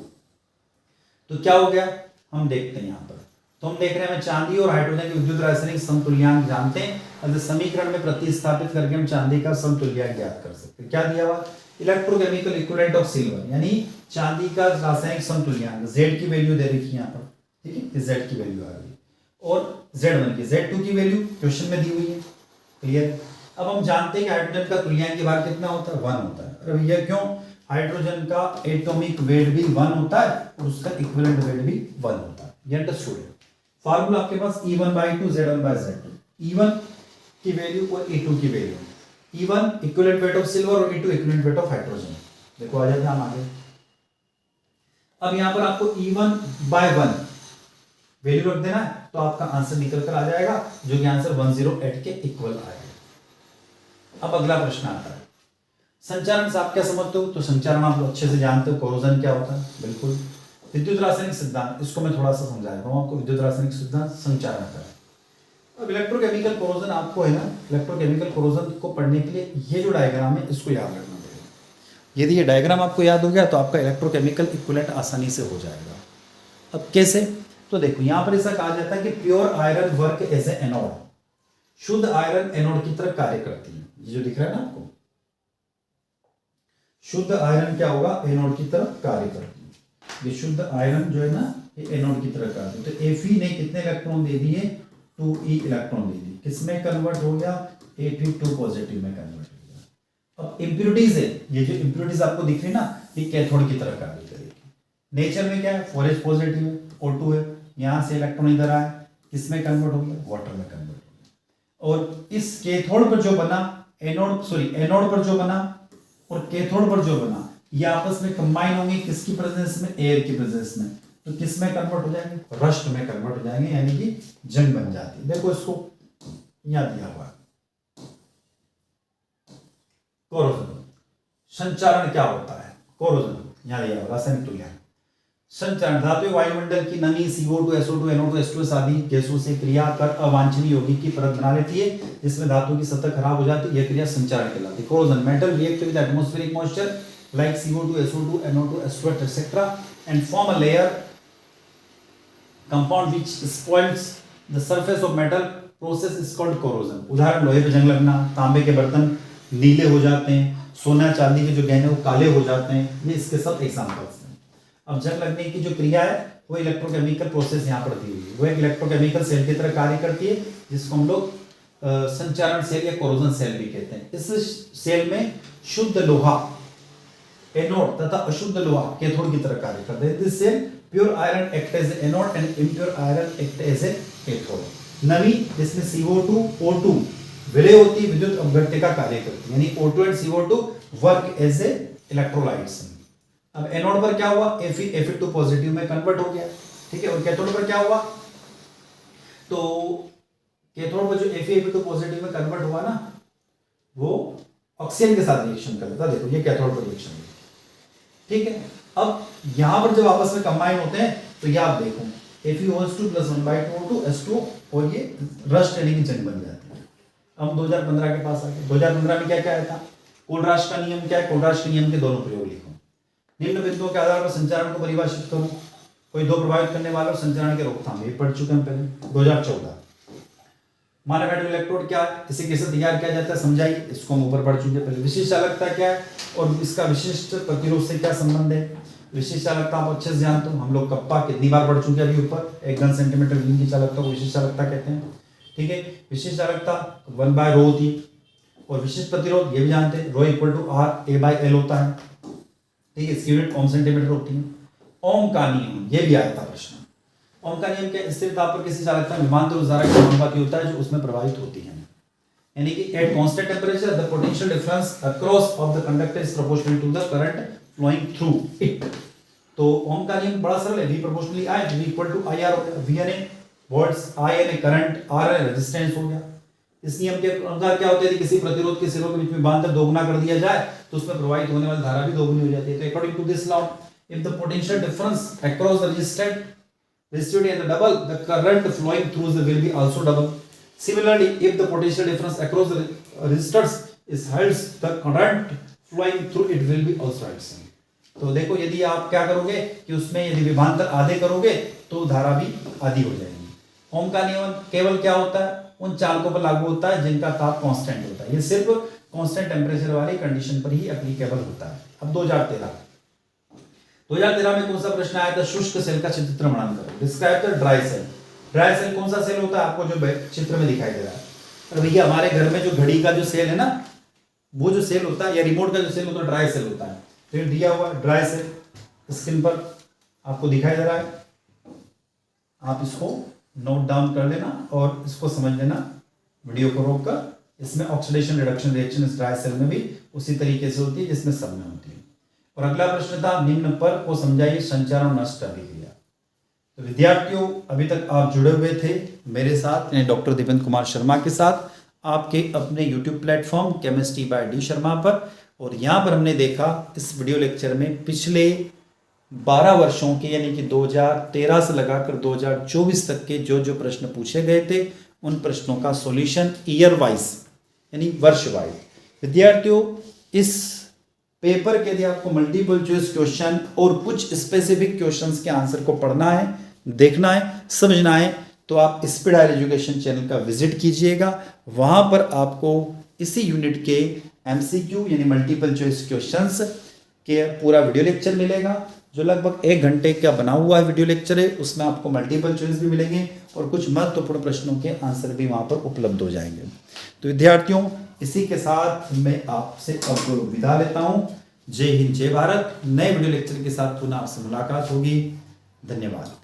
Speaker 2: तो क्या हो गया हम देखते हैं यहाँ पर. तो हम देख रहे हैं हमें चांदी और हाइड्रोजन के विद्युत रासायनिक समतुल्यांक जानते हैं. अब समीकरण में प्रतिस्थापित करके हम चांदी का समतुल्यांक ज्ञात कर सकते हैं. क्या दिया हुआ? इलेक्ट्रोकेमिकल इक्विवेलेंट ऑफ सिल्वर, यानी चांदी का रासायनिक समतुल्यांक. Z की वैल्यू दे रखी है यहाँ पर, ठीक है, Z की वैल्यू आ गई और Z1 की, Z2 की वैल्यू क्वेश्चन में दी हुई है. क्लियर? अब हम जानते हैं कि हाइड्रोजन का तुल्यांक भार कितना होता है? 1 होता है. अरे भैया क्यों? हाइड्रोजन का एटॉमिक वेट भी 1 होता है और उसका इक्विवेलेंट वेट भी 1 होता है. ये अंडरस्टूड है. फार्मूला आपके पास E1 by 2 Z1 by Z2. E1 की वैल्यू और E2 की value. E1 equivalent weight of silver और E2 equivalent weight of hydrogen. देखो आ जाते हैं हम आगे. अब यहां पर आपको E1 by 1 वैल्यू रख देना है तो आपका आंसर निकल कर आ जाएगा जो कि आंसर 108 के इक्वल आएगा. अब अगला प्रश्न आता है संचारण से आप क्या समझते हो? तो संचारण आप लोग अच्छे से जानते हो. कोरोजन क्या होता है? बिल्कुल. विद्युत रासायनिक सिद्धांत, इसको मैं थोड़ा सा समझाता हूं आपको. विद्युत रासायनिक सिद्धांत संचारण का. अब इलेक्ट्रोकेमिकल कोरोजन आपको है ना, इलेक्ट्रोकेमिकल कोरोजन को पढ़ने के लिए ये जो डायग्राम है इसको याद रखना पड़ेगा. यदि ये डायग्राम आपको याद हो गया तो आपका इलेक्ट्रोकेमिकल इक्विवेलेंट आसानी से हो जाएगा. अब कैसे? तो देखो यहां पर ऐसा कहा जाता है कि pure iron work as a anode. शुद्ध आयरन एनोड की तरह कार्य करती है. ये जो दिख रहा है ना आपको, शुद्ध आयरन क्या होगा? एनोड की तरह कार्य करती है. ये शुद्ध आयरन जो है ना ये एनोड की तरह कार्य. तो Fe ने कितने इलेक्ट्रॉन दे दिए? 2e इलेक्ट्रॉन दे दिए. किसमें कन्वर्ट हो गया? Fe2 पॉजिटिव में कन्वर्ट हो गया. अब इंप्योरिटीज है, ये जो इंप्योरिटीज आपको दिख रही है ना ये कैथोड की तरह कार्य करेगी. नेचर में क्या है? 4h पॉजिटिव है, O2 है. यहां से इलेक्ट्रॉन इधर आया, किसमें कन्वर्ट हो गया? वाटर में कन्वर्ट हो गया. और इस कैथोड पर जो बना एनोड पर जो बना और कैथोड पर जो बना ये आपस में कंबाइन होंगे. किसकी प्रेजेंस में? एयर की प्रेजेंस में. तो किस में कन्वर्ट हो जाएंगे? रस्ट में कन्वर्ट हो जाएंगे, यानी कि जंग बन जाती है. देखो इसको यहां दिया हुआ है कोरोजन. संचारण क्या होता है? कोरोजन यहां दिया हुआ रासायनिक तुल्यांक. संचारण धातु वायुमंडल की नमी CO2 SO2 NO2 H2S आदि गैसों से क्रिया कर अवांछनीय यौगिक की परत बना लेती है जिसमें धातु की सतह खराब हो जाती है. यह क्रिया संचारण कहलाती है. Corrosion metal react with atmospheric moisture like CO2 SO2 NO2 H2S etc. and form a layer compound which spoils the surface of metal. Process is called corrosion. उदाहरण लोहे पे जंग लगना, तांबे के बर्तन नीले हो जाते हैं, सोना चांदी के जो गहने वो काले हो जाते हैं. ये इसके सब एग्जांपल्स हैं. अब जंग लगने की जो क्रिया है वो इलेक्ट्रोकेमिकल प्रोसेस यहाँ पर दी हुई है. वो एक इलेक्ट्रोकेमिकल सेल की तरह कार्य करती है जिसको हम लोग संचारण सेल या कोरोजन सेल भी कहते हैं. इस सेल में शुद्ध लोहा एनोड तथा अशुद्ध लोहा कैथोड की तरह कार्य करते हैं. This cell pure iron act as anode and impure iron act as a cathode. नमी जिसमें CO2 O2 विलय होती है विद्युत अपघट्य का कार्य करती है, यानी O2 and CO2 work as a electrolytes. अब एनोड पर क्या हुआ? Fe2 पॉजिटिव में कन्वर्ट हो गया. ठीक है. और कैथोड पर क्या हुआ? तो कैथोड पर जो Fe2 पॉजिटिव में कन्वर्ट हुआ ना वो ऑक्सीजन के साथ रिएक्शन कर लेता. देखो ये कैथोड पर रिएक्शन. ठीक है. अब यहां पर जब आपस में कंबाइन होते हैं तो ये आप देखो FeOH2 + 1/2O2 H2O और ये रस्ट यानी कि जंग बन जाती है. हम 2015 के पास आ गए. 2015 में क्या क्या आया था? कोलराश का नियम क्या है? कोलराश के नियम के दोनों प्रयोग लिखो. निम्न बिंदुओं के आधार पर संचारण को परिभाषित करो. कोई दो प्रभावित करने वालों संचारण के रोकथाम, ये पढ़ चुके हम पहले 2014. मानव इलेक्ट्रोड क्या है, इसे कैसे तैयार किया जाता है समझाइए. इसको हम ऊपर पढ़ चुके पहले. विशिष्ट चालकता क्या है और इसका विशिष्ट प्रतिरोध से क्या संबंध है? विशिष्ट चालकता आप अच्छे से जानते हो. हम लोग कप्पा कितनी बार पढ़ चुके अभी ऊपर. 1 घन सेंटीमीटर व्हील की चालकता को विशिष्ट चालकता कहते हैं. ठीक है. विशिष्ट चालकता 1/ρ होती है और विशिष्ट प्रतिरोध ये भी जानते हैं ρ = R A/L होता है. ठीक है. इसकी यूनिट ओम सेंटीमीटर होती है. ओम का नियम, ये भी आया था प्रश्न। ओम का नियम क्या? स्थिरता पर किसी चालकता में विभवांतर उस धारा के समानुपाती होता है जो उसमें प्रवाहित होती है। यानी कि at constant temperature the potential difference across of the conductor is proportional to the current flowing through it. तो ओम का नियम बड़ा सरल है, V proportionally I, V equal to IR हो गया, V यानी वोल्ट्स, I यानी करंट, R यानी रेजिस्टेंस हो गया। इस नियम के अनुसार क्या होता है, यदि किसी प्रतिरोध के सिरों के बीच में विभवांतर दोगुना कर दिया जाए तो उसमें प्रवाहित होने वाली धारा भी दोगुनी हो जाती है। तो according to this law, if the potential difference across the resistivity and the double, the current flowing through the will be also double. Similarly, if the potential difference across the resistors is held, the current flowing through it will be also held same. तो देखो, यदि आप क्या करोगे कि उसमें यदि विभवांतर आधे करोगे तो धारा भी आधी हो जाएगी। ओम का नियम केवल क्या होता है, उन चालकों पर लागू होता है जिनका ताप कांस्टेंट होता है। ये सिर्फ कांस्टेंट टेम्परेचर वाली कंडीशन पर ही एप्लीकेबल होता है। अब 2013 में कौन सा प्रश्न आया था, शुष्क सेल का चित्र वर्णन करो। Describe the dry cell. Dry cell कौन सा सेल होता है, आपको जो चित्र में दिखाई दे रहा है। और भैया हमारे घर में जो घड़ी का जो सेल है ना, वो जो सेल होता है या रिमोट का जो सेल होता है ड्राई सेल होता है। फिर दिया हुआ ड्राई सेल स्क्रीन पर आपको दिखाई दे रहा है, आप इसको नोट डाउन कर लेना और इसको समझ लेना वीडियो को रोककर। इसमें ऑक्सीडेशन रिडक्शन रिएक्शन इस ड्राई सेल में भी उसी तरीके से होती है जिसमें सब में होती है। और अगला प्रश्न था, निम्न पर को समझाइए संचारण नष्ट अभिक्रिया। तो विद्यार्थियों, अभी तक आप जुड़े हुए थे मेरे साथ यानी डॉक्टर दिव्यंत कुमार शर्मा के साथ आपके अपने YouTube platform chemistry bye D Sharma पर। और यहाँ पर हमने देखा इस वीडियो लेक्चर में पिछले 12 वर्षों के यानी कि 2013 से लगाकर 2024 तक के जो जो प्रश्न पूछे गए थे उन प्रश्नों का सॉल्यूशन ईयर वाइज यानी वर्ष वाइज। विद्यार्थियों, इस पेपर के लिए आपको मल्टीपल चॉइस क्वेश्चन और कुछ स्पेसिफिक क्वेश्चंस के आंसर को पढ़ना है, देखना है, समझना है, तो आप स्पीड हायर एजुकेशन चैनल का विजिट कीजिएगा। वहां पर आपको इसी यूनिट के MCQ यानी मल्टीपल चॉइस क्वेश्चंस के पूरा वीडियो लेक्चर मिलेगा, जो लगभग 1 घंटे का बना हुआ है वीडियो लेक्चर है। उसमें आपको मल्टीपल चॉइस भी मिलेंगे और कुछ महत्वपूर्ण प्रश्नों के आंसर भी वहां पर उपलब्ध हो जाएंगे। तो विद्यार्थियों, इसी के साथ मैं आपसे अब विदा लेता हूं। जय हिंद, जय भारत। नए वीडियो लेक्चर के साथ पुनः आपसे मुलाकात होगी। धन्यवाद।